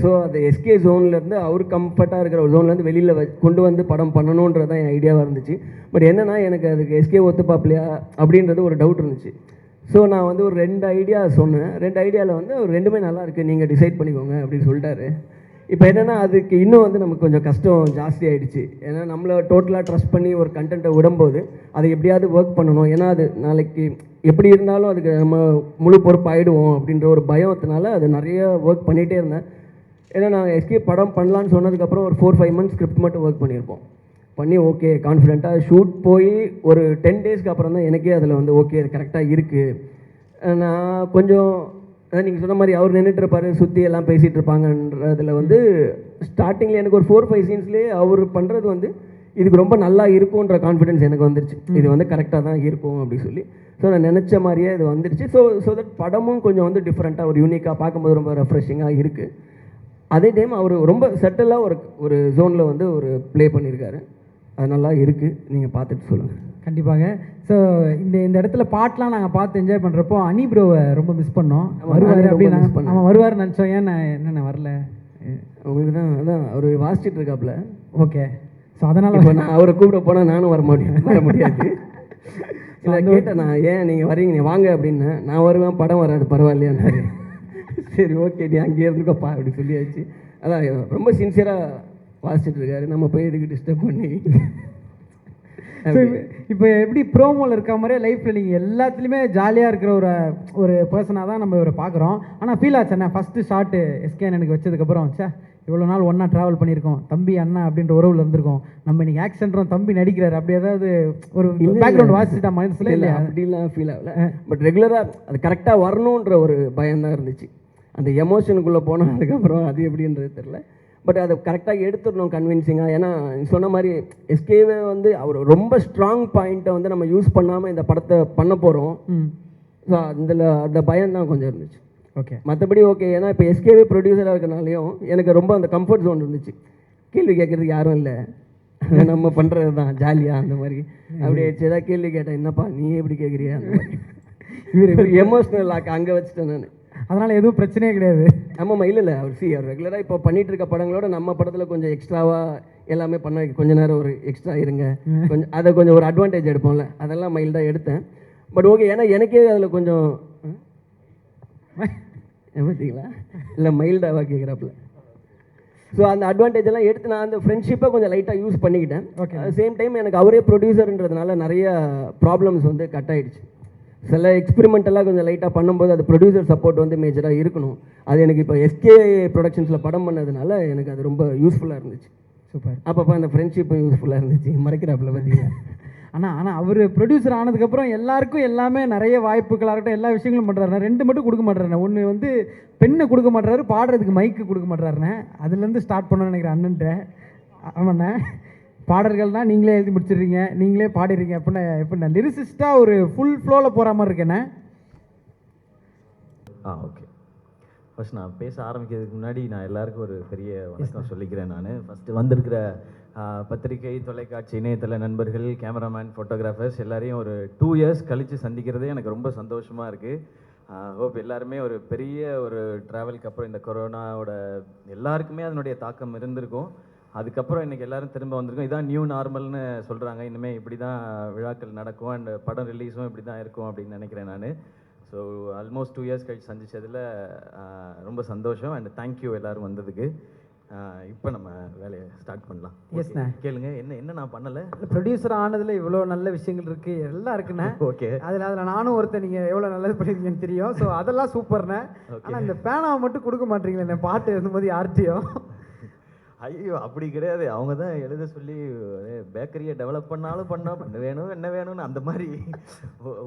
So அந்த SK ஜோன்லேருந்து அவர் கம்ஃபர்ட்டாக இருக்கிற ஒரு ஜோன்லேருந்து வெளியில் கொண்டு வந்து படம் பண்ணணுன்றது தான் என் ஐடியாவாக இருந்துச்சு. பட் என்னென்னா எனக்கு அதுக்கு எஸ்கே ஒத்துப்பாப்லையா அப்படின்றது ஒரு டவுட் இருந்துச்சு. ஸோ நான் வந்து ஒரு 2 ஐடியா சொன்னேன். 2 ஐடியாவில் வந்து ஒரு 2மே நல்லா இருக்குது, நீங்கள் டிசைட் பண்ணிக்கோங்க அப்படின்னு சொல்லிட்டாரு. இப்போ என்னென்னா அதுக்கு இன்னும் வந்து நமக்கு கொஞ்சம் கஷ்டம் ஜாஸ்தி ஆகிடுச்சு. ஏன்னா நம்மளை டோட்டலாக ட்ரஸ்ட் பண்ணி ஒரு கண்டென்ட்டை விடும்போது அதை எப்படியாவது ஒர்க் பண்ணணும். ஏன்னா அது நாளைக்கு எப்படி இருந்தாலும் அதுக்கு நம்ம முழு பொறுப்பாயிடுவோம் அப்படின்ற ஒரு பயத்தினால அது நிறைய ஒர்க் பண்ணிகிட்டே இருந்தேன். ஏன்னா நான் எஸ்கே படம் பண்ணலான்னு சொன்னதுக்கப்புறம் ஒரு 4-5 மந்த்ஸ் ஸ்கிரிப்ட் மட்டும் ஒர்க் பண்ணியிருப்போம். பண்ணி ஓகே கான்ஃபிடென்ட்டாக ஷூட் போய் ஒரு 10 டேஸ்க்கு அப்புறம் தான் எனக்கே அதில் வந்து ஓகே அது கரெக்டாக இருக்குது. நான் கொஞ்சம் நீங்கள் சொன்ன மாதிரி அவர் நின்றுட்டுருப்பார், சுற்றி எல்லாம் பேசிகிட்டு இருப்பாங்கன்றதில் வந்து ஸ்டார்டிங்கில் எனக்கு ஒரு 4-5 சீன்ஸ்லேயே அவர் பண்ணுறது வந்து இதுக்கு ரொம்ப நல்லா இருக்கும்ன்ற கான்ஃபிடென்ஸ் எனக்கு வந்துருச்சு. இது வந்து கரெக்டாக தான் இருக்கும் அப்படின்னு சொல்லி. ஸோ நான் நினச்ச மாதிரியே இது வந்துடுச்சு. ஸோ தட் படமும் கொஞ்சம் வந்து டிஃப்ரெண்ட்டாக ஒரு யூனிக்காக பார்க்கும்போது ரொம்ப ரெஃப்ரெஷிங்காக இருக்குது. அதே டைம் அவர் ரொம்ப செட்டிலாக ஒரு ஜோனில் வந்து ஒரு ப்ளே பண்ணியிருக்காரு. அது நல்லா இருக்குது, நீங்கள் பார்த்துட்டு சொல்லுங்கள். கண்டிப்பாக. ஸோ இந்த இடத்துல பாட்டெலாம் நாங்கள் பார்த்து என்ஜாய் பண்ணுறப்போ அனி ப்ரோவை ரொம்ப மிஸ் பண்ணோம். வருவார் அப்படின்னு அவன் வருவார் நினச்சோம். ஏன் நான் என்னென்ன வரல உங்களுக்கு தான் அதான் அவர் வாசிச்சுட்டு இருக்காப்புல. ஓகே. ஸோ அதனால் இப்போ நான் அவரை கூப்பிட போனால் நானும் வர முடியாது. இல்லை கேட்டேன் நான், ஏன் நீங்கள் வரீங்க, நீ வாங்க அப்படின்னு. நான் வருவேன், படம் வராது பரவாயில்லையான்னாரு. சரி ஓகே நீ அங்கேயே இருந்துக்கப்பா அப்படி சொல்லியாச்சு. அதான் ரொம்ப சின்சியராக வாசிச்சுட்டு இருக்காரு, நம்ம போய் இதுக்கு டிஸ்டர்ப் பண்ணி. இப்போ எப்படி ப்ரோமோவில் இருக்க மாதிரியே லைஃப்பில் நீங்கள் எல்லாத்துலேயுமே ஜாலியாக இருக்கிற ஒரு பர்சனாக தான் நம்ம இவரை பார்க்குறோம். ஆனால் ஃபீல் ஆச்சுண்ணா ஃபஸ்ட்டு ஷார்ட்டு எஸ்கேன் எனக்கு வச்சதுக்கப்புறம் சே இவ்வளோ நாள் ஒன்றா ட்ராவல் பண்ணியிருக்கோம், தம்பி அண்ணா அப்படின்ற உறவில் இருந்திருக்கோம், நம்ம இன்றைக்கி ஆக்ஷன்றோம், தம்பி நடிக்கிறார், அப்படி ஏதாவது ஒரு பேக்ரவுண்ட் வாசிச்சுட்டா மனசில்? இல்லை அப்படிலாம் ஃபீல் ஆகல. பட் ரெகுலராக அது கரெக்டாக வரணுன்ற ஒரு பயம்தான் இருந்துச்சு. அந்த எமோஷனுக்குள்ளே போனால் அதுக்கப்புறம் அது எப்படின்றது தெரில. பட் அதை கரெக்டாக எடுத்துடணும் கன்வின்சிங்காக. ஏன்னா சொன்ன மாதிரி எஸ்கேவே வந்து அவர் ரொம்ப ஸ்ட்ராங் பாயிண்ட்டை வந்து நம்ம யூஸ் பண்ணாமல் இந்த படத்தை பண்ண போகிறோம். ஸோ அதில் அந்த பயம் தான் கொஞ்சம் இருந்துச்சு. ஓகே. மற்றபடி ஓகே. ஏன்னா இப்போ எஸ்கேவே ப்ரொடியூசராக இருக்கனாலையும் எனக்கு ரொம்ப அந்த கம்ஃபர்ட் ஜோன் இருந்துச்சு. கேள்வி கேட்குறதுக்கு யாரும் இல்லை, நம்ம பண்ணுறது தான் ஜாலியாக அந்த மாதிரி. அப்படி ஆயிடுச்சு. ஏதாவது கேள்வி கேட்டேன், என்னப்பா நீ எப்படி கேட்குறியா அந்த மாதிரி. இவர் எமோஷ்னல் ஆக்க அங்கே வச்சுட்டேன் நான். அதனால் எதுவும் பிரச்சனையே கிடையாது. ஆமாம்மா. இல்லை அவர் ரெகுலராக இப்போ பண்ணிகிட்டு இருக்க படங்களோட நம்ம படத்தில் கொஞ்சம் எக்ஸ்ட்ராவாக எல்லாமே பண்ண கொஞ்ச நேரம் ஒரு எக்ஸ்ட்ரா இருங்க கொஞ்சம், அதை கொஞ்சம் ஒரு அட்வான்டேஜ் எடுப்போம்ல, அதெல்லாம் மைல்டாக எடுத்தேன். But okay. ஏன்னா எனக்கே அதில் கொஞ்சம் பார்த்தீங்களா இல்லை மைல்டாக கேட்குறாப்புல. ஸோ அந்த அட்வான்டேஜ் எல்லாம் எடுத்து நான் அந்த ஃப்ரெண்ட்ஷிப்பை கொஞ்சம் லைட்டாக யூஸ் பண்ணிக்கிட்டேன். ஓகே. சேம் டைம் எனக்கு அவரே ப்ரொடியூசர்ன்றதுனால நிறைய ப்ராப்ளம்ஸ் வந்து கட் ஆகிடுச்சு. சில எக்ஸ்பெரிமெண்டெல்லாம் கொஞ்சம் லைட்டாக பண்ணும்போது அது ப்ரொடியூசர் சப்போர்ட் வந்து மேஜராக இருக்கணும். அது எனக்கு இப்போ எஸ்கே ப்ரொடக்ஷன்ஸில் படம் பண்ணதுனால எனக்கு அது ரொம்ப யூஸ்ஃபுல்லாக இருந்துச்சு. சூப்பர். அப்பப்போ அந்த ஃப்ரெண்ட்ஷிப்பும் யூஸ்ஃபுல்லாக இருந்துச்சு. மறைக்கிறாப்புல பார்த்தீங்கன்னா. ஆனால் அவர் ப்ரொடியூசர் ஆனதுக்கப்புறம் எல்லாருக்கும் எல்லாமே நிறைய வாய்ப்புகளாக இருக்கட்டும் எல்லா விஷயங்களும் பண்ணுறாருண்ணே. 2 மட்டும் கொடுக்க மாட்டாருண்ணே. ஒன்று வந்து பெண்ணை கொடுக்க மாட்டுறாரு, பாடுறதுக்கு மைக்கு கொடுக்க மாட்டுறாருண்ணே. அதுலேருந்து ஸ்டார்ட் பண்ணணும்னு நினைக்கிறேன் அண்ணன்ட்ட. ஆமாண்ணே. பாடல்கள்னால் நீங்களே எழுதி முடிச்சிடுறீங்க, நீங்களே பாடிடுறீங்க அப்படின்னா எப்படின்னா லிரிசிஸ்ட்டாக ஒரு ஃபுல் ஃப்ளோவில் போகிற மாதிரி இருக்கேண்ணே. ஓகே. ஃபர்ஸ்ட் நான் பேச ஆரம்பிக்கிறதுக்கு முன்னாடி நான் எல்லாருக்கும் ஒரு பெரிய வணக்கம் சொல்லிக்கிறேன். நான் ஃபஸ்ட்டு வந்திருக்கிற பத்திரிகை, தொலைக்காட்சி, இணையதள நண்பர்கள், கேமராமேன், ஃபோட்டோகிராஃபர்ஸ் எல்லாரையும் ஒரு 2 இயர்ஸ் கழித்து சந்திக்கிறதே எனக்கு ரொம்ப சந்தோஷமாக இருக்குது. ஹோப் எல்லாருமே ஒரு பெரிய ஒரு ட்ராவலுக்கு அப்புறம் இந்த கொரோனாவோட எல்லாருக்குமே அதனுடைய தாக்கம் இருந்திருக்கும். அதுக்கப்புறம் இன்றைக்கி எல்லோரும் திரும்ப வந்திருக்கோம். இதான் நியூ நார்மல்னு சொல்கிறாங்க. இனிமேல் இப்படி தான் விழாக்கள் நடக்கும் அண்ட் படம் ரிலீஸும் இப்படி தான் இருக்கும் அப்படின்னு நினைக்கிறேன் நான். ஸோ ஆல்மோஸ்ட் 2 இயர்ஸ் கழிச்சு சந்திச்சதில் ரொம்ப சந்தோஷம் அண்ட் தேங்க்யூ எல்லோரும் வந்ததுக்கு. இப்போ நம்ம வேலையை ஸ்டார்ட் பண்ணலாம். எஸ்ண்ணே. கேளுங்க. என்ன நான் பண்ணலை. ப்ரொடியூசர் ஆனதில் இவ்வளோ நல்ல விஷயங்கள் இருக்குது, எல்லாம் இருக்குண்ணே. ஓகே. அதில் நானும் ஒருத்தர் நீங்கள் எவ்வளோ நல்லது பண்ணியிருக்கீங்கன்னு தெரியும். ஸோ அதெல்லாம் சூப்பர்ண்ணே. ஆனால் இந்த பேனாவை மட்டும் கொடுக்க மாட்டீங்களே பாட்டு எழுதும்போது யார்கிட்டையும். ஐயோ அப்படி கிடையாது. அவங்க தான் எழுத சொல்லி பேக்கரியை டெவலப் பண்ணாலும் பண்ண வேணும் என்ன வேணும்னு அந்த மாதிரி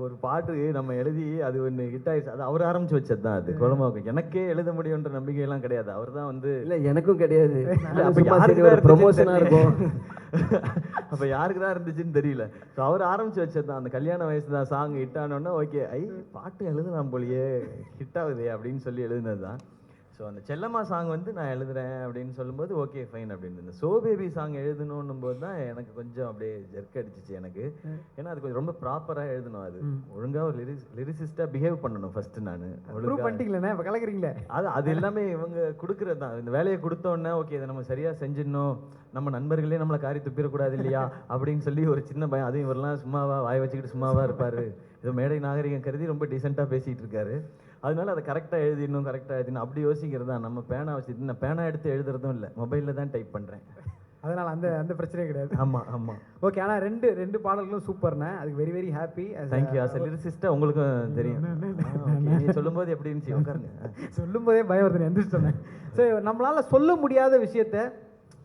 ஒரு பாட்டு நம்ம எழுதி அது ஒன்று ஹிட் ஆயிடுச்சு. அது அவர் ஆரம்பிச்சு வச்சது தான். அது குழம்பு எனக்கே எழுத முடியுன்ற நம்பிக்கையெல்லாம் கிடையாது. அவர் தான் வந்து இல்லை எனக்கும் கிடையாது. ப்ரொமோஷனாக இருக்கும். அப்போ யாருக்கு தான் இருந்துச்சுன்னு தெரியல. ஸோ அவர் ஆரம்பிச்சு வச்சது தான். அந்த கல்யாண வயசு தான் சாங் ஹிட் ஆனோன்னா ஓகே பாட்டு எழுதலாம் போலியே ஹிட் ஆகுதே அப்படின்னு சொல்லி எழுதுனது தான். ஸோ அந்த செல்லம்மா சாங் வந்து நான் எழுதுறேன் அப்படின்னு சொல்லும்போது ஓகே ஃபைன் அப்படின்னு. இந்த சோ பேபி சாங் எழுதணும் போது தான் எனக்கு கொஞ்சம் அப்படியே ஜெர்க் அடிச்சிச்சு எனக்கு. ஏன்னா அது கொஞ்சம் ரொம்ப ப்ராப்பராக எழுதணும். அது ஒழுங்காக ஒரு லிரிசிஸ்டாக பிஹேவ் பண்ணணும் ஃபர்ஸ்ட். நான் ப்ரூவ் பண்ணிட்டீங்களே இப்போ கலக்குறீங்களே. அது எல்லாமே இவங்க கொடுக்குறது தான். இந்த வேலையை கொடுத்தோன்னே ஓகே இதை நம்ம சரியாக செஞ்சிடணும், நம்ம நண்பர்களே நம்மளை காரி துப்பிடக்கூடாது இல்லையா அப்படின்னு சொல்லி ஒரு சின்ன பயம். அதுவும் இவரெல்லாம் சும்மாவா வாய் வச்சுக்கிட்டு சும்மாவா இருப்பார், ஏதோ மேடை நாகரிகம் கருதி ரொம்ப டீசெண்டாக பேசிகிட்டு இருக்காரு. அதனால அதை கரெக்டாக எழுதிடணும், கரெக்டாக எழுதிடணும் அப்படி யோசிக்கிறது தான். நம்ம பேனா வச்சுட்டு நான் பேனா எடுத்து எழுதுறதும் இல்லை, மொபைலில் தான் டைப் பண்ணுறேன். அதனால் அந்த பிரச்சனையே கிடையாது. ஆமாம் ஆமாம். ஓகே, ஆனால் ரெண்டு பாடல்களும் சூப்பர்ண்ணே. அதுக்கு very very happy. Thank you. As லிரிசிஸ்டாக உங்களுக்கும் தெரியும். நீ சொல்லும்போது எப்படி இருந்துச்சு உட்காருங்க. சொல்லும்போதே பயம் வருது, எந்திரிச்சிட்டேன். ஸோ நம்மளால் சொல்ல முடியாத விஷயத்த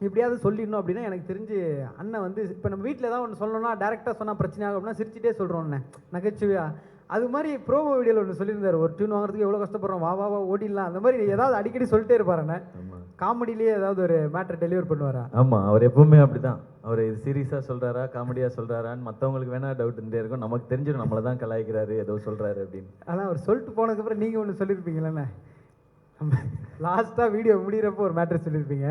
எப்படியாவது சொல்லிடணும் அப்படின்னா எனக்கு தெரிஞ்சு அண்ணன் வந்து இப்போ நம்ம வீட்டில் ஏதாவது ஒன்று சொல்லணும்னா டேரெக்டாக சொன்னால் பிரச்சனை ஆகும் அப்படின்னா சிரிச்சிட்டே சொல்கிறோன்னே நகைச்சுவையா. அது மாதிரி ப்ரோமோ வீடியோவில் ஒன்று சொல்லியிருந்தார், ஒரு டியூன் வாங்குறதுக்கு எவ்வளோ கஷ்டப்படுறோம், வா ஓடிடலாம். அந்த மாதிரி ஏதாவது அடிக்கடி சொல்லிட்டே இருப்பாருண்ணே. காமெடியிலேயே ஏதாவது ஒரு மேட்டர் டெலிவர் பண்ணுவாரா? ஆமாம், அவர் எப்பவுமே அப்படிதான். அவர் இது சீரியஸாக சொல்கிறாரா காமெடியாக சொல்கிறாரான்னு மற்றவங்களுக்கு வேணா டவுட் இருந்தே இருக்கும். நமக்கு தெரிஞ்சிடும் நம்மளை தான் கலாய்க்கிறாரு ஏதோ சொல்கிறாரு அப்படின்னு. ஆனால் அவர் சொல்லிட்டு போனதுக்கப்புறம் நீங்கள் ஒன்று சொல்லியிருப்பீங்களேண்ணே, நம்ம லாஸ்ட்டாக வீடியோ முடிகிறப்போ ஒரு மேட்டர் சொல்லியிருப்பீங்க,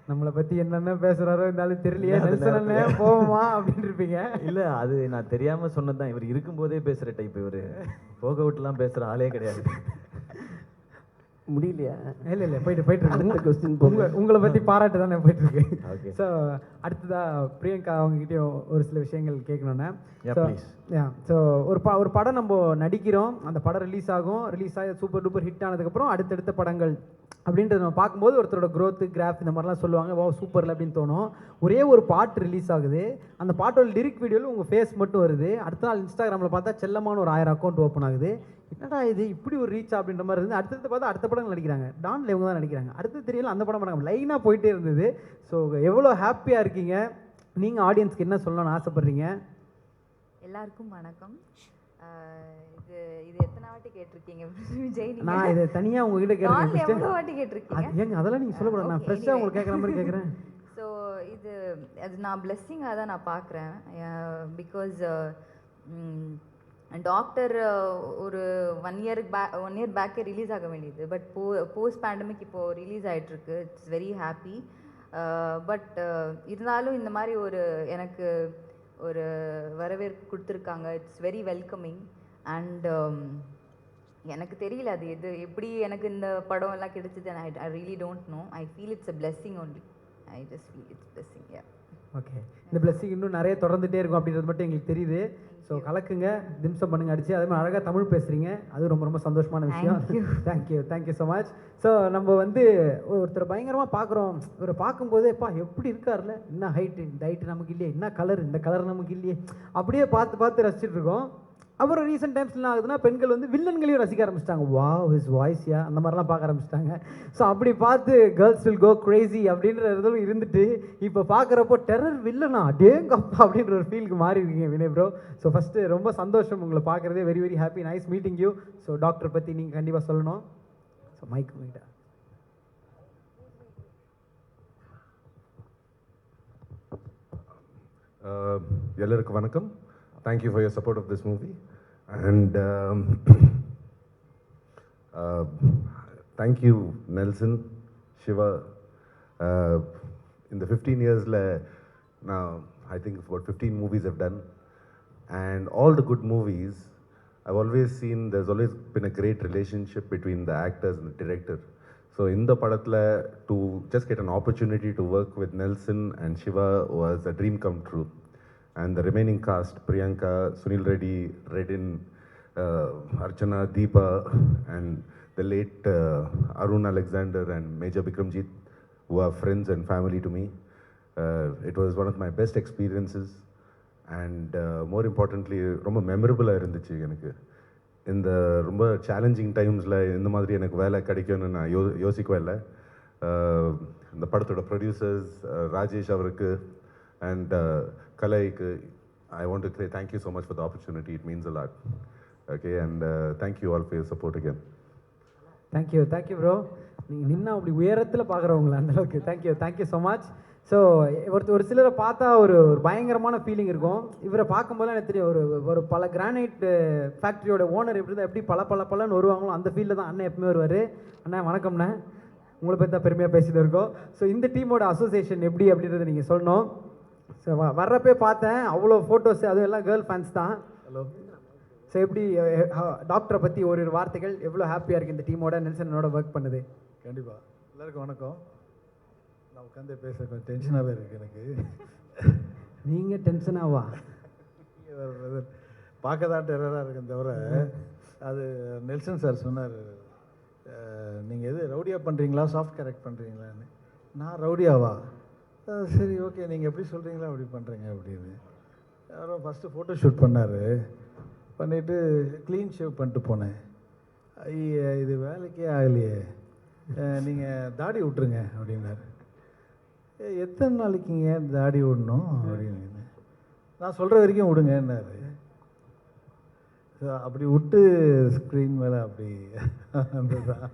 நம்மளை பற்றி என்னென்ன பேசுகிறாரோ இருந்தாலும் தெரியலையே நெல்சனே போவோமா அப்படின்னு இருப்பீங்க. இல்லை அது நான் தெரியாமல் சொன்னது தான். இவர் இருக்கும்போதே பேசுகிற டைப், இவர் போக விட்டுலாம் பேசுகிற ஆளே கிடையாது. முடியலையா? இல்லை போயிட்டு இருக்கு. கொஸ்டின் உங்களை பற்றி பாராட்டு தானே போயிட்டு இருக்கு. ஓகே. ஸோ அடுத்ததாக பிரியங்கா அவங்ககிட்டயும் ஒரு சில விஷயங்கள் கேட்கணுன்னே. ஸோ ஒரு படம் நம்ம நடிக்கிறோம், அந்த படம் ரிலீஸ் ஆகி சூப்பர் டூப்பர் ஹிட் ஆனதுக்கப்புறம் அடுத்தடுத்த படங்கள் அப்படின்றத நம்ம பார்க்கும்போது ஒருத்தரோட க்ரோத்து கிராஃப் இந்த மாதிரிலாம் சொல்லுவாங்க, வா சூப்பரில் அப்படின்னு தோணும். ஒரே ஒரு பாட்டு ரிலீஸ் ஆகுது, அந்த பாட்டோட லிரிக் வீடியோவில் உங்கள் ஃபேஸ் மட்டும் வருது. அடுத்த நாள் இன்ஸ்டாகிராமில் பார்த்தா செல்லமான ஒரு 1000 அக்கௌண்ட் ஓப்பன் ஆகுது. என்னடா இது இப்படி ஒரு ரீச் அப்படின்ற மாதிரி இருந்து அடுத்தடுத்து பார்த்தா அடுத்த படங்கள் நடிக்கிறாங்க, டான்ல இவங்க தான் நடிக்கிறாங்க, அடுத்து தெரியல அந்த படம் லைனாக போயிட்டே இருந்தது. ஸோ எவ்வளோ ஹாப்பியாக இருக்கீங்க, நீங்கள் ஆடியன்ஸ்க்கு என்ன சொல்லணும்னு ஆசைப்பட்றீங்க? எல்லாருக்கும் வணக்கம். இது எத்தனை வாட்டி கேட்டிருக்கீங்க விஜய்? நான் இதை தனியாக உங்ககிட்ட கேட்குறேன். எவ்வளோ வாட்டி கேட்டிருக்கீங்க? ஏங்க அதெல்லாம் நீங்கள் சொல்லக்கூடாது, நான் ஃப்ரெஷ்ஷாக உங்களுக்கு கேட்குற மாதிரி கேட்குறேன். ஸோ அது நான் பிளெஸ்ஸிங்காக தான் நான் பார்க்குறேன். பிகாஸ் டாக்டர் ஒரு 1 இயர் பேக்கே ரிலீஸ் ஆக வேண்டியது, பட் போஸ்ட் பேண்டமிக் இப்போது ரிலீஸ் ஆகிட்டுருக்கு. It's very happy. பட் இருந்தாலும் இந்த மாதிரி எனக்கு ஒரு வரவேற்பு கொடுத்துருக்காங்க. It's very welcoming. அண்ட் எனக்கு தெரியல அது எப்படி எனக்கு இந்த படம் எல்லாம் கிடைச்சது. I really don't know. I feel it's a blessing only. I just feel it's blessing. Okay, இந்த பிளெஸ்ஸிங் இன்னும் நிறைய தொடர்ந்துட்டே இருக்கும் அப்படின்றது மட்டும் எங்களுக்கு தெரியுது. ஸோ கலக்குங்க, திம்சம் பண்ணுங்க அடிச்சு. அதே மாதிரி அழகாக தமிழ் பேசுகிறீங்க, அது ரொம்ப ரொம்ப சந்தோஷமான விஷயம். Thank you so much. ஸோ நம்ம வந்து ஒருத்தர் பயங்கரமாக பார்க்குறோம், இவரை பார்க்கும்போதே எப்படி இருக்கார்ல, என்ன ஹைட்டு, இந்த ஹைட்டு நமக்கு இல்லையே, என்ன கலர், இந்த கலர் நமக்கு இல்லையே, அப்படியே பார்த்து ரசிச்சுட்டு இருக்கோம். அப்புறம் ரீசெண்ட் டைம்ஸ் என்ன ஆகுதுன்னா பெண்கள் வந்து வில்லன்களையும் ரசிக்க ஆரம்பிச்சிட்டாங்க. வாவ் ஹிஸ் வாய்ஸ்யா அந்த மாதிரிலாம் பார்க்க ஆரம்பிச்சிட்டாங்க. ஸோ அப்படி பார்த்து கேர்ள்ஸ் வில் கோ கிரேசி அப்படின்ற இதுவும் இருந்துட்டு இப்போ பார்க்குறப்போ டெரர் வில்லனா டேங்கப்பா அப்படின்ற ஒரு ஃபீலுக்கு மாறி இருக்கீங்க வினய் ப்ரோ. ஸோ ஃபஸ்ட்டு ரொம்ப சந்தோஷம் உங்களை பார்க்குறதே, very very happy, nice meeting you. So doctor பற்றி நீங்கள் கண்டிப்பாக சொல்லணும். ஸோ மைக் உங்ககிட்ட. எல்லாருக்கும் வணக்கம். Thank you for your support of this movie, and thank you Nelson, Shiva. In the 15 years now, I think about 15 movies I've done, and all the good movies I've always seen there's always been a great relationship between the actors and the director. So in the padatla to just get an opportunity to work with Nelson and Shiva was a dream come true. And the remaining cast, Priyanka, Sunil Reddy, Redin, Archana, Deepa, and the late Arun Alexander and Major Bikramjit, who are friends and family to me. It was one of my best experiences, and more importantly, ரொம்ப மெமரபுளாக இருந்துச்சு எனக்கு. இந்த ரொம்ப challenging டைம்ஸில் இந்த மாதிரி எனக்கு வேலை கிடைக்கும்னு நான் யோசிக்கவே இல்லை. இந்த படத்தோட ப்ரொடியூசர்ஸ் ராஜேஷ் அவருக்கு and Kalaikku, I want to say thank you so much for the opportunity. It means a lot. Okay, and thank you all for your support again. Thank you bro. நீங்கள் நின்று அப்படி உயரத்தில் பார்க்குறவங்கள அந்தளவுக்கு தேங்க்யூ ஸோ மச். ஸோ ஒரு சிலரை பார்த்தா ஒரு பயங்கரமான ஃபீலிங் இருக்கும். இவரை பார்க்கும்போது எனக்கு தெரியும் ஒரு பல கிரானைட் ஃபேக்ட்ரியோட ஓனர் எப்படி தான் எப்படி பலன்னு வருவாங்களோ அந்த ஃபீல்டில் தான் அண்ணன் எப்பவுமே வருவார். அண்ணா வணக்கம்ண்ணே. உங்களை பற்றி தான் பெருமையாக பேசிட்டு இருக்கோம். ஸோ இந்த டீமோட அசோசியேஷன் எப்படி அப்படின்றத நீங்கள் சொல்லணும். ஸோ வர்றப்பே பார்த்தேன் அவ்வளோ ஃபோட்டோஸ், அதுவும் எல்லாம் கேர்ள் ஃபேன்ஸ் தான். ஹலோ. ஸோ எப்படி டாக்டரை பற்றி ஒரு வார்த்தைகள், எவ்வளோ ஹாப்பியாக இருக்குது இந்த டீமோட நெல்சனோட ஒர்க் பண்ணுது? கண்டிப்பாக. எல்லாருக்கும் வணக்கம். நான் உட்காந்து பேச கொஞ்சம் டென்ஷனாகவே இருக்குது எனக்கு. நீங்கள் டென்ஷனாவா? பார்க்க தான் டெரராக இருக்குன்னு தவிர, அது நெல்சன் சார் சொன்னார், நீங்கள் எது ரவுடியாக பண்ணுறீங்களா சாஃப்ட் கேரக்ட் பண்ணுறீங்களான்னு. நான் ரவுடியாவா? சரி ஓகே, நீங்கள் எப்படி சொல்கிறீங்களா அப்படி பண்ணுறீங்க அப்படின்னு. யாரோ ஃபஸ்ட்டு ஃபோட்டோ ஷூட் பண்ணார். பண்ணிவிட்டு க்ளீன் ஷேவ் பண்ணிட்டு போனேன். ஐயா இது வேலைக்கே ஆகலையே, நீங்கள் தாடி விட்ருங்க அப்படின்னாரு. எத்தனை நாளைக்குங்க தாடி விடணும் அப்படின்னு. நான் சொல்கிற வரைக்கும் விடுங்கன்னாரு. அப்படி விட்டு ஸ்க்ரீன் மேலே அப்படி அதுதான்.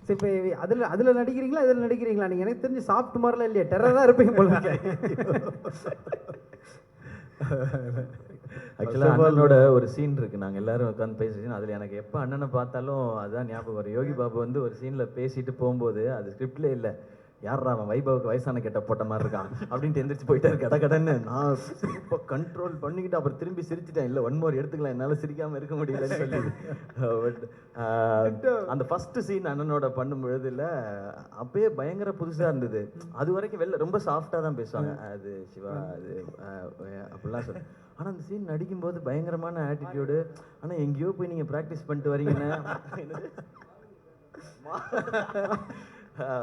சரி, இப்போ அதில் நடிக்கிறீங்களா இதில் நடிக்கிறீங்களா? நீங்கள் எனக்கு தெரிஞ்சு சாஃப்ட் மாதிரிலாம் இல்லையா, டெரர் தான் இருப்பீங்க போல. ஆக்சுவலாக அண்ணனோட ஒரு சீன் இருக்குது, நாங்கள் எல்லாரும் உட்காந்து பேசுகிறோம். அதில் எனக்கு எப்போ அண்ணனை பார்த்தாலும் அதுதான் ஞாபகம் வரும். யோகி பாபு வந்து ஒரு சீனில் பேசிட்டு போகும்போது, அது ஸ்கிரிப்ட்லேயே இல்லை, யாரா அவன் வைபவுக்கு வயசான கெட்ட போட்ட மாதிரி இருக்கான் அப்படின்ட்டு எந்திரிச்சு போயிட்டாரு கட கடன்னு. நான் இப்போ கண்ட்ரோல் பண்ணிக்கிட்டு அப்புறம் திரும்பி சிரிச்சிட்டேன். இல்லை ஒன் மோர் எடுத்துக்கலாம், என்னால் சிரிக்காமல் இருக்க முடியலன்னு சொல்லி. பட் அந்த ஃபஸ்ட்டு சீன் அண்ணனோட பண்ணும் பொழுதுல அப்பயே பயங்கர புதுசாக இருந்தது. அது வரைக்கும் வெளில ரொம்ப சாஃப்டாக தான் பேசுவாங்க, அது சிவா அது அப்படிலாம் சொல்லி. ஆனால் அந்த சீன் நடிக்கும்போது பயங்கரமான ஆட்டிடியூடு. ஆனால் எங்கேயோ போய் நீங்கள் ப்ராக்டிஸ் பண்ணிட்டு வரீங்கன்னா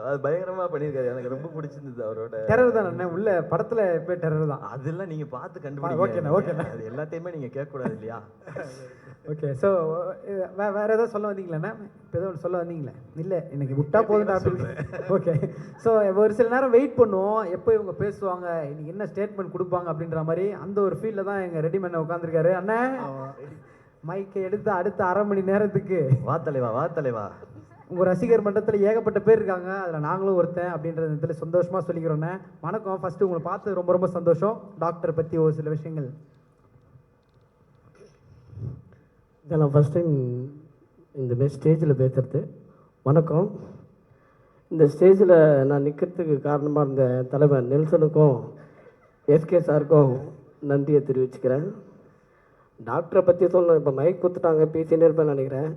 அது பயங்கரமா பண்ணியிருக்காரு. எனக்கு ரொம்ப பிடிச்சிருந்தது அவரோட. டெரர் தான் அண்ணன் உள்ள படத்தில் இப்போ டெரர் தான். அதெல்லாம் நீங்கள் பார்த்து கண்டுபிடிங்க. ஓகேண்ணா ஓகேண்ணா. அது எல்லாத்தையுமே நீங்கள் கேட்கக்கூடாது இல்லையா? ஓகே. ஸோ வேறு ஏதாவது சொல்ல வந்தீங்களாண்ணா? இப்போ ஏதோ ஒன்று சொல்ல வந்தீங்களே? இல்லை எனக்கு விட்டா போதும் அப்படின்னு. ஓகே. ஸோ ஒரு சில நேரம் வெயிட் பண்ணுவோம், எப்போ இவங்க பேசுவாங்க, இன்னைக்கு என்ன ஸ்டேட்மெண்ட் கொடுப்பாங்க அப்படின்ற மாதிரி. அந்த ஒரு ஃபீல்டில் தான் எங்கள் ரெடிமேன் உட்காந்துருக்காரு அண்ணன். மைக்கை எடுத்து அடுத்த அரை மணி நேரத்துக்கு வா தலைவா வா தலைவா. உங்கள் ரசிகர் மன்றத்தில் ஏகப்பட்ட பேர் இருக்காங்க, அதில் நாங்களும் ஒருத்தன் அப்படின்றது இதில் சந்தோஷமாக சொல்லிக்கிறோண்ணே. வணக்கம். ஃபஸ்ட்டு உங்களை பார்த்து ரொம்ப ரொம்ப சந்தோஷம். டாக்டரை பற்றி ஒரு சில விஷயங்கள். இதான் நான் ஃபஸ்ட் டைம் இந்த மாதிரி ஸ்டேஜில் பேசுகிறது. வணக்கம். இந்த ஸ்டேஜில் நான் நிற்கிறதுக்கு காரணமாக இருந்த தலைவர் நெல்சனுக்கும் எஸ்கே சாருக்கும் நன்றியை தெரிவிச்சுக்கிறேன். டாக்டரை பற்றி சொல்லணும், இப்போ மைக் கொடுத்துட்டாங்க, பேசினே இருப்பேன்னு நினைக்கிறேன்.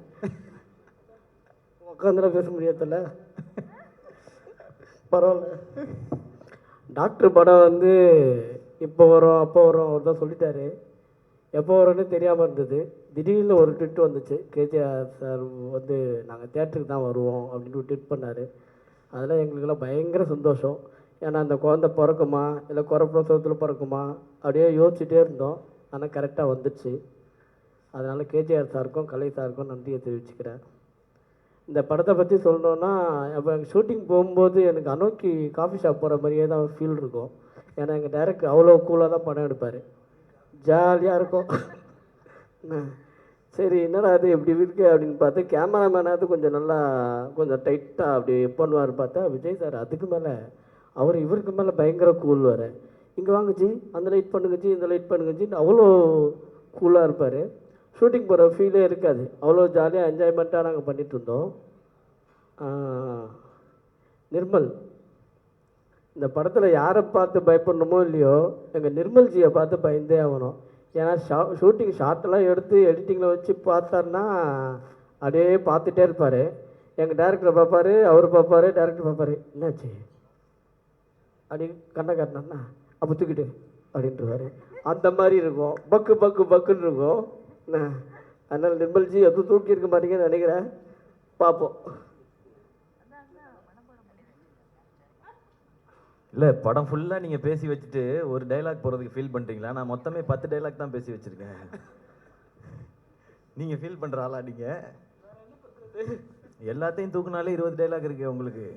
உட்காந்துலாம் பேச முடியாதுல்ல, பரவாயில்ல. டாக்டர் படம் வந்து இப்போ வரும் அப்போ வரும் அவர் தான் சொல்லிட்டாரு. எப்போ வரும்னு தெரியாமல் இருந்தது. திடீர்னு ஒரு ட்விட் வந்துச்சு, கேஜிஆர் சார் வந்து நாங்கள் தேட்டருக்கு தான் வருவோம் அப்படின்னு ஒரு ட்விட் பண்ணார். அதெல்லாம் எங்களுக்கெல்லாம் பயங்கர சந்தோஷம். ஏன்னா அந்த குழந்தை பிறக்குமா இல்லை குறப்பிரசவத்தில் பிறக்குமா அப்படியே யோசிச்சுட்டே இருந்தோம். ஆனால் கரெக்டாக வந்துடுச்சு. அதனால் கேஜிஆர் சாருக்கும் கலை சாருக்கும் நன்றியை தெரிவிச்சுக்கிறேன். இந்த படத்தை பற்றி சொல்லணுன்னா, இப்போ எங்கள் ஷூட்டிங் போகும்போது எனக்கு அனோக்கி காஃபி ஷாப் போகிற மாதிரியே தான் ஃபீல் இருக்கும். ஏன்னா எங்கள் டைரக்டர் அவ்வளோ கூலாக தான் படம் எடுப்பார், ஜாலியாக இருக்கும். சரி என்னடா அது எப்படி இருக்கு அப்படின்னு பார்த்து கேமராமேனாவது கொஞ்சம் நல்லா கொஞ்சம் டைட்டாக அப்படி பண்ணுவார். பார்த்தா விஜய் சார் அதுக்கு மேலே அவர் இவருக்கு மேலே பயங்கர கூல் வர. இங்கே வாங்குச்சு, அந்த லைட் பண்ணுங்கச்சு, இந்த லைட் பண்ணுங்கச்சின்னு அவ்வளோ கூலாக இருப்பார். ஷூட்டிங் போகிற ஃபீலே இருக்காது, அவ்வளோ ஜாலியாக என்ஜாய்மெண்ட்டாக நாங்கள் பண்ணிகிட்டு இருந்தோம். நிர்மல், இந்த படத்தில் யாரை பார்த்து பயப்படணுமோ இல்லையோ, எங்கள் நிர்மல்ஜியை பார்த்து பயந்தே ஆகணும். ஏன்னா ஷூட்டிங் ஷார்ட்டெல்லாம் எடுத்து எடிட்டிங்கில் வச்சு பார்த்தாருன்னா அப்படியே பார்த்துட்டே இருப்பார். எங்கள் டேரக்டரை பார்ப்பார், அவர் பார்ப்பார், டேரக்டர் பார்ப்பார், என்னாச்சு அப்படி கண்ணை காட்டினா அப்போ தூக்கிட்டு அப்படின்ட்டுருவார். அந்த மாதிரி இருக்கும், பக்கு பக்கு பக்குன்னு இருக்கும். அதனால் நிர்மல்ஜி எதுவும் தூக்கி இருக்க மாட்டீங்கன்னு நினைக்கிறேன், பார்ப்போம். இல்லை படம் ஃபுல்லாக நீங்கள் பேசி வச்சுட்டு ஒரு டைலாக் போகிறதுக்கு ஃபீல் பண்ணுறீங்களா? நான் மொத்தமே 10 டைலாக் தான் பேசி வச்சுருக்கேன். நீங்கள் ஃபீல் பண்ணுற ஆளா? நீங்கள் எல்லாத்தையும் தூக்குனாலே 20 டைலாக் இருக்கு உங்களுக்கு.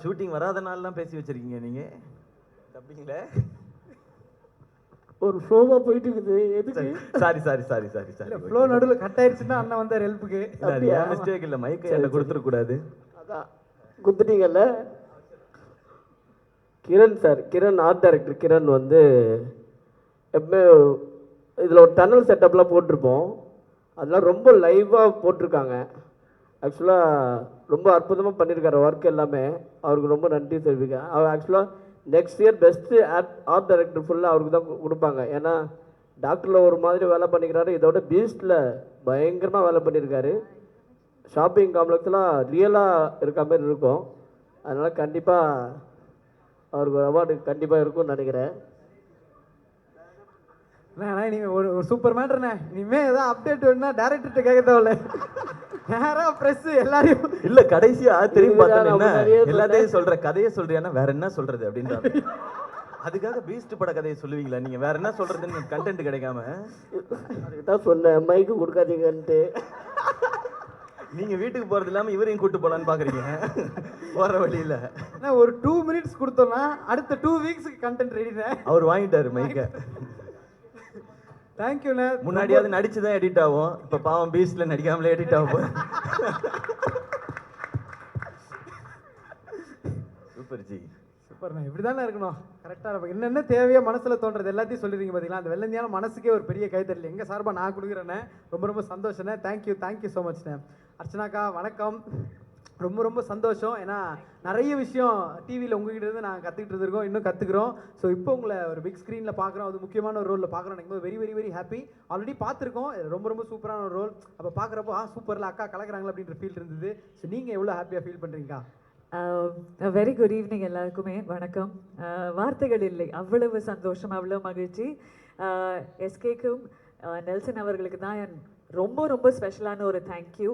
ஷூட்டிங் வராத நாள்லாம் பேசி வச்சுருக்கீங்க நீங்கள், தப்பிங்களே. ஒரு ஃப்ளோவாக போயிட்டு இருக்குது. எதுக்கு? Sorry sorry sorry sorry sorry. Flow நடுவில் கட் ஆயிடுச்சுன்னா அண்ணன் வந்தார் ஹெல்ப்புக்கு. இல்லை மிஸ்டேக் இல்லை, மைக்கை என்ன கொடுத்துடக்கூடாது. அதான் குத்துட்டீங்கல்ல. Kiran sir, Kiran art director Kiran வந்து எப்பவுமே இதில் ஒரு டனல் செட்டப்லாம் போட்டிருப்போம், அதெல்லாம் ரொம்ப லைவாக போட்டிருக்காங்க. ஆக்சுவலாக ரொம்ப அற்புதமாக பண்ணியிருக்காரு ஒர்க் எல்லாமே. அவருக்கு ரொம்ப நன்றி தெரிவிக்கிறேன். அவர் ஆக்சுவலாக next year best art director ஃபுல்லாக அவருக்கு தான் கொடுப்பாங்க. ஏன்னா டாக்டரில் ஒரு மாதிரி வேலை பண்ணிக்கிறாரு, இதோட பீஸ்டில் பயங்கரமாக வேலை பண்ணியிருக்காரு. ஷாப்பிங் காம்ப்ளெக்ஸ்லாம் ரியலாக இருக்க மாதிரி இருக்கும். அதனால் கண்டிப்பாக அவருக்கு ஒரு அவார்டு கண்டிப்பாக இருக்கும்னு நினைக்கிறேன். அண்ணா நீங்கள் ஒரு சூப்பர் மேட்டர்ண்ணே. இனிமேல் ஏதாவது அப்டேட் வேணும்னா டேரக்டர்கிட்ட கேட்க தேவையில்ல, நேராக ப்ரெஸ்ஸு எல்லாரையும். இல்ல கடைசியா திரும்பி இதுதான் பார்த்தேன் நான் முன்னாடியே சொன்னேன். எல்லாத்தையும் சொல்ற கதையை சொல்றியானா வேற என்ன சொல்றது அப்படின்றாங்க. அதுக்காக பீஸ்ட் பட கதையை சொல்லுவீங்களா நீங்க? வேற என்ன சொல்றதுன்னு கண்டென்ட் கிடைக்காம அதுக்கு தான் சொன்னேன் மைக்கு கொடுக்காதீங்கன்ட்டு. நீங்க வீட்டுக்கு போறது இல்லாம இவரையும் கூட்டு போலான்னு பாக்குறீங்க போற வழியில. அண்ணா ஒரு 2 மினிட்ஸ் கொடுத்தோம்னா அடுத்த 2 வீக்ஸுக்கு கண்டென்ட் ரெடிண்ணே. அவர் வாங்கிட்டாரு மைக்க. தேங்க்யூண்ணே. முன்னாடியாவது நடிச்சுதான் எடிட் ஆகும், இப்ப பாவம் பீஸ்ட்ல நடிக்காமலே எடிட் ஆகும். Super G. சூப்பர்ண்ணா, இப்படி தானே இருக்கணும். கரெக்டாக நம்ம என்னென்ன தேவையோ மனசில் தோன்றது எல்லாத்தையும் சொல்லிடுறீங்க பார்த்தீங்களா. அந்த வெள்ளந்தியான மனசுக்கே ஒரு பெரிய கைத்தறல் எங்கள் சார்பாக நான் கொடுக்குறேண்ணே. ரொம்ப ரொம்ப சந்தோஷண்ணே. Thank you so மச்ண்ணே. அர்ச்சனாக்கா வணக்கம். ரொம்ப ரொம்ப சந்தோஷம். ஏன்னா நிறைய விஷயம் டிவியில் உங்ககிட்ட இருந்து நான் கற்றுக்கிட்டு இருந்திருக்கோம், இன்னும் கற்றுக்குறோம். ஸோ இப்போ உங்களை ஒரு பிக் ஸ்க்ரீனில் பார்க்குறோம், அது முக்கியமான ஒரு ரோலில் பார்க்குறோம். எனக்கு very very very happy. Already பார்த்துருக்கோம், ரொம்ப ரொம்ப சூப்பரான ஒரு ரோல். அப்போ பார்க்குறப்போ சூப்பரில் அக்கா கலக்குறாங்களா அப்படின்ற ஃபீல் இருந்தது. ஸோ நீங்கள் எவ்வளோ ஹாப்பியாக ஃபீல் பண்ணுறீங்கக்கா? வெரி குட் ஈவினிங் எல்லாருக்குமே வணக்கம். வார்த்தைகள் இல்லை, அவ்வளவு சந்தோஷம், அவ்வளோ மகிழ்ச்சி. எஸ்கேக்கும் நெல்சன் அவர்களுக்கு தான் ரொம்ப ரொம்ப ஸ்பெஷலான ஒரு தேங்க்யூ.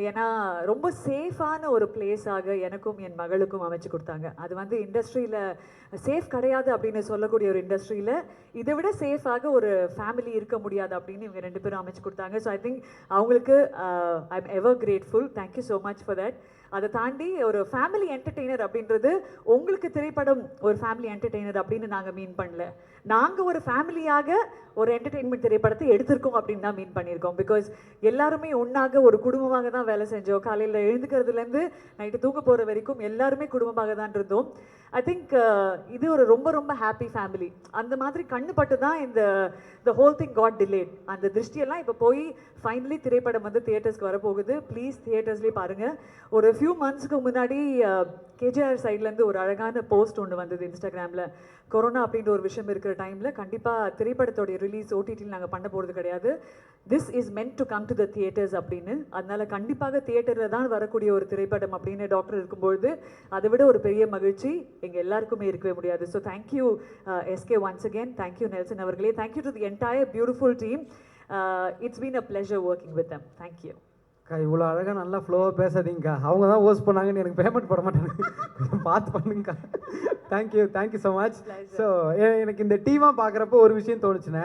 ஏன்னா ரொம்ப சேஃபான ஒரு பிளேஸாக எனக்கும் என் மகளுக்கும் அமைச்சு கொடுத்தாங்க. அது வந்து இண்டஸ்ட்ரியில் சேஃப் கிடையாது அப்படின்னு சொல்லக்கூடிய ஒரு இண்டஸ்ட்ரியில் இதை விட சேஃபாக ஒரு ஃபேமிலி இருக்க முடியாது அப்படின்னு இவங்க 2 பேரும் அமைச்சு கொடுத்தாங்க. ஸோ ஐ திங்க் அவங்களுக்கு I am ever grateful. Thank you so much for that. அதை தாண்டி ஒரு ஃபேமிலி என்டர்டெய்னர் அப்படின்றது உங்களுக்கு திரைப்படம் ஒரு ஃபேமிலி என்டர்டெய்னர் அப்படின்னு நாங்கள் மீன் பண்ணல. நாங்கள் ஒரு ஃபேமிலியாக ஒரு என்டர்டெயின்மெண்ட் திரைப்படத்தை எடுத்திருக்கோம் அப்படின்னு தான் மீன் பண்ணியிருக்கோம். பிகாஸ் எல்லாருமே ஒன்றாக ஒரு குடும்பமாக தான் வேலை செஞ்சோம். காலையில் எழுந்துக்கிறதுலேருந்து நைட்டு தூங்க போகிற வரைக்கும் எல்லாருமே குடும்பமாக தான் இருந்தோம். ஐ திங்க் இது ஒரு ரொம்ப ரொம்ப ஹாப்பி ஃபேமிலி. அந்த மாதிரி கண்ணு பட்டு தான் the whole thing got delayed. அந்த திருஷ்டியெல்லாம் இப்போ போய் ஃபைனலி திரைப்படம் வந்து தியேட்டர்ஸ்க்கு வரப்போகுது. ப்ளீஸ் தியேட்டர்ஸ்லேயே பாருங்கள். ஒரு ஃபியூ மந்த்ஸ்க்கு முன்னாடி கேஜிஆர் சைட்லேருந்து ஒரு அழகான போஸ்ட் ஒன்று வந்தது இன்ஸ்டாகிராமில். கொரோனா அப்படின்ற ஒரு விஷயம் இருக்கிற டைமில் கண்டிப்பாக திரைப்படத்தோடைய ரிலீஸ் ஓடிடியில் நாங்கள் பண்ண போகிறது கிடையாது. This is meant to come to the theatres அப்படின்னு. அதனால் கண்டிப்பாக தியேட்டரில் தான் வரக்கூடிய ஒரு திரைப்படம் அப்படின்னு டாக்டர் இருக்கும்பொழுது அதை விட ஒரு பெரிய மகிழ்ச்சி எங்கள் எல்லாருக்குமே இருக்கவே முடியாது. So thank you SK once again. Thank you Nelson அவர்களே. Thank you to the entire beautiful team. It's been a pleasure working with them. Thank you. அக்கா இவ்வளோ அழகாக நல்லா ஃப்ளோவாக பேசாதீங்கக்கா. அவங்க தான் ஹோஸ்ட் பண்ணாங்கன்னு எனக்கு பேமெண்ட் போட மாட்டாங்க, பார்த்து பண்ணுங்கக்கா. Thank you so much. ஸோ எனக்கு இந்த டீமாக பார்க்குறப்போ ஒரு விஷயம் தோணுச்சுண்ணே.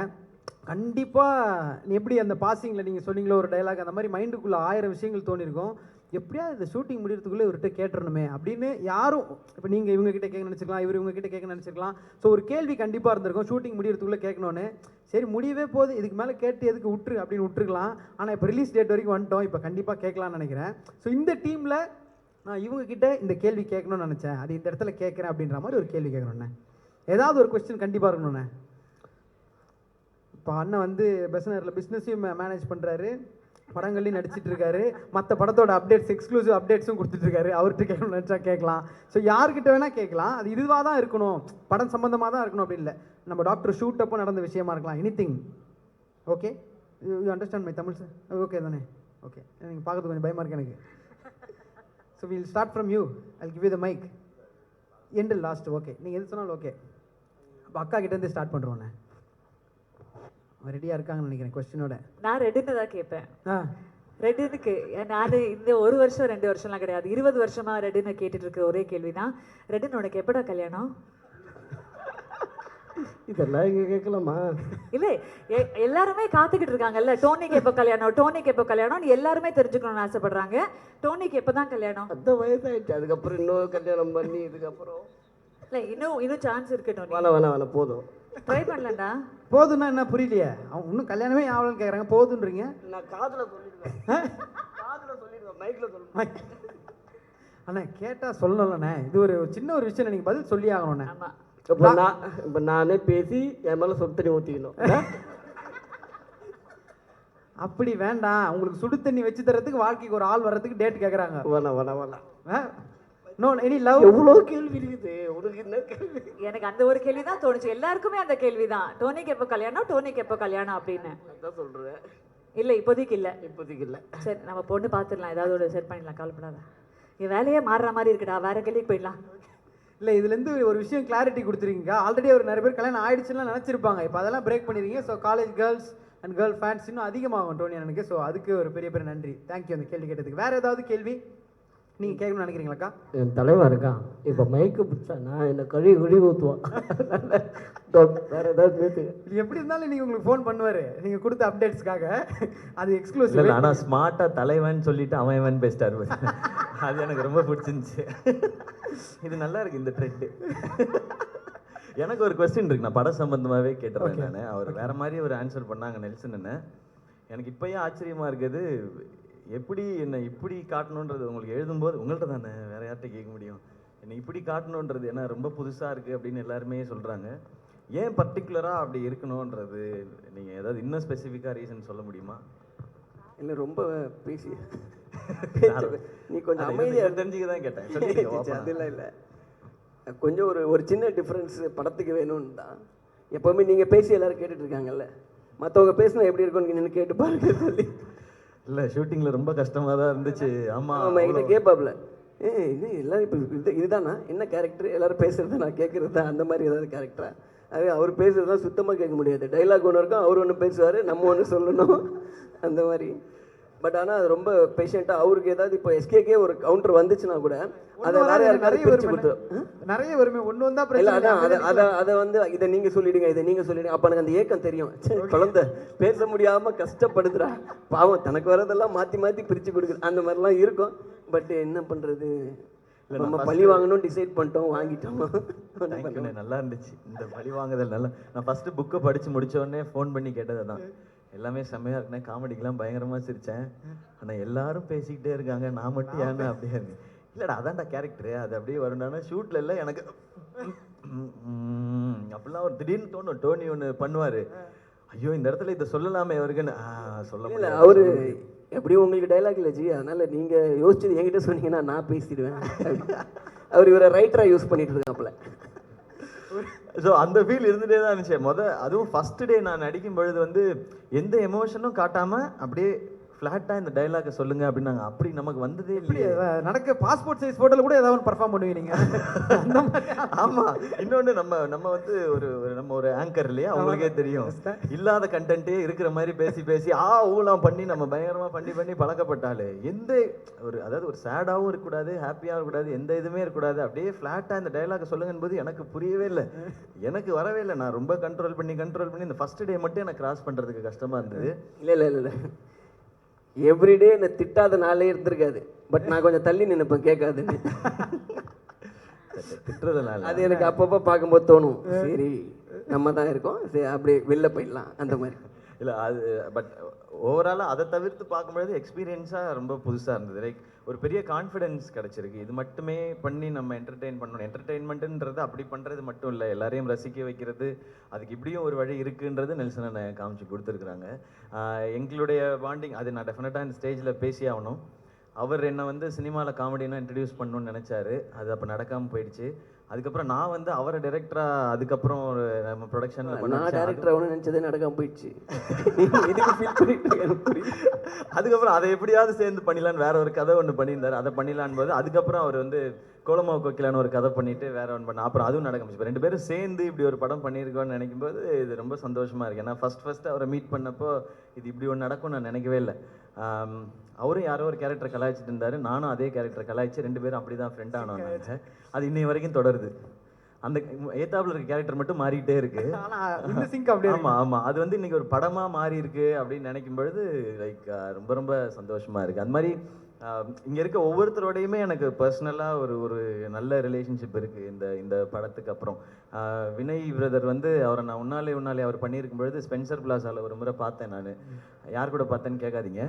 கண்டிப்பாக எப்படி அந்த பாசிங்கில் நீங்கள் சொன்னீங்களோ ஒரு டைலாக், அந்த மாதிரி மைண்டுக்குள்ளே 1000 விஷயங்கள் தோணிருக்கும். எப்படியா இந்த ஷூட்டிங் முடிகிறதுக்குள்ளே இவர்கிட்ட கேட்டுறணுமே அப்படின்னு யாரும், இப்போ நீங்கள் இவங்ககிட்ட கேட்க நினச்சிக்கலாம், இவர் இவங்ககிட்ட கேட்க நினச்சிக்கலாம். ஸோ ஒரு கேள்வி கண்டிப்பாக இருந்திருக்கும் ஷூட்டிங் முடிகிறதுக்குள்ளே கேட்கணுன்னு. சரி முடியவே போகுது, இதுக்கு மேலே கேட்டு எதுக்கு விட்டுரு அப்படின்னு விட்டுருக்கலாம். ஆனால் இப்போ ரிலீஸ் டேட் வரைக்கும் வந்துட்டோம், இப்போ கண்டிப்பாக கேட்கலான்னு நினைக்கிறேன். ஸோ இந்த டீமில் நான் இவங்ககிட்ட இந்த கேள்வி கேட்கணும்னு நினச்சேன், அது இந்த இடத்துல கேட்குறேன் அப்படின்ற மாதிரி ஒரு கேள்வி கேட்கணுண்ணே. ஏதாவது ஒரு கொஸ்டின் கண்டிப்பாக இருக்கணுண்ணே. இப்போ அண்ணன் வந்து பெஸ்னரில் பிஸ்னஸையும் மேனேஜ் பண்ணுறாரு, படங்கள்லையும் நடிச்சிட்டு இருக்காரு, மற்ற படத்தோட அப்டேட்ஸ் எக்ஸ்க்ளூசிவ் அப்டேட்ஸும் கொடுத்துட்ருக்காரு. அவர்கிட்ட கேட்கணும்னு நினச்சா கேட்கலாம். ஸோ யார்கிட்ட வேணால் கேட்கலாம். அது இதுவாக தான் இருக்கணும், படம் சம்மந்தமாக தான் இருக்கணும் அப்படி இல்லை. நம்ம டாக்டர் ஷூட் அப்போ நடந்த விஷயமா இருக்கலாம், anything. Okay, you understand my Tamil sir? Okay தானே? ஓகே, நீங்கள் பார்க்கறது கொஞ்சம் பயமாக இருக்கு எனக்கு. So will start from you. I give you the mic. And last. Okay, நீங்கள் எது சொன்னாலும் ஓகே. அப்போ அக்கா கிட்டேருந்து ஸ்டார்ட் பண்ணுறோண்ணே. ரெடியாக இருக்காங்கன்னு நினைக்கிறேன் கொஸ்டினோட. நான் ரெண்டுன்னு தான் கேட்பேன். ரெட்டுனுக்கு நான் இந்த 1 வருஷம் 2 வருஷம்லாம் கிடையாது, 20 வருஷமாக ரெட்டுன்னு கேட்டுட்டு இருக்கிற ஒரே கேள்வி தான், ரெட்டுன்னு உனக்கு எப்படா கல்யாணம்? இதெல்லாம் இங்கே கேட்கலாமா? இல்லை, எல்லாருமே காத்துக்கிட்டு இருக்காங்கல்ல, டோனிக்கு எப்போ கல்யாணம், டோனிக்கு எப்போ கல்யாணம்னு எல்லாருமே தெரிஞ்சுக்கணும்னு ஆசைப்படுறாங்க. டோனிக்கு எப்போ தான் கல்யாணம்? அந்த வயசாயிடுச்சு, அதுக்கப்புறம் இன்னும் கல்யாணம் பண்ணி இதுக்கப்புறம் இல்லை, இன்னும் சான்ஸ் இருக்கு டோனி. வேணாம் போதும், ட்ரை பண்ணலண்டா. போதுன்னா என்ன புரியலையே? அவங்க இன்னும் கல்யாணமே ஆகலன்னு கேட்குறாங்க, போதுன்றீங்க. நான் காதில் சொல்லிடுவேன், மைக்கில் சொல்லுவேன். அண்ணா கேட்டால் சொல்லணும்லண்ணே, இது ஒரு சின்ன ஒரு விஷயம், நீங்கள் பதில் சொல்லி ஆகணும்ண்ணே. ஆமாம், இப்போ நானே பேசி என் மேலே சொத்தனி ஊற்றிக்கணும். அப்படி வேண்டாம், உங்களுக்கு சுடு தண்ணி வச்சு தரதுக்கு வாழ்க்கைக்கு ஒரு ஆள் வர்றதுக்கு டேட் கேட்குறாங்க. வேணாம் வேணாம் வேணாம். No any love. எவ்வளோ கேள்வி இருக்குது உனக்கு, என்ன கேள்வி? எனக்கு அந்த ஒரு கேள்வி தான் தோணுச்சு. எல்லாருக்குமே அந்த கேள்வி தான், டோனிக்கு எப்போ கல்யாணம், டோனிக்கு எப்போ கல்யாணம் அப்படின்னு. அதான் சொல்கிறேன். இல்லை இப்போதைக்கு இல்லை. இப்போதைக்கு இல்லை. சரி நம்ம பொண்ணு பார்த்துடலாம், ஏதாவது ஒரு செட் பண்ணிடலாம், கவலைப்படாத. என் வேலையே மாறுற மாதிரி இருக்குடா, வேற கேள்விக்கு போயிடலாம். இல்லை இதுலேருந்து ஒரு விஷயம் கிளாரிட்டி கொடுத்துருக்கீங்க. ஆல்ரெடி ஒரு நிறைய பேர் கல்யாணம் ஆயிடுச்சுன்னு நினச்சிருப்பாங்க. இப்போ அதெல்லாம் பிரேக் பண்ணிருக்கீங்க. So college girls and girl fans இன்னும் அதிகமாகும் டோனி எனக்கு. ஸோ அதுக்கு ஒரு பெரிய பெரிய நன்றி. தேங்க்யூ அந்த கேள்வி கேட்டதுக்கு. வேறு ஏதாவது கேள்வி நீங்கள் கேட்கணும்னு நினைக்கிறீங்களாக்கா? என் தலைவன் இருக்கான், இப்போ மைக்கு பிடிச்சா நான் என்னை கழுவி ஊற்றுவான். வேறு ஏதாவது பேசு. இது எப்படி இருந்தாலும் நீங்கள் உங்களுக்கு ஃபோன் பண்ணுவார் நீங்கள் கொடுத்த அப்டேட்ஸ்க்காக. அது இல்லை எக்ஸ்க்ளூசிவ். ஆனால் ஸ்மார்ட்டாக தலைவன் சொல்லிட்டு அவன் பேசிட்டார். அது எனக்கு ரொம்ப பிடிச்சிருந்துச்சு. இது நல்லா இருக்கு இந்த ட்ரெண்டு. எனக்கு ஒரு கொஸ்டின் இருக்கு, நான் படம் சம்பந்தமாகவே கேட்டுறேன். நான் அவர் வேற மாதிரி ஒரு ஆன்சர் பண்ணாங்க நெல்சன் என்ன. எனக்கு இப்போயே ஆச்சரியமாக இருக்குது, எப்படி என்னை இப்படி காட்டணுன்றது உங்களுக்கு எழுதும்போது உங்கள்கிட்ட தானே வேற யார்கிட்ட கேட்க முடியும், என்னை இப்படி காட்டணுன்றது ஏன்னா ரொம்ப புதுசாக இருக்குது அப்படின்னு எல்லாருமே சொல்கிறாங்க. ஏன் பர்டிகுலராக அப்படி இருக்கணுன்றது நீங்கள் ஏதாவது இன்னும் ஸ்பெசிஃபிக்காக ரீசன் சொல்ல முடியுமா? இல்லை ரொம்ப பேசி நீ கொஞ்சம் அமைதியாக தெரிஞ்சுக்க தான் கேட்டேன். அதெல்லாம் இல்லை, கொஞ்சம் ஒரு சின்ன டிஃப்ரென்ஸ் படத்துக்கு வேணும்னு தான். எப்போவுமே நீங்கள் பேசி எல்லோரும் கேட்டுட்ருக்காங்கல்ல, மற்றவங்க பேசினா எப்படி இருக்கும்னு நின்று கேட்டு பாருங்க சொல்லி. இல்லை ஷூட்டிங்கில் ரொம்ப கஷ்டமாக தான் இருந்துச்சு. ஆமாம் ஆமாம் என்கிட்ட கேட்பாப்புல, இது எல்லோரும் இப்போ இதுதானா என்ன கேரக்டர், எல்லோரும் பேசுகிறது நான் கேட்குறது தான், அந்த மாதிரி ஏதாவது கேரக்டரா? அது அவர் பேசுறதுலாம் சுத்தமாக கேட்க முடியாது. டைலாக் ஒன்று இருக்கும், அவர் ஒன்று பேசுவார், நம்ம ஒன்று சொல்லணும், அந்த மாதிரி. பட் ஆனால் அது ரொம்ப பேஷண்ட்டாக அவருக்கு ஏதாவது இப்போ எஸ்கேக்கே ஒரு கவுண்டர் வந்துச்சுன்னா கூட அதை வேற யாருக்காவது பிரிச்சு கொடுத்துரும். நிறைய வருமே ஒன்று வந்தால் இல்லை பிரச்சனை. அதான் அதை வந்து இதை நீங்கள் சொல்லிடுங்க, இதை நீங்கள் சொல்லிடுங்க. அப்போ எனக்கு அந்த ஏக்கம் தெரியும். சரி குழந்தை பேச முடியாமல் கஷ்டப்படுதுடா பாவம், தனக்கு வரதெல்லாம் மாற்றி மாற்றி பிரித்து கொடுக்குது, அந்த மாதிரிலாம் இருக்கும். பட் என்ன பண்ணுறது, நம்ம பழி வாங்கணும் டிசைட் பண்ணிட்டோம், வாங்கிட்டோம். நல்லா இருந்துச்சு இந்த பழி வாங்குதல். நல்லா நான் ஃபஸ்ட்டு புக்கை படித்து முடிச்ச உடனே ஃபோன் பண்ணி கேட்டது தான். எல்லாமே செம்மையாக இருக்குண்ணே, காமெடிக்கெலாம் பயங்கரமாக சிரித்தேன், ஆனால் எல்லாரும் பேசிக்கிட்டே இருக்காங்க, நான் மட்டும் ஏன்னா அப்படியே இருக்கேன். இல்லைடா அதான்டா கேரக்டரு, அது அப்படியே வரும்னா ஷூட்டில் இல்லை எனக்கு அப்படிலாம் ஒரு திடீர்னு தோணும். டோனி ஒன்று பண்ணுவார், ஐயோ இந்த இடத்துல இதை சொல்லலாமே அவருக்குன்னு சொல்ல முடியல. அவர் எப்படியும் உங்களுக்கு டைலாக் இல்லை ஜி, அதனால் நீங்கள் யோசிச்சது என்கிட்ட சொன்னீங்கன்னா நான் பேசிடுவேன். அவர் இவரை ரைட்டராக யூஸ் பண்ணிட்டு இருக்காப்புல. ஸோ அந்த ஃபீல் இருந்துகிட்டே தான் இருந்துச்சு. அதுவும் ஃபஸ்ட்டு டே நான் நடிக்கும் பொழுது வந்து எந்த எமோஷனும் காட்டாமல் அப்படியே ஃப்ளாட்டாக இந்த டைலாக்கை சொல்லுங்க அப்படின்னாங்க. அப்படி நமக்கு வந்ததே இல்லையே. நடக்க பாஸ்போர்ட் சைஸ் ஃபோட்டோவில் கூட ஏதாவது பர்ஃபார்ம் பண்ணுவீங்க நீங்கள். ஆமாம், இன்னொன்று நம்ம வந்து நம்ம ஒரு ஆங்கர் இல்லையா, அவங்களுக்கே தெரியும். இல்லாத கண்டென்ட்டே இருக்கிற மாதிரி பேசி பேசி ஊலாம் பண்ணி நம்ம பயங்கரமாக பண்ணி பழக்கப்பட்டாலே எந்த அதாவது ஒரு சேடாகவும் இருக்கக்கூடாது, ஹாப்பியாகவும் இருக்கக்கூடாது, எந்த இதுவுமே இருக்கக்கூடாது. அப்படியே ஃப்ளாட்டாக இந்த டைலாக்கை சொல்லுங்கன்னு போது எனக்கு புரியவே இல்லை, எனக்கு வரவே இல்லை. நான் ரொம்ப கண்ட்ரோல் பண்ணி இந்த ஃபஸ்ட்டு டே மட்டும் எனக்கு கிராஸ் பண்ணுறதுக்கு கஷ்டமாக இருந்தது. இல்லை எவ்ரிடே என்னை திட்டாத நாளே இருந்திருக்காது. பட் நான் கொஞ்சம் தள்ளி நினைப்பேன் கேட்காதுன்னு. திட்டுறதுனால அது எனக்கு அப்பப்போ பார்க்கும்போது தோணும், சரி நம்ம தான் இருக்கோம், சரி அப்படியே வெளில போயிடலாம் அந்த மாதிரி. இல்லை அது பட் ஓவராலாக அதை தவிர்த்து பார்க்கும்பொழுது எக்ஸ்பீரியன்ஸாக ரொம்ப புதுசாக இருந்தது. லைக் ஒரு பெரிய கான்ஃபிடென்ஸ் கிடச்சிருக்கு. இது மட்டுமே பண்ணி நம்ம என்டர்டெயின் பண்ணணும். என்டர்டெயின்மெண்ட்டுன்றது அப்படி பண்ணுறது மட்டும் இல்லை, எல்லாரையும் ரசிக்க வைக்கிறது, அதுக்கு இப்படியும் ஒரு வழி இருக்குன்றது நெல்சன் அண்ணன் காமிச்சு கொடுத்துருக்குறாங்க. எங்களுடைய பாண்டிங் அது நான் டெஃபினட்டாக இந்த ஸ்டேஜில் பேசி ஆகணும். அவர் என்னை வந்து சினிமாவில் காமெடினா இன்ட்ரடியூஸ் பண்ணணும்னு நினச்சாரு, அது அப்போ நடக்காமல் போயிடுச்சு. அதுக்கப்புறம் நான் வந்து அவரை டைரக்டராக அதுக்கப்புறம் ஒரு நம்ம ப்ரொடக்ஷனில் நான் டைரக்டர் ஆகணும்னு நினச்சதே நடக்காமல் போயிடுச்சு. அதுக்கப்புறம் அதை எப்படியாவது சேர்ந்து பண்ணிடலான்னு வேற ஒரு கதை ஒன்று பண்ணியிருந்தார், அதை பண்ணிடலான்னு போது அதுக்கப்புறம் அவர் வந்து கோலமாவு கோக்கிலான்னு ஒரு கதை பண்ணிட்டு வேற ஒன்று பண்ண, அப்புறம் அதுவும் நடக்க முடிச்சு. ரெண்டு பேரும் சேர்ந்து இப்படி ஒரு படம் பண்ணியிருக்கோன்னு நினைக்கும் போது இது ரொம்ப சந்தோஷமாக இருக்குது. ஏன்னா ஃபஸ்ட்டு அவரை மீட் பண்ணப்போ இது இப்படி ஒன்று நடக்கும்னு நான் நினைக்கவே இல்லை. அவரும் யாரோ ஒரு கேரக்டர் கலாய்ச்சிட்டு இருந்தார், நானும் அதே கேரக்டர் கலாய்ச்சி ரெண்டு பேரும் அப்படி தான் ஃப்ரெண்ட் ஆனோம். அது இன்னை வரைக்கும் தொடருது. அந்த ஏத்தாப்புல இருக்க கேரக்டர் மட்டும் மாறிக்கிட்டே இருக்கு. ஆமாம், அது வந்து இன்னைக்கு ஒரு படமாக மாறி இருக்கு அப்படின்னு நினைக்கும் பொழுது லைக் ரொம்ப ரொம்ப சந்தோஷமா இருக்கு. அந்த மாதிரி இங்கே இருக்க ஒவ்வொருத்தரோடையுமே எனக்கு பர்சனலாக ஒரு நல்ல ரிலேஷன்ஷிப் இருக்குது இந்த படத்துக்கு அப்புறம். வினய் பிரதர் வந்து அவரை நான் உன்னாலே அவர் பண்ணியிருக்கும் பொழுது ஸ்பென்சர் பிளாஸாவில் ஒரு முறை பார்த்தேன். நான் யார் கூட பார்த்தேன்னு கேட்காதீங்க,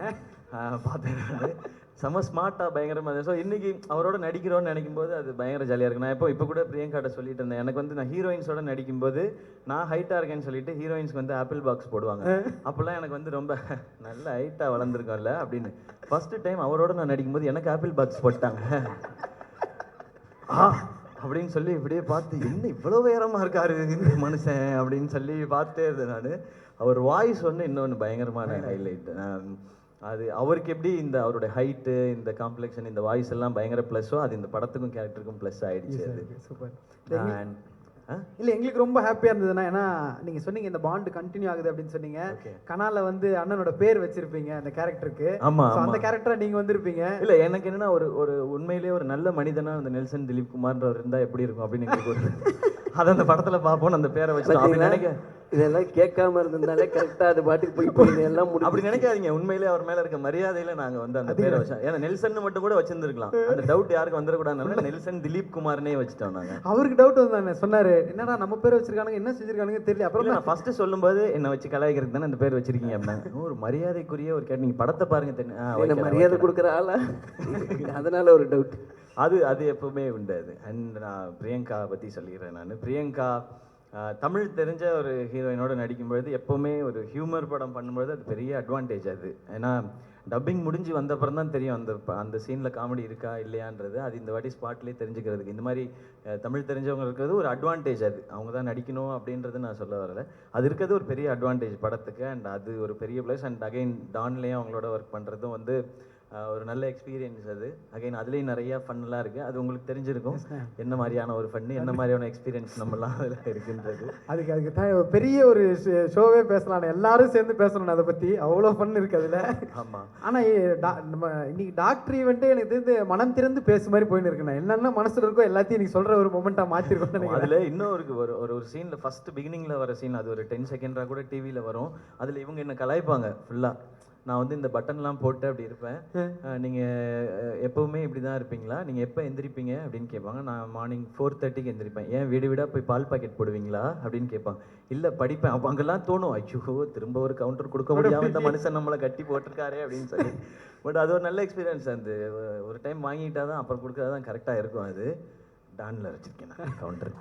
பார்த்தேன். நான் செம ஸ்மார்ட்டாக பயங்கரமாக. ஸோ இன்றைக்கி அவரோட நடிக்கிறோன்னு நினைக்கும்போது அது பயங்கர ஜாலியாக இருக்குது. நான் இப்போ கூட பிரியங்காட்ட சொல்லிட்டு இருந்தேன், எனக்கு வந்து நான் ஹீரோயின்ஸோட நடிக்கும்போது நான் ஹைட்டாக இருக்கேன்னு சொல்லிட்டு ஹீரோயின்ஸ்க்கு வந்து ஆப்பிள் பாக்ஸ் போடுவாங்க. அப்போல்லாம் எனக்கு வந்து ரொம்ப நல்ல ஹைட்டாக வளர்ந்துருக்கோம்ல அப்படின்னு. ஃபஸ்ட்டு டைம் அவரோட நான் நடிக்கும்போது எனக்கு ஆப்பிள் பாக்ஸ் போட்டாங்க. அப்படின்னு சொல்லி இப்படியே பார்த்து என்ன இவ்வளோ உயரமாக இருக்காரு மனுஷன் அப்படின்னு சொல்லி பார்த்தே இருந்தேன் நான். அவர் வாய்ஸ் ஒன்று இன்னொன்று பயங்கரமான ஹைலைட். அது அவருக்கு எப்படி இந்த அவருடைய ஹைட்டு, இந்த காம்ப்ளெக்ஷன், இந்த வாய்ஸ் எல்லாம் பயங்கர ப்ளஸ்ஸோ அது இந்த படத்துக்கும் கேரக்டருக்கும் ப்ளஸ் ஆகிடுச்சு. அது சூப்பர். இல்லை எங்களுக்கு ரொம்ப ஹாப்பியாக இருந்ததுன்னா, ஏன்னா நீங்கள் சொன்னீங்க இந்த பாண்டு கண்டினியூ ஆகுது அப்படின்னு சொன்னீங்க. கனால வந்து அண்ணனோட பேர் வச்சிருப்பீங்க அந்த கேரக்டருக்கு. ஆமாம், அந்த கேரக்டரை நீங்கள் வந்திருப்பீங்க. இல்லை எனக்கு என்னன்னா ஒரு உண்மையிலேயே ஒரு நல்ல மனிதனாக அந்த நெல்சன் திலீப் குமார்ன்றவர் இருந்தால் எப்படி இருக்கும் அப்படின்னு எங்களுக்கு ஒரு அதை அந்த படத்தில் பார்ப்போம். அந்த பேரை வச்சு அப்படி நினைக்க இதெல்லாம் கேட்காம இருந்திருந்தாலே கரெக்டாக அது பாட்டுக்கு போய் எல்லாம் அப்படி நினைக்காதீங்க. உண்மையிலே அவர் மேலே இருக்க மரியாதையில நாங்கள் வந்து அந்த பேரை வச்சோம். ஏன்னா நெல்சன் மட்டும் கூட வச்சிருந்துருக்கலாம். அந்த டவுட் யாருக்கு வந்துடக்கூடாதுனால நெல்சன் திலீப் குமார்னே வச்சுட்டோம் நாங்கள். அவருக்கு டவுட் வந்தானே சொன்னாரு, என்னடா நம்ம பேரை வச்சிருக்கானுங்க, என்ன செஞ்சிருக்கானுங்க தெரியல. அப்புறம் நான் ஃபர்ஸ்ட் சொல்லும்போது என்ன வச்சு கலாய்க்கிறதுக்கு தானே அந்த பேர் வச்சிருக்கீங்க அப்படின்னா ஒரு மரியாதைக்குரிய ஒரு கேட்டு. நீங்கள் படத்தை பாருங்க தெரியும், மரியாதை கொடுக்குற ஆளா அதனால ஒரு டவுட். அது எப்பவுமே உண்டு அது. அண்ட் நான் பிரியங்கா பற்றி சொல்லிக்கிறேன். நான் பிரியங்கா தமிழ் தெரிஞ்ச ஒரு ஹீரோயினோட நடிக்கும்பொழுது எப்போவுமே ஒரு ஹியூமர் படம் பண்ணும்பொழுது அது பெரிய அட்வான்டேஜ் அது. ஏன்னா டப்பிங் முடிஞ்சு வந்தப்புறம் தான் தெரியும் அந்த சீனில் காமெடி இருக்கா இல்லையான்றது. அது இந்த வாட்டி ஸ்பாட்லேயே தெரிஞ்சுக்கிறதுக்கு இந்த மாதிரி தமிழ் தெரிஞ்சவங்க இருக்கிறது ஒரு அட்வான்டேஜ். அது அவங்க தான் நடிக்கணும் அப்படின்றது நான் சொல்ல வரல. அது இருக்கிறது ஒரு பெரிய அட்வான்டேஜ் படத்துக்கு. அண்ட் அது ஒரு பெரிய ப்ளஸ். அண்ட் அகைன் டான்லேயும் அவங்களோட ஒர்க் பண்ணுறதும் வந்து ஒரு நல்ல எக்ஸ்பீரியன்ஸ் அது. அகைன் அதுலேயும் நிறையா ஃபன்லாம் இருக்குது. அது உங்களுக்கு தெரிஞ்சிருக்கும் என்ன மாதிரியான ஒரு ஃபன்னு, என்ன மாதிரியான எக்ஸ்பீரியன்ஸ் நம்மலாம் அதில் இருக்குன்றது. அதுக்கு பெரிய ஒரு ஷோவே பேசலாம், எல்லாரும் சேர்ந்து பேசணும் அதை பற்றி. அவ்வளோ ஃபன் இருக்குது அதில். ஆமாம். ஆனால் நம்ம இன்னைக்கு டாக்டர் ஈவெண்ட்டே எனக்கு தெரிஞ்சு மனம் திறந்து பேசு மாதிரி போயின்னு இருக்குண்ணா. என்னென்ன மனசில் இருக்கோ எல்லாத்தையும் நீங்கள் சொல்கிற ஒரு மொமெண்ட்டாக மாற்றிருக்கோம். அதில் இன்னும் இருக்குது ஒரு சீனில் ஃபஸ்ட்டு பிகினிங்கில் வர சீன். அது ஒரு 10 செகண்டாக கூட டிவியில் வரும். அதில் இவங்க என்ன கலாய்ப்பாங்க ஃபுல்லாக. நான் வந்து இந்த பட்டன்லாம் போட்டு அப்படி இருப்பேன். நீங்கள் எப்போவுமே இப்படி தான் இருப்பீங்களா, நீங்கள் எப்போ எந்திரிப்பீங்க அப்படின்னு கேட்பாங்க. நான் மார்னிங் 4:30க்கு எந்திரிப்பேன். ஏன் வீடு வீடாக போய் பால் பாக்கெட் போடுவீங்களா அப்படின்னு கேட்பாங்க. இல்லை படிப்பேன். அப்போ அங்கெல்லாம் தோணும், ஐயோ திரும்ப ஒரு கவுண்டர் கொடுக்க முடியாமல் இந்த மனுஷன் நம்மளை கட்டி போட்டிருக்காரே அப்படின்னு சொல்லி. பட் அது ஒரு நல்ல எக்ஸ்பீரியன்ஸ். அந்த ஒரு டைம் வாங்கிட்டா தான் அப்புறம் கொடுக்குறது தான் கரெக்டாக இருக்கும். அது டானில் வச்சுருக்கேன் நான் கவுண்டர்.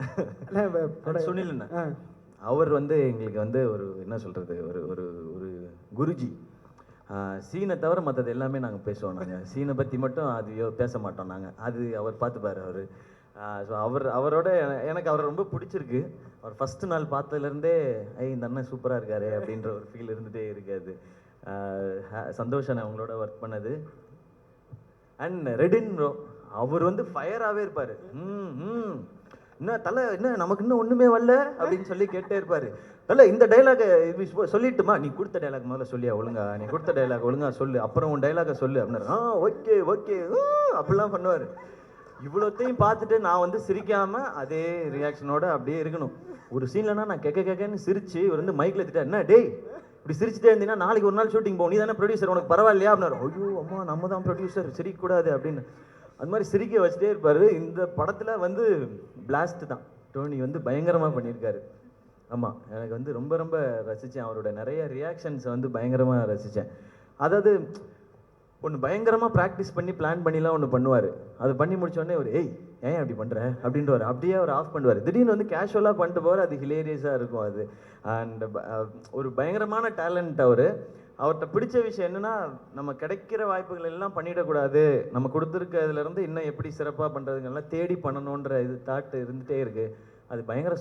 சுனில்ண்ணா அவர் வந்து எங்களுக்கு வந்து ஒரு என்ன சொல்கிறது ஒரு குருஜி. சீனை தவிர மற்றது எல்லாமே நாங்கள் பேசுவோம். நாங்கள் சீனை பற்றி மட்டும் அது பேச மாட்டோம் நாங்கள். அது அவர் பார்த்துப்பார் அவர். ஸோ அவரோட எனக்கு அவரை ரொம்ப பிடிச்சிருக்கு. அவர் ஃபஸ்ட்டு நாள் பார்த்ததுலேருந்தே இந்த அண்ணன் சூப்பராக இருக்காரு அப்படின்ற ஒரு ஃபீல் இருந்துகிட்டே இருக்காது. சந்தோஷம் அவங்களோட ஒர்க் பண்ணது. அண்ட் ரெடின் ப்ரோ அவர் வந்து ஃபயராகவே இருப்பார். என்ன தலை என்ன நமக்கு இன்னும் ஒன்றுமே வரல அப்படின்னு சொல்லி கேட்டே இருப்பார். இல்லை இந்த டைலாகை சொல்லிட்டுமா, நீ கொடுத்த டைலாக் முதல்ல சொல்லியா ஒழுங்கா, நீ கொடுத்த டைலாக் ஒழுங்கா சொல்லு, அப்புறம் உன் டைலாகை சொல்லு அப்படின்னா ஓகே ஓகே அப்படிலாம் பண்ணுவார். இவ்வளோத்தையும் பார்த்துட்டு நான் வந்து சிரிக்காமல் அதே ரியாக்ஷனோட அப்படியே இருக்கணும். ஒரு சீன்லனா நான் கேட்கன்னு சிரிச்சு இவர் வந்து மைக்கில் எடுத்துட்டா, என்ன டேய் இப்படி சிரிச்சுட்டே இருந்தீங்கன்னா நாளைக்கு ஒரு நாள் ஷூட்டிங் போகும், நீ தானே ப்ரொடியூசர், உனக்கு பரவாயில்லையா அப்படின்னாரு. ஐயோ அம்மா நம்ம தான் ப்ரொடியூசர், சிரிக்கக்கூடாது அப்படின்னு. அது மாதிரி சிரிக்க வச்சுட்டே இருப்பார். இந்த படத்தில் வந்து பிளாஸ்ட் தான் டோனி வந்து பயங்கரமாக பண்ணியிருக்காரு. ஆமாம் எனக்கு வந்து ரொம்ப ரொம்ப ரசித்தேன். அவரோட நிறைய ரியாக்ஷன்ஸை வந்து பயங்கரமாக ரசித்தேன். அதாவது ஒன்று பயங்கரமாக ப்ராக்டிஸ் பண்ணி பிளான் பண்ணிலாம் ஒன்று பண்ணுவார். அது பண்ணி முடிச்சோடனே ஒரு ஏன் அப்படி பண்ணுற அப்படின்றவர் அப்படியே அவர் ஆஃப் பண்ணுவார். திடீர்னு வந்து கேஷுவலாக பண்ணிட்டு போவார். அது ஹிலேரியஸாக இருக்கும் அது. அண்ட் ஒரு பயங்கரமான டேலண்ட் அவர். அவர்கிட்ட பிடிச்ச விஷயம் என்னென்னா நம்ம கிடைக்கிற வாய்ப்புகள் எல்லாம் பண்ணிடக்கூடாது, நம்ம கொடுத்துருக்கிறதுலேருந்து இன்னும் எப்படி சிறப்பாக பண்ணுறதுங்கெல்லாம் தேடி பண்ணணுன்ற இது தாட்டு இருந்துகிட்டே இருக்குது. அது பயங்கர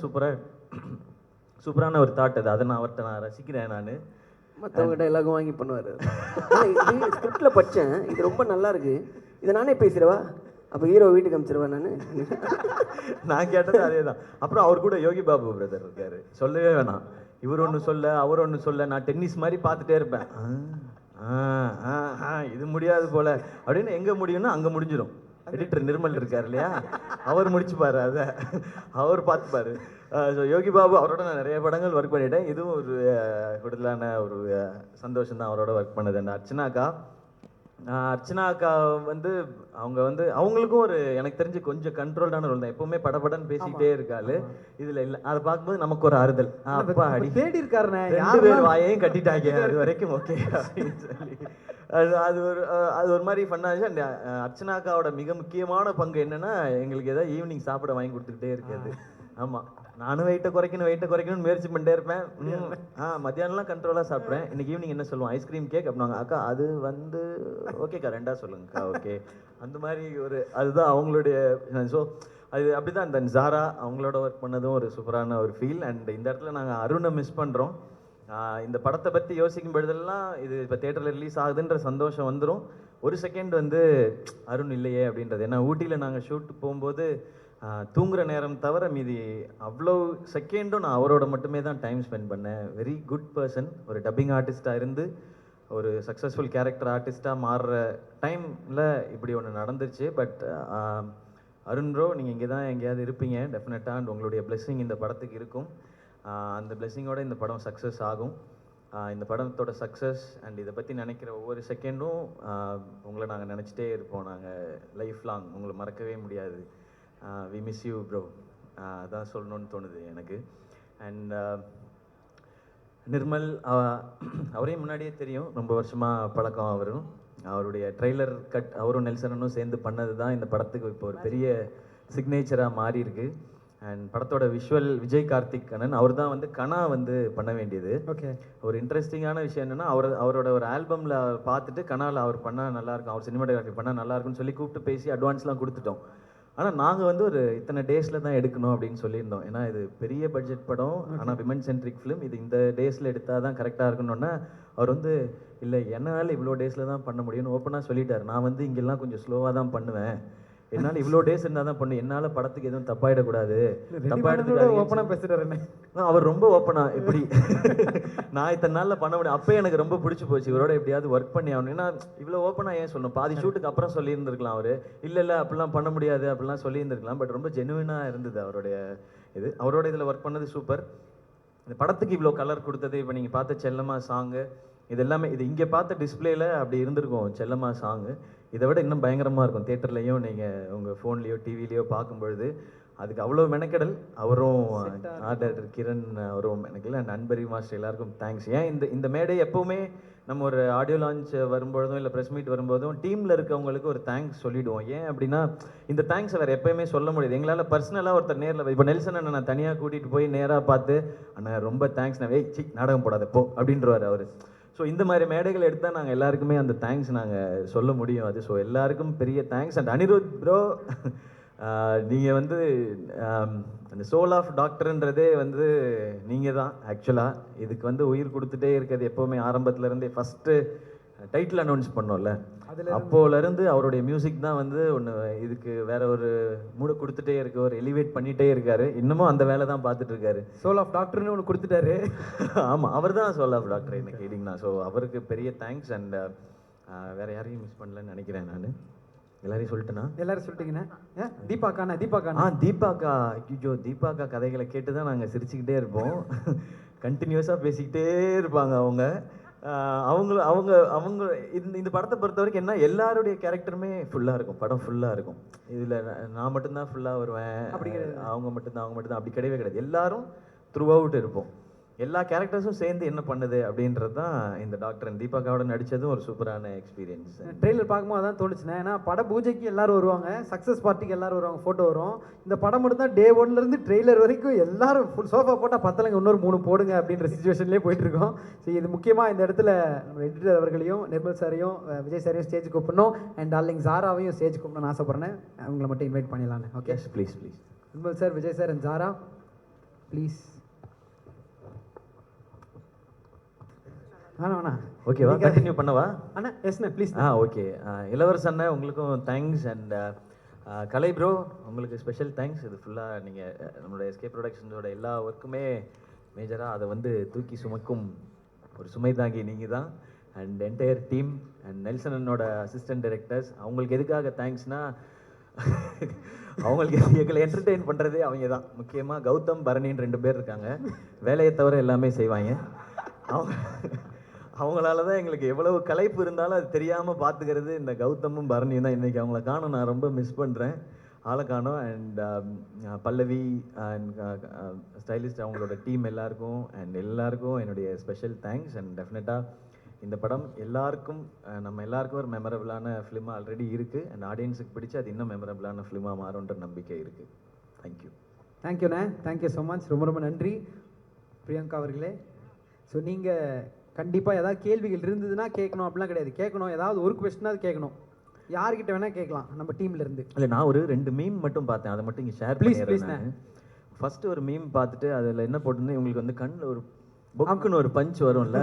சூப்பரான ஒரு தாட் அது. அதை நான் அவர்கிட்ட நான் ரசிக்கிறேன். நான் மற்றவங்ககிட்ட எல்லாரும் வாங்கி பண்ணுவார். இது ஸ்கிரிப்டில் படித்தேன், இது ரொம்ப நல்லா இருக்குது, இதை நானே பேசிடுவா, அப்போ ஹீரோ வீட்டுக்கு அனுப்பிச்சிருவேன் நான் கேட்டது அதே தான். அப்புறம் அவர் கூட யோகி பாபு பிரதர் இருக்காரு, சொல்லவே வேணாம். இவர் ஒன்று சொல்ல அவர் ஒன்று சொல்ல, நான் டென்னிஸ் மாதிரி பார்த்துட்டே இருப்பேன். இது முடியாது போல அப்படின்னு. எங்கே முடியும்னா அங்கே முடிஞ்சிடும். எடிட்டர் நிர்மல் இருக்கார் இல்லையா, அவர் முடிச்சுப்பாரு, அதை அவர் பார்த்துப்பாரு. ஸோ யோகி பாபு அவரோட நான் நிறைய படங்கள் ஒர்க் பண்ணிட்டேன். இதுவும் ஒரு கூடுதலான ஒரு சந்தோஷம் தான் அவரோட ஒர்க் பண்ணது. அந்த அர்ச்சனா அக்கா வந்து அவங்க வந்து அவங்களுக்கும் ஒரு எனக்கு தெரிஞ்சு கொஞ்சம் கண்ட்ரோல்டான ரோல் தான். எப்பவுமே படபடன்னு பேசிக்கிட்டே இருக்காரு. இதுல இல்லை, அதை பார்க்கும்போது நமக்கு ஒரு ஆறுதல். அப்பா அடி தேடி இருக்காருண்ணே, 2 பேர் வாயையும் கட்டிட்டாங்க, அது வரைக்கும் ஓகே அப்படின்னு சொல்லி அது ஒரு மாதிரி ஃபன்னாக இருந்துச்சு. அண்ட் அர்ச்சனாக்காவோட மிக முக்கியமான பங்கு என்னன்னா, எங்களுக்கு ஏதாவது ஈவினிங் சாப்பிட வாங்கி கொடுத்துக்கிட்டே இருக்காது. ஆமாம், நானும் வெயிட்டை குறைக்கணும்னு முயற்சி பண்ணிட்டே இருப்பேன். மத்தியானம்லாம் கண்ட்ரோலாக சாப்பிட்றேன். இன்னைக்கு ஈவினிங் என்ன சொல்லுவோம், ஐஸ்கிரீம் கேக் அப்படின்னாங்க. அக்கா அது வந்து ஓகேக்கா 2 சொல்லுங்கக்கா. ஓகே, அந்த மாதிரி அதுதான் அவங்களுடைய. ஸோ அது அப்படி தான். இந்த ஜாரா அவங்களோட ஒர்க் பண்ணதும் ஒரு சூப்பரான ஒரு ஃபீல். அண்ட் இந்த இடத்துல நாங்கள் அருணை மிஸ் பண்ணுறோம். இந்த படத்தை பற்றி யோசிக்கும் பொழுதெல்லாம் இது இப்போ தேட்டரில் ரிலீஸ் ஆகுதுன்ற சந்தோஷம் வந்துடும். ஒரு செகண்ட் வந்து அருண் இல்லையே அப்படின்றது. ஏன்னா ஊட்டியில் நாங்கள் ஷூட் போகும்போது தூங்குற நேரம் தவிர மீதி அவ்வளோ செகண்டும் நான் அவரோட மட்டுமே தான் டைம் ஸ்பெண்ட் பண்ணேன். Very good person. ஒரு டப்பிங் ஆர்டிஸ்டாக இருந்து ஒரு சக்ஸஸ்ஃபுல் கேரக்டர் ஆர்டிஸ்ட்டாக மாறுற டைமில் இப்படி ஒன்று நடந்துச்சு. பட் அருண் ப்ரோ, நீங்கள் இங்கே தான் எங்கேயாவது இருப்பீங்க டெஃபினட்டாக. அண்ட் உங்களுடைய பிளெஸ்ஸிங் இந்த படத்துக்கு இருக்கும். அந்த பிளெஸ்ஸிங்கோட இந்த படம் சக்ஸஸ் ஆகும். இந்த படத்தோட சக்ஸஸ் அண்ட் இதை பற்றி நினைக்கிற ஒவ்வொரு செகண்டும் உங்களை நாங்கள் நினச்சிட்டே இருப்போம். நாங்கள் லைஃப் லாங் உங்களை மறக்கவே முடியாது. We miss you bro. அதான் சொல்லணும்னு தோணுது எனக்கு. அண்ட் நிர்மல், அவரையும் முன்னாடியே தெரியும், ரொம்ப வருஷமாக பழக்கம். அவருடைய ட்ரெய்லர் கட் அவரும் நெல்சனும் சேர்ந்து பண்ணது தான் இந்த படத்துக்கு இப்போ ஒரு பெரிய சிக்னேச்சராக மாறி இருக்கு. அண்ட் படத்தோட விஷுவல் விஜய் கார்த்திக் கண்ணன் அவர் தான் வந்து கனா வந்து பண்ண வேண்டியது. ஓகே, ஒரு இன்ட்ரெஸ்டிங்கான விஷயம் என்னென்னா, அவரோட ஒரு ஆல்பமில் பார்த்துட்டு கனாவில் அவர் பண்ணால் நல்லாயிருக்கும், அவர் சினிமாட்டோகிராஃபி பண்ணால் நல்லாயிருக்குன்னு சொல்லி கூப்பிட்டு பேசி அட்வான்ஸ்லாம் கொடுத்துட்டோம். ஆனால் நாங்கள் வந்து ஒரு இத்தனை டேஸில் தான் எடுக்கணும் அப்படின்னு சொல்லியிருந்தோம். ஏன்னா இது பெரிய பட்ஜெட் படம், ஆனால் விமன் சென்ட்ரிக் ஃபிலிம், இது இந்த டேஸில் எடுத்தால் தான் கரெக்டாக இருக்கணும்னா அவர் வந்து இல்லை என்னால் இவ்வளோ டேஸில் தான் பண்ண முடியும்னு ஓப்பனாக சொல்லிட்டார். நான் வந்து இங்கெல்லாம் கொஞ்சம் ஸ்லோவாக தான் பண்ணுவேன், என்னால் இவ்வளோ டேஸ் இருந்தால் தான் பண்ணு, என்னால் படத்துக்கு எதுவும் தப்பாயிடக்கூடாது, ஓப்பனாக பேசுகிறாரு. அவர் ரொம்ப ஓப்பனாக இப்படி நான் இத்தனை நாளில் பண்ண முடியும். அப்போ எனக்கு ரொம்ப பிடிச்சி போச்சு, இவரோட எப்படியாவது ஒர்க் பண்ணி ஆகணும். ஏன்னா இவ்வளோ ஓப்பனாக ஏன் சொல்லணும், பாதி ஷூட்டுக்கு அப்புறம் சொல்லியிருந்திருக்கலாம் அவர், இல்லை அப்படிலாம் பண்ண முடியாது அப்படிலாம் சொல்லியிருந்திருக்கலாம். பட் ரொம்ப ஜெனுவினாக இருந்தது அவருடைய இது. அவரோட இதில் ஒர்க் பண்ணது சூப்பர். இந்த படத்துக்கு இவ்வளோ கலர் கொடுத்தது, இப்போ நீங்கள் பார்த்த செல்லம்மா சாங்கு, இது எல்லாமே இது இங்கே பார்த்த டிஸ்பிளேல அப்படி இருந்திருக்கும் செல்லம்மா சாங்கு. இதை விட இன்னும் பயங்கரமாக இருக்கும் தேட்டர்லேயும் நீங்கள் உங்கள் ஃபோன்லேயோ டிவிலேயோ பார்க்கும்பொழுது. அதுக்கு அவ்வளோ மெனக்கெடல் அவரும் ஆர்ட் டைரக்டர் கிரண் அவரும் மெனக்கெடல். அண்ட் அன்பரி மாஸ்டர் எல்லாருக்கும் தேங்க்ஸ். ஏன் இந்த மேடை எப்போவுமே நம்ம ஒரு ஆடியோ லான்ச் வரும்பொழுதும் இல்லை ப்ரெஸ் மீட் வரும்போதும் டீமில் இருக்கவங்களுக்கு ஒரு தேங்க்ஸ் சொல்லிவிடுவோம். ஏன் அப்படின்னா இந்த தேங்க்ஸ் வேறு எப்போயுமே சொல்ல முடியாது. எங்களால் பர்சனலாக ஒருத்தர் நேரில் இப்போ நெல்சன் அண்ணன் நான் தனியாக கூட்டிகிட்டு போய் நேராக பார்த்து அண்ணா ரொம்ப தேங்க்ஸ், நான் நாடகம் போடாத போ அப்படின்றவார் அவர். ஸோ இந்த மாதிரி மேடைகள் எடுத்தால் நாங்கள் எல்லாருக்குமே அந்த தேங்க்ஸ் நாங்கள் சொல்ல முடியும். அது ஸோ எல்லாருக்கும் பெரிய தேங்க்ஸ். அண்ட் அனிருத் ப்ரோ, நீங்கள் வந்து அந்த சோல் ஆஃப் டாக்டர்ன்றதே வந்து நீங்கள் தான் ஆக்சுவலாக. இதுக்கு வந்து உயிர் கொடுத்துட்டே இருக்கிறது எப்போவுமே ஆரம்பத்துலேருந்தே. ஃபஸ்ட்டு டைட்டில் அனௌன்ஸ் பண்ணோம்ல, அப்போலேருந்து அவருடைய மியூசிக் தான் வந்து ஒன்று இதுக்கு வேற ஒரு மூட கொடுத்துட்டே இருக்கு, ஒரு எலிவேட் பண்ணிகிட்டே இருக்காரு. இன்னமும் அந்த வேலை தான் பார்த்துட்டு இருக்காரு. சோல் ஆஃப் டாக்டர்னு ஒன்று கொடுத்துட்டாரு. ஆமாம், அவர் தான் சோல் ஆஃப் டாக்டர் என்ன கேட்டிங்கன்னா. ஸோ அவருக்கு பெரிய தேங்க்ஸ். அண்ட் வேற யாரையும் மிஸ் பண்ணலன்னு நினைக்கிறேன் நான். எல்லாரையும் சொல்லிட்டேன்னா? எல்லாரும் சொல்லிட்டீங்கண்ணா. தீபாக்கா தீபாக்கா, ஐயோ தீபாக்கா கதைகளை கேட்டு தான் நாங்கள் சிரிச்சுக்கிட்டே இருப்போம். கண்டினியூஸாக பேசிக்கிட்டே இருப்பாங்க அவங்க. அவங்க இந்த படத்தை பொறுத்த வரைக்கும் என்ன, எல்லாருடைய கேரக்டருமே ஃபுல்லாக இருக்கும், படம் ஃபுல்லாக இருக்கும். இதில் நான் மட்டும்தான் ஃபுல்லாக வருவேன், அவங்க மட்டும்தான் அப்படி கிடையவே கிடையாது. எல்லாரும் த்ரூ அவுட் இருப்போம். எல்லா கேரக்டர்ஸும் சேர்ந்து என்ன பண்ணுது அப்படின்றது தான் இந்த டாக்டர். தீபாக்காவோட நடித்ததும் ஒரு சூப்பரான எக்ஸ்பீரியன்ஸ். ட்ரெய்லர் பார்க்கும்போது அதான் தோணுச்சுண்ணே. ஏன்னா பட பூஜைக்கு எல்லாரும் வருவாங்க, சக்ஸஸ் பார்ட்டிக்கு எல்லாரும் வருவாங்க, ஃபோட்டோ வரும். இந்த படம் மட்டும் தான் டே 1லேருந்து ட்ரெய்லர் வரைக்கும் எல்லாரும் ஃபுல் சோஃபா போட்டால் பத்தலைங்க, இன்னொரு 3 போடுங்க அப்படின்ற சுச்சுவேஷன்லேயே போயிட்டுருக்கோம். ஸோ இது முக்கியமாக இந்த இடத்துல நம்ம எடிட்டர் அவர்களையும் நிர்மல் சாரையும் விஜய் சாரையும் ஸ்டேஜ் கூப்பிடணும். அண்ட் டார்லிங் ஜாராவையும் ஸ்டேஜ் கூப்பிடணும்னு ஆசைப்பட்றேன். அவங்கள மட்டும் இன்வைட் பண்ணிடலான்னு. Okay please. Nirmal sir, Vijay sir and Zara please. வேணா ஓகேவா, கண்டினியூ பண்ணவா அண்ணா? எஸ்ண்ணே ப்ளீஸ். ஓகே. இளவரசன் அண்ணன் உங்களுக்கும் தேங்க்ஸ். அண்ட் கலை ப்ரோ உங்களுக்கு ஸ்பெஷல் தேங்க்ஸ். இது ஃபுல்லாக நீங்கள் நம்மளோட எஸ்கே ப்ரொடக்ஷன்ஸோட எல்லா ஒர்க்குமே மேஜராக அதை வந்து தூக்கி சுமக்கும் ஒரு சுமை தாங்கி நீங்கள் தான். And entire team and Nelson அண்ணனோட அசிஸ்டன்ட் டைரக்டர்ஸ், அவங்களுக்கு எதுக்காக தேங்க்ஸ்னால் அவங்களுக்கு எங்களை என்டர்டெயின் பண்ணுறதே அவங்க தான். முக்கியமாக கௌதம் பரணின்னு 2 பேர் இருக்காங்க, வேலையை தவிர எல்லாமே செய்வாங்க. அவங்களால தான் எங்களுக்கு எவ்வளவு கலைப்பு இருந்தாலும் அது தெரியாமல் பார்த்துக்கிறது இந்த கௌதமும் பரணியும் தான். இன்றைக்கி அவங்கள காணும், நான் ரொம்ப மிஸ் பண்ணுறேன், ஆளை காணும். அண்ட் பல்லவி அண்ட் ஸ்டைலிஸ்ட் அவங்களோட டீம் எல்லாருக்கும் அண்ட் எல்லாருக்கும் என்னுடைய ஸ்பெஷல் தேங்க்ஸ். அண்ட் டெஃபினட்டாக இந்த படம் எல்லாருக்கும் நம்ம எல்லாருக்கும் ஒரு மெமரபிளான ஃபிலிமாக ஆல்ரெடி இருக்குது. அண்ட் ஆடியன்ஸுக்கு பிடிச்சி அது இன்னும் மெமரபிளான ஃபிலிமாக மாறுன்ற நம்பிக்கை இருக்குது. தேங்க்யூ. தேங்க்யூண்ணே, தேங்க்யூ ஸோ மச். ரொம்ப ரொம்ப நன்றி பிரியங்கா அவர்களே. ஸோ நீங்கள் கண்டிப்பாக ஏதாவது கேள்விகள் இருந்ததுன்னா கேட்கணும் அப்படிலாம் கிடையாது. கேட்கணும், ஏதாவது ஒரு கொஸ்டினாவது கேட்கணும். யார்கிட்ட வேணால் கேட்கலாம் நம்ம டீம்லேருந்து. இல்லை, நான் ஒரு 2 மீம் மட்டும் பார்த்தேன், அதை மட்டும் இங்கே ஷேர் பண்ணிடுறேன். ஃபஸ்ட்டு ஒரு மீம் பார்த்துட்டு அதில் என்ன போட்டிருந்தேன், உங்களுக்கு வந்து கண்ணில் ஒரு பொக்குன்னு ஒரு பஞ்ச் வரும்ல,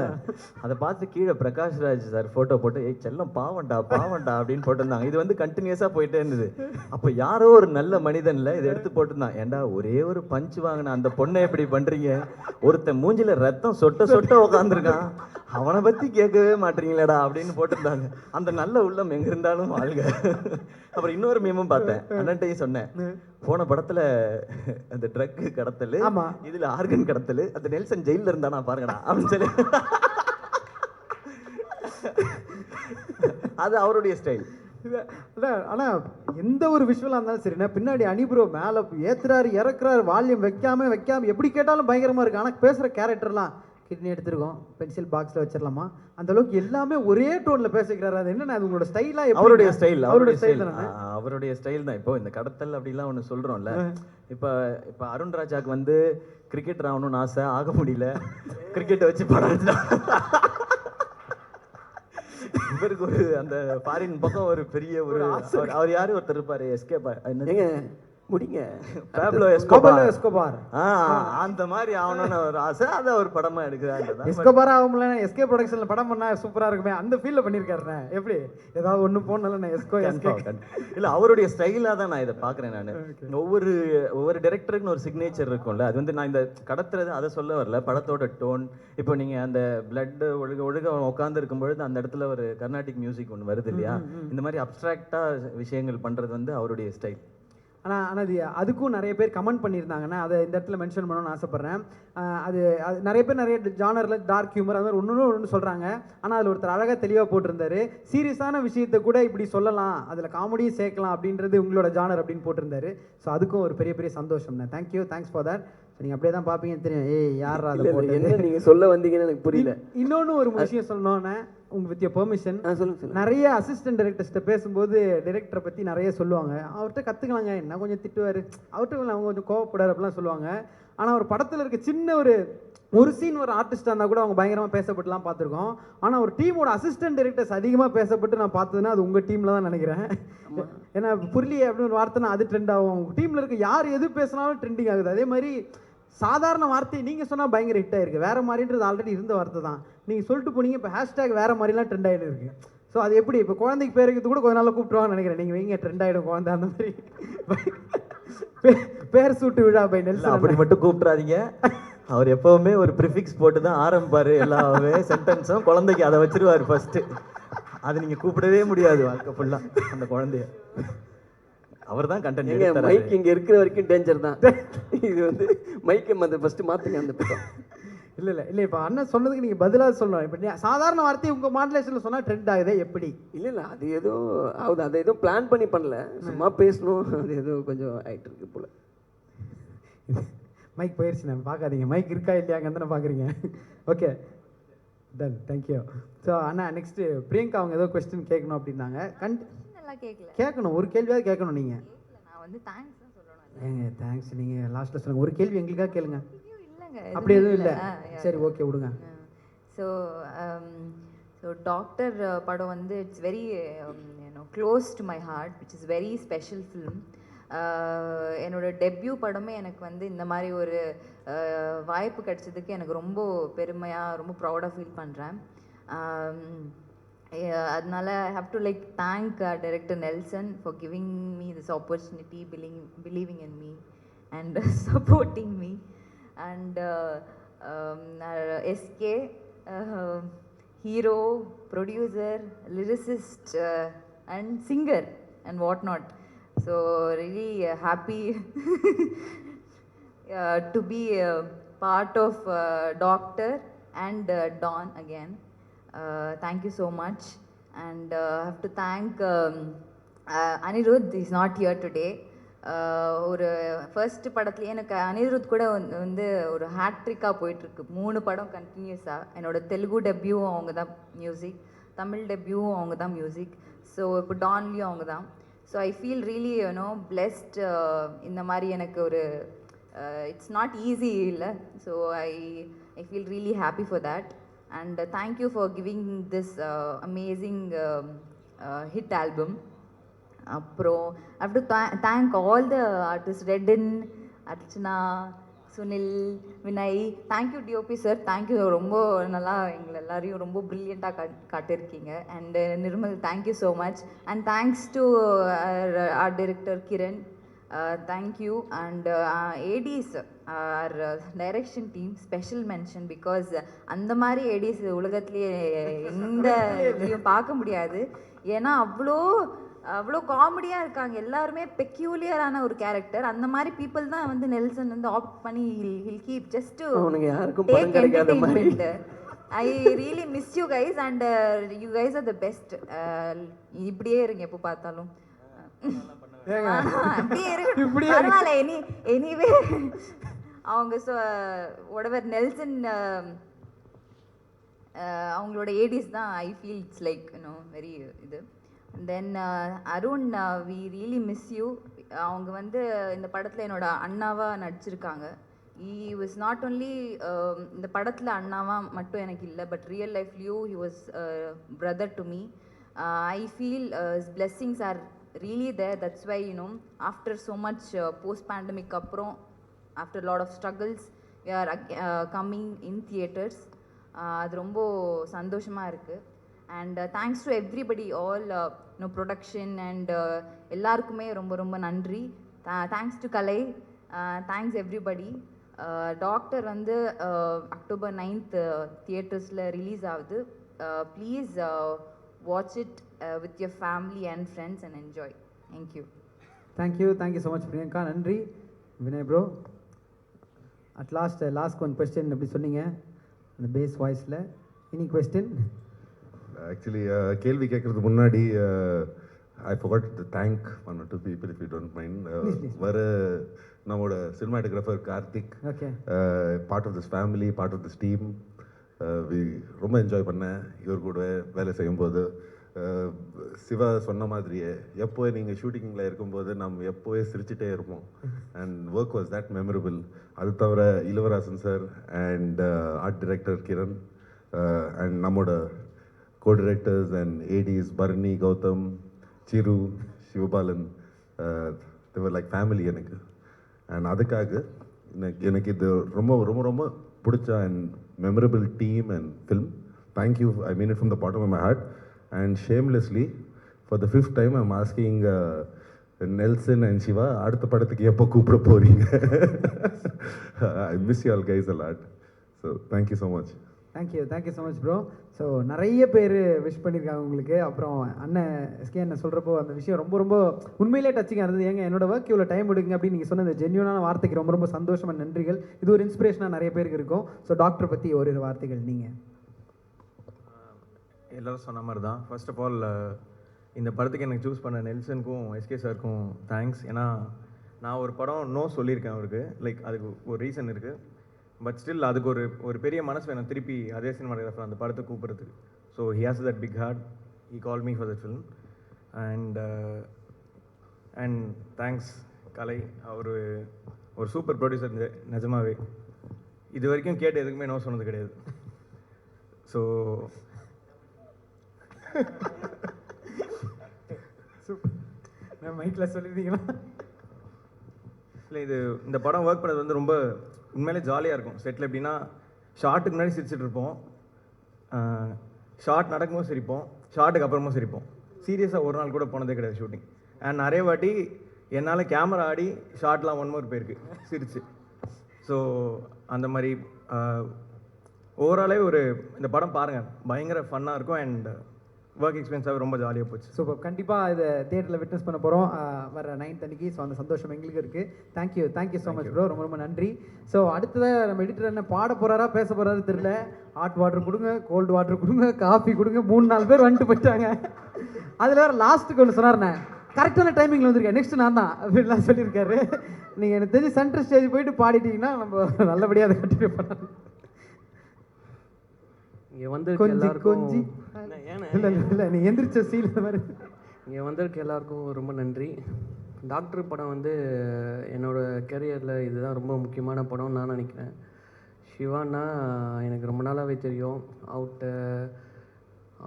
அதை பார்த்து கீழே பிரகாஷ்ராஜ் சார் ஃபோட்டோ போட்டு ஏய் செல்லம் பாவண்டா பாவண்டா அப்படின்னு போட்டிருந்தாங்க. இது வந்து கண்டினியூஸாக போயிட்டே இருந்தது. அப்போ யாரோ ஒரு நல்ல மனிதனில் இதை எடுத்து போட்டிருந்தான், ஏன்டா ஒரே ஒரு பஞ்ச் வாங்கின அந்த பொண்ணை எப்படி பண்ணுறீங்க, ஒருத்தன் மூஞ்சில ரத்தம் சொட்ட சொட்ட உட்காந்துருக்கான், அவனை பற்றி கேட்கவே மாட்டீங்களேடா அப்படின்னு போட்டிருந்தாங்க. அந்த நல்ல உள்ளம் எங்கே இருந்தாலும் வாழ்க. அப்புறம் இன்னொரு மீமும் பார்த்தேன், அண்ணன்ட்டையும் சொன்னேன், போன படத்தில் அந்த ட்ரக் கடத்தல், இதில் ஆர்கன் கடத்தல், அந்த நெல்சன் ஜெயிலில் இருந்தானா பாருங்கடா அப்படின்னு சொல்லி. அது அவருடைய ஸ்டைல். ஆனால் எந்த ஒரு விஷுவலாக இருந்தாலும் சரிண்ணா, பின்னாடி அனிப்ரோ மேலே ஏற்றுறாரு இறக்குறாரு, வால்யூம் வைக்காம எப்படி கேட்டாலும் பயங்கரமாக இருக்குது. ஆனால் பேசுகிற கேரக்டர்லாம் கிட்னி எடுத்துருக்கோம், பென்சில் பாக்ஸில் வச்சிடலாமா, அந்த அளவுக்கு எல்லாமே ஒரே டோனில் பேசிக்கிறாரு. அது என்னன்னா அது உங்களோட ஸ்டைலாக? அவருடைய ஸ்டைல் அவருடைய ஸ்டைல் தான். இப்போ இந்த கடத்தல் அப்படிலாம் ஒன்று சொல்கிறோம்ல, இப்போ அருண் ராஜாக்கு வந்து கிரிக்கெட்டர் ஆகணும்னு ஆசை, ஆக முடியல, கிரிக்கெட்டை வச்சு படம் இவருக்கு ஒரு அந்த ஃபாரின் பக்கம் ஒரு பெரிய ஒரு அவர் யாரும் ஒருத்தர் இருப்பாரு, முடிங்க பாப்லோ எஸ்கோபார், அந்த மாதிரி ஆகணும்னு ஒரு ஆசை, அதை ஒரு படமா எடுக்கிறாங்க. எஸ்கோபார் ஆகும்ல, எஸ்கே ப்ரொடக்ஷன்ல படம் பண்ணா சூப்பரா இருக்குமே, அந்த ஃபீல்ல பண்ணிருக்காருண்ணே. எப்படி ஏதாவது ஒண்ணு போனாலும் நான் எஸ்கோ இல்ல, அவருடைய ஸ்டைலா தான் நான் இதை பாக்குறேன். நான் ஒவ்வொரு டைரக்டருக்குன்னு ஒரு சிக்னேச்சர் இருக்கும்ல, அது வந்து நான் இந்த கடத்துறது அதை சொல்ல வரல, படத்தோட டோன். இப்போ நீங்க அந்த பிளட் ஒழுக உட்காந்து இருக்கும்பொழுது அந்த இடத்துல ஒரு கர்நாடிக் மியூசிக் ஒன்று வருது இல்லையா, இந்த மாதிரி அப்ட்ராக்டா விஷயங்கள் பண்றது வந்து அவருடைய ஸ்டைல். ஆனால் அதுக்கும் நிறைய பேர் கமெண்ட் பண்ணியிருந்தாங்கன்னா, அதை இந்த இடத்துல மென்ஷன் பண்ணணும்னு ஆசைப்பட்றேன். அது நிறைய பேர் நிறைய ஜானரில் டார்க் ஹியூமர் அது மாதிரி ஒன்று சொல்கிறாங்க. ஆனால் அதில் ஒருத்தர் அழகாக தெளிவாக போட்டிருந்தாரு, சீரியஸான விஷயத்தை கூட இப்படி சொல்லலாம், அதில் காமெடியும் சேர்க்கலாம் அப்படின்றது உங்களோட ஜானர் அப்படின்னு போட்டிருந்தாரு. ஸோ அதுக்கும் ஒரு பெரிய பெரிய சந்தோஷம்ண்ணே. Thank you, thanks for that. நீங்கள் அப்படியே தான் பார்ப்பீங்கன்னு தெரியும். யார் அதை என்ன நீங்கள் சொல்ல வந்தீங்கன்னு எனக்கு புரியல. இன்னொன்று ஒரு விஷயம் சொல்லணும்னா, வித் யோர் பெர்மிஷன், நிறைய அசிஸ்டன்ட் டைரக்டர்ஸ்ட்ட பேசும்போது டைரக்டரை பற்றி நிறைய சொல்லுவாங்க. அவர்கிட்ட கற்றுக்கலாங்க, என்ன கொஞ்சம் திட்டுவார், அவர்கிட்ட அவங்க கொஞ்சம் கோவப்படாரு அப்படிலாம் சொல்லுவாங்க. ஆனால் ஒரு படத்தில் இருக்க சின்ன ஒரு சீன் ஒரு ஆர்டிஸ்டாக இருந்தால் கூட அவங்க பயங்கரமாக பேசப்பட்டுலாம் பார்த்துருக்கோம். ஆனால் ஒரு டீமோட அசிஸ்டன்ட் டைரக்டர்ஸ் அதிகமாக பேசப்பட்டு நான் பார்த்ததுன்னா அது உங்கள் டீமில் தான் நினைக்கிறேன். ஏன்னா புரியலையே அப்படின்னு ஒரு வார்த்தைனா அது ட்ரெண்ட் ஆகும். உங்கள் டீமில் இருக்க யார் எது பேசினாலும் ட்ரெண்டிங் ஆகுது. அதே மாதிரி சாதாரண வார்த்தையை நீங்கள் சொன்னால் பயங்கர ஹிட் ஆயிருக்கு, வேறு மாதிரின்றது ஆல்ரெடி இருந்த வார்த்தை தான் நீங்கள் சொல்லிட்டு போனீங்க. இப்போ ஹேஷ்டேக் வேறு மாதிரிலாம் ட்ரெண்ட் ஆகிட்டு இருக்கு. ஸோ அது எப்படி இப்போ குழந்தைக்கு பேர் வைக்கிறது கூட கொஞ்ச நாள் கூப்பிட்டுருவாங்கன்னு நினைக்கிறேன். நீங்கள் வைங்க, ட்ரெண்ட் ஆகிடும் குழந்தை, அந்த மாதிரி பேர் சூட்டு விழா பை நெல்சன் அப்படி மட்டும் கூப்பிட்றாதீங்க. அவர் எப்பவுமே ஒரு ப்ரிஃபிக்ஸ் போட்டு தான் ஆரம்பிப்பார் எல்லாமே சென்டென்ஸும். குழந்தைக்கு அதை வச்சிருவார் ஃபர்ஸ்ட்டு. அது நீங்கள் கூப்பிடவே முடியாது வாழ்க்கை ஃபுல்லாக அந்த குழந்தைய. அவர் தான் கண்டென்ட். மைக் இங்கே இருக்கிற வரைக்கும் டேஞ்சர் தான். இது வந்து மைக்கை ஃபஸ்ட்டு மாற்றுங்க அந்த பக்கம். இல்லை இப்போ அண்ணன் சொன்னதுக்கு நீங்கள் பதிலாக சொல்லணும். இப்போ சாதாரண வார்த்தையை உங்கள் மாடுலேஷனில் சொன்னால் ட்ரெண்ட் ஆகுது எப்படி? இல்லை அது ஏதோ ஆகுது, அதை எதுவும் பிளான் பண்ணி பண்ணல, சும்மா பேசணும், அது ஏதோ கொஞ்சம் ஆகிட்டு இருக்கு போல். மைக் போயிடுச்சு, நான் பார்க்காதீங்க, மைக் இருக்கா இல்லையாங்க தானே பார்க்குறீங்க. Okay, done, thank you. ஸோ அண்ணா நெக்ஸ்ட்டு பிரியங்கா அவங்க ஏதோ கொஸ்டின் கேட்கணும் அப்படின்னாங்க. கேட்கணும், ஒரு கேள்வியாவது கேட்கணும் நீங்கள். நான் வந்து தேங்க்ஸ் தான் சொல்லணும். ஏங்க தேங்க்ஸ் நீங்கள் லாஸ்ட்டில் சொல்லுங்கள், ஒரு கேள்வி எங்களுக்காக கேளுங்க. அப்படி எதுவும் இல்லை, சரி ஓகே விடுங்க. ஸோ டாக்டர் படம் வந்து it's very close to my heart, which is very special film. என்னோட டெப்யூ படமே எனக்கு வந்து இந்த மாதிரி ஒரு வாய்ப்பு கிடைச்சதுக்கு எனக்கு ரொம்ப பெருமையாக, ரொம்ப ப்ரௌடாக ஃபீல் பண்ணுறேன். அதனால I have to like thank director Nelson for giving me this opportunity, believing in me and supporting me. And SK, hero, producer, lyricist, and singer and whatnot. So really happy to be part of Doctor and Dawn again. Thank you so much. And I have to thank Anirudh. He's not here today. ஒரு first படத்துலேயே எனக்கு அனிருத் கூட வந்து ஒரு ஹேட்ரிக்காக போயிட்டுருக்கு. 3 படம் கண்டினியூஸாக. என்னோடய தெலுங்கு டெபியூவும் அவங்க தான் மியூசிக், தமிழ் டெபியூவும் அவங்க தான் மியூசிக், ஸோ இப்போ டான்லேயும் அவங்க தான். So I feel really blessed. இந்த மாதிரி எனக்கு ஒரு இட்ஸ் நாட் ஈஸி இல்லை. So I feel really happy for that. And thank you for giving this amazing hit album. அப்புறம் I have to thank all the artist, Redin, Archana, Sunil, Vinay. Thank you DOP sir, thank you. ரொம்ப நல்லா எங்களை எல்லாரையும் ரொம்ப ப்ரில்லியண்ட்டாக காட்டியிருக்கீங்க. And Nirmal, thank you so much. And thanks to art director Kiran, thank you. And ADs, R direction team, special mention. Because அந்த மாதிரி ஏடிஸ் உலகத்துலேயே எந்த இதுலையும் பார்க்க முடியாது. ஏன்னா அவ்வளோ காமெடியாக இருக்காங்க எல்லாருமே. பெக்யூலியரான ஒரு கேரக்டர். அந்த மாதிரி பீப்புள் தான் வந்து நெல்சன் வந்து ஆப்ட் பண்ணி he'll keep just take entertainment. I really miss you guys and you guys are the best. இப்படியே இருங்க எப்போ பார்த்தாலும். அப்படியே இருக்கு, பரவாயில்ல. எனிவே அவங்க whatever நெல்சன் அவங்களோட ஏடிஸ் தான். I feel it's like very இது. Then Arun, we really miss you. அவங்க வந்து இந்த படத்தில் என்னோட அண்ணாவாக நடிச்சிருக்காங்க. ஈ வாஸ் நாட் ஒன்லி இந்த படத்தில் அண்ணாவாக மட்டும் எனக்கு இல்லை, பட் ரியல் லைஃப்லேயும் he was brother to me. I feel his blessings are really there. That's why after so much post pandemic அப்புறம் after a lot of struggles we are coming in theaters. அது ரொம்ப சந்தோஷமாக இருக்குது. And thanks to everybody, all production and எல்லாருக்குமே ரொம்ப ரொம்ப நன்றி. Thanks to Kalai, thanks everybody. Doctor வந்து October 9th தியேட்டர்ஸில் ரிலீஸ் ஆகுது. Please watch it with your family and friends and enjoy. Thank you. Thank you so much Priyanka. நன்றி Vinay bro. At last one question எப்படி சொன்னீங்க அந்த பேஸ் வாய்ஸில். Any question? ஆக்சுவலி கேள்வி கேட்குறதுக்கு முன்னாடி ஐ forgot to thank one or two people if you don't mind. வர நம்மளோட cinematographer Karthik, part of this family, part of this team. ரொம்ப என்ஜாய் பண்ணேன் இவர் கூட வேலை செய்யும்போது. சிவா சொன்ன மாதிரியே எப்போ நீங்கள் ஷூட்டிங்கில் இருக்கும்போது நம்ம எப்போவே சிரிச்சிட்டே இருப்போம். And work was that memorable. அது தவிர Ilavarasan sir and art director Kiran and நம்மளோட co-directors and ADs Barni, Gautam, Chiru, Shivabalan, they were like family எனக்கு. அண்ட் அதுக்காக எனக்கு இது ரொம்ப ரொம்ப ரொம்ப பிடிச்ச and memorable team and film. Thank you, I mean it from the bottom of my heart. And shamelessly for the 5th time I'm asking Nelson and Siva, அடுத்த படத்துக்கு எப்போ கூப்பிட போகிறீங்க? I miss you all guys a lot. So thank you so much. Thank you so much bro. So நிறைய பேர் wish பண்ணியிருக்காங்க உங்களுக்கு. அப்புறம் அண்ணன் எஸ்கே அண்ணன் சொல்கிறப்போ அந்த விஷயம் ரொம்ப ரொம்ப உண்மையிலே டச்சிங்காக இருந்தது. ஏங்க என்னோட ஒர்க் இவ்வளோ டைம் எடுங்க அப்படின்னு நீங்கள் சொன்ன அந்த ஜென்யூனான வார்த்தைக்கு ரொம்ப ரொம்ப சந்தோஷமாக நன்றிகள். இது ஒரு இன்ஸ்பிரேஷனாக நிறைய பேருக்கு இருக்கும். ஸோ டாக்டர் பற்றி ஒரு வார்த்தைகள் நீங்கள். எல்லோரும் சொன்ன மாதிரி தான். ஃபர்ஸ்ட் ஆஃப் ஆல் இந்த படத்துக்கு எனக்கு சூஸ் பண்ண நெல்சனுக்கும் எஸ்கே சாருக்கும் தேங்க்ஸ். ஏன்னா நான் ஒரு படம் நோ சொல்லியிருக்கேன் அவருக்கு. லைக் அதுக்கு ஒரு ரீசன் இருக்குது. பட் ஸ்டில் அதுக்கு ஒரு பெரிய மனசு வேணும் திருப்பி அதே சினிமாட்டோகிராஃபர் அந்த படத்தை கூப்பிட்றதுக்கு. So he has that big heart. He call me for that film. And thanks Kalai. அவர் ஒரு சூப்பர் ப்ரொடியூசர் நிஜமாவே. இது வரைக்கும் கேட்டு எதுக்குமே நோ சொன்னது கிடையாது. ஸோ மைக்கில் சொல்லியிருந்தீங்களா? இல்லை, இந்த படம் ஒர்க் பண்ணது வந்து ரொம்ப உண்மையிலே ஜாலியாக இருக்கும். செட்டில் எப்படின்னா ஷார்ட்டுக்கு முன்னாடி சிரிச்சிட்டு இருப்போம், ஷார்ட் நடக்கும்போது சிரிப்போம், ஷார்ட்டுக்கு அப்புறமும் சிரிப்போம். சீரியஸாக ஒரு நாள் கூட போனதே கிடையாது ஷூட்டிங். அண்ட் நிறைய வாட்டி என்னால் கேமரா ஆடி ஷார்ட்லாம் 1 more போயிருக்கு சிரிச்சு. ஸோ அந்த மாதிரி ஓவராலே இந்த படம் பாருங்கள், பயங்கர ஃபன்னாக இருக்கும். அண்ட் ஒர்க் எக்ஸ்பீரியன்ஸாகவே ரொம்ப ஜாலியாக போச்சு. சூப்பர். கண்டிப்பாக இதை தியேட்டரில் விட்னஸ் பண்ண போகிறோம் வர 9th அன்னைக்கு. ஸோ அந்த சந்தோஷம் எங்களுக்கு இருக்குது. Thank you so much bro. ரொம்ப ரொம்ப நன்றி. ஸோ அடுத்ததாக நம்ம எடிட்டர் என்ன பாட போகிறாரா பேச போகிறாரு தெரியல. ஹாட் வாட்டர் கொடுங்க, கோல்டு வாட்டர் கொடுங்க, காஃபி கொடுங்க. 3-4 பேர் வந்துட்டு போயிட்டாங்க. அதில் வேறு லாஸ்ட்டுக்கு ஒன்று சொன்னார்ண்ணே, கரெக்டான டைமிங்கில் வந்திருக்கேன், நெக்ஸ்ட் நான் தான் அப்படின்லாம் சொல்லியிருக்காரு. நீங்கள் எனக்கு தெரிஞ்சு சென்ட்ரல் ஸ்டேஜ் போயிட்டு பாடிட்டீங்கன்னா நம்ம நல்லபடியாக அதை கண்டினியூ பண்ணலாம். இங்கே வந்து கொஞ்சி இல்லை இல்லை நீ எந்திரிச்ச சீல் இந்த மாதிரி. இங்கே வந்திருக்க எல்லாருக்கும் ரொம்ப நன்றி. டாக்டர் படம் வந்து என்னோடய கேரியரில் இதுதான் ரொம்ப முக்கியமான படம்னு நான் நினைக்கிறேன். சிவானா எனக்கு ரொம்ப நாளாகவே தெரியும்.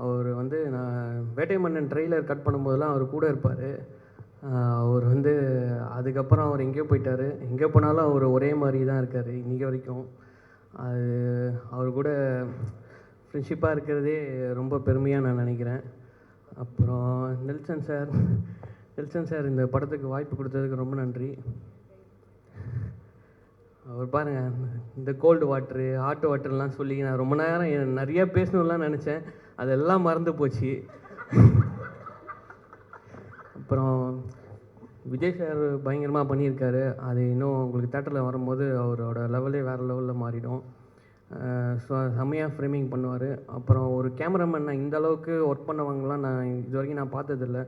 அவர் வந்து நான் வேட்டை மன்னன் ட்ரெய்லர் கட் பண்ணும்போதெல்லாம் அவர் கூட இருப்பார். அவர் வந்து அதுக்கப்புறம் அவர் எங்கேயோ போயிட்டார். எங்கே போனாலும் அவர் ஒரே மாதிரி தான் இருக்கார் இன்றைக்கி வரைக்கும். அது அவர் கூட ஃப்ரெண்ட்ஷிப்பாக இருக்கிறதே ரொம்ப பெருமையாக நான் நினைக்கிறேன். அப்புறம் நெல்சன் சார் இந்த படத்துக்கு வாய்ப்பு கொடுத்ததுக்கு ரொம்ப நன்றி. அவர் பாருங்கள், இந்த கோல்டு வாட்ரு ஹாட் வாட்டர்லாம் சொல்லி நான் ரொம்ப நேரம் நிறையா பேசணும்லாம் நினச்சேன், அதெல்லாம் மறந்து போச்சு. அப்புறம் விஜய் சார் பயங்கரமாக பண்ணியிருக்காரு. அது இன்னும் உங்களுக்கு தேட்டரில் வரும்போது அவரோட லெவலே வேறு லெவலில் மாறிடும். ஸோ செம்மையாக ஃப்ரேமிங் பண்ணுவார். அப்புறம் ஒரு கேமராமேன் நான் இந்த அளவுக்கு ஒர்க் பண்ணவங்கலாம் நான் இது வரைக்கும் நான் பார்த்ததில்ல.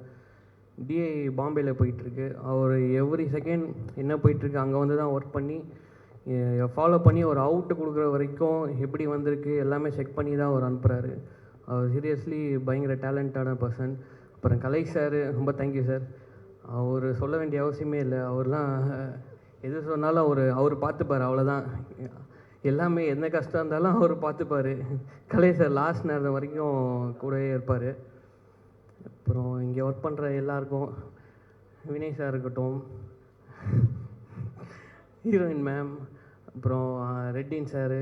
டிஐ பாம்பேயில் போயிட்டுருக்கு. அவர் எவ்ரி செகண்ட் என்ன போயிட்டுருக்கு அங்கே வந்து தான் ஒர்க் பண்ணி ஃபாலோ பண்ணி ஒரு அவுட்டு கொடுக்குற வரைக்கும் எப்படி வந்திருக்கு எல்லாமே செக் பண்ணி தான் அவர் அனுப்புகிறாரு. அவர் சீரியஸ்லி பயங்கர டேலண்டான பர்சன். அப்புறம் கலை சார் ரொம்ப தேங்க்யூ சார். அவர் சொல்ல வேண்டிய அவசியமே இல்லை. அவர்லாம் எது சொன்னாலும் அவர் பார்த்துப்பார், அவ்வளோதான். எல்லாமே எந்த கஷ்டம் இருந்தாலும் அவர் பார்த்துப்பார். கலை சார் லாஸ்ட் நேரம் வரைக்கும் கூடவே இருப்பார். அப்புறம் இங்கே ஒர்க் பண்ணுற எல்லாருக்கும், வினய் சார் இருக்கட்டும், ஹீரோயின் மேம், அப்புறம் ரெட்டின் சார்,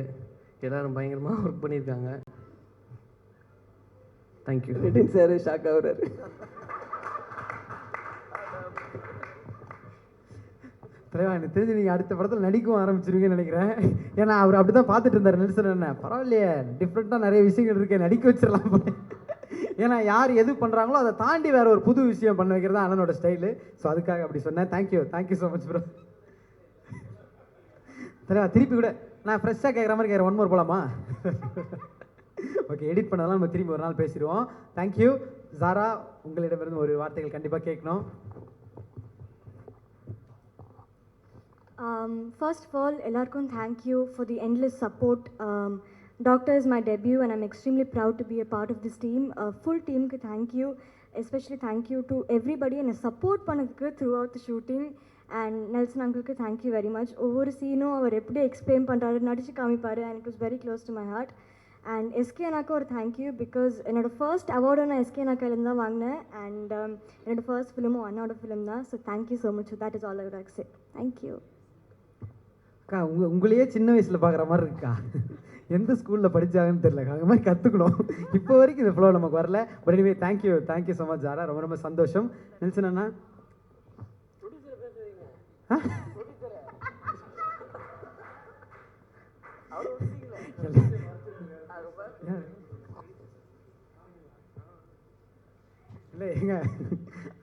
எல்லோரும் பயங்கரமாக ஒர்க் பண்ணியிருக்காங்க. தேங்க்யூ. ரெட்டின் சார் ஷாக் ஆகுறாரு. தலைவா, எனக்கு தெரிஞ்சு நீங்கள் அடுத்த படத்தில் நடிக்கவும் ஆரம்பிச்சிருவீங்கன்னு நினைக்கிறேன். ஏன்னா அவர் அப்படி தான் பார்த்துட்டு இருந்தார் நெல்சன். என்ன பரவாயில்லையே, டிஃப்ரெண்ட்டாக நிறைய விஷயங்கள் இருக்கேன், நடிக்க வச்சிடலாம் போல. ஏன்னா யார் எது பண்ணுறாங்களோ அதை தாண்டி வேறு ஒரு புது விஷயம் பண்ண வைக்கிறது தான் அண்ணனோட ஸ்டைலு. ஸோ அதுக்காக அப்படி சொன்னேன். Thank you so much bro. தலைவா, திருப்பி கூட நான் ஃப்ரெஷ்ஷாக கேட்குற மாதிரி கேட்குறேன். ஒன் மோர் போகலாமா? ஓகே, எடிட் பண்ணதெல்லாம் நம்ம திரும்பி ஒரு நாள் பேசிடுவோம். தேங்க்யூ. ஜாரா, உங்களிடமிருந்து ஒரு வார்த்தைகள் கண்டிப்பாக கேட்கணும். First of all, எல்லாருக்கும் thank you for the endless support. Doctor is my debut and I'm extremely proud to be a part of this team. Full team ku thank you. Especially thank you to everybody and support பண்ணதுக்கு throughout the shooting. And Nelson uncle ku thank you very much. ஒவ்வொரு சீனும் அவர் எப்படி explain பண்ணுறாரு, நடிச்சு காமிப்பார், and it was very close to my heart. And SK அண்ணாக்கு ஒரு thank you, because என்னோட first அவார்டும் நான் எஸ்கே அண்ணாக்கிலேருந்து தான் வாங்கினேன். அண்ட் என்னோட ஃபர்ஸ்ட் ஃபிலிமும் அண்ணாவோட ஃபிலிம் தான். So thank you so much. That is all I would like to say. Thank you. அக்கா, உங்களையே சின்ன வயசில் பார்க்குற மாதிரி இருக்கா. எந்த ஸ்கூலில் படித்தாங்கன்னு தெரியல, அது மாதிரி கற்றுக்கணும். இப்போ வரைக்கும் இந்த ஃப்ளோ நமக்கு வரல. But anyway thank you so much Zara. ரொம்ப ரொம்ப சந்தோஷம். நெல்சன் அண்ணா, இல்லை ஏங்க,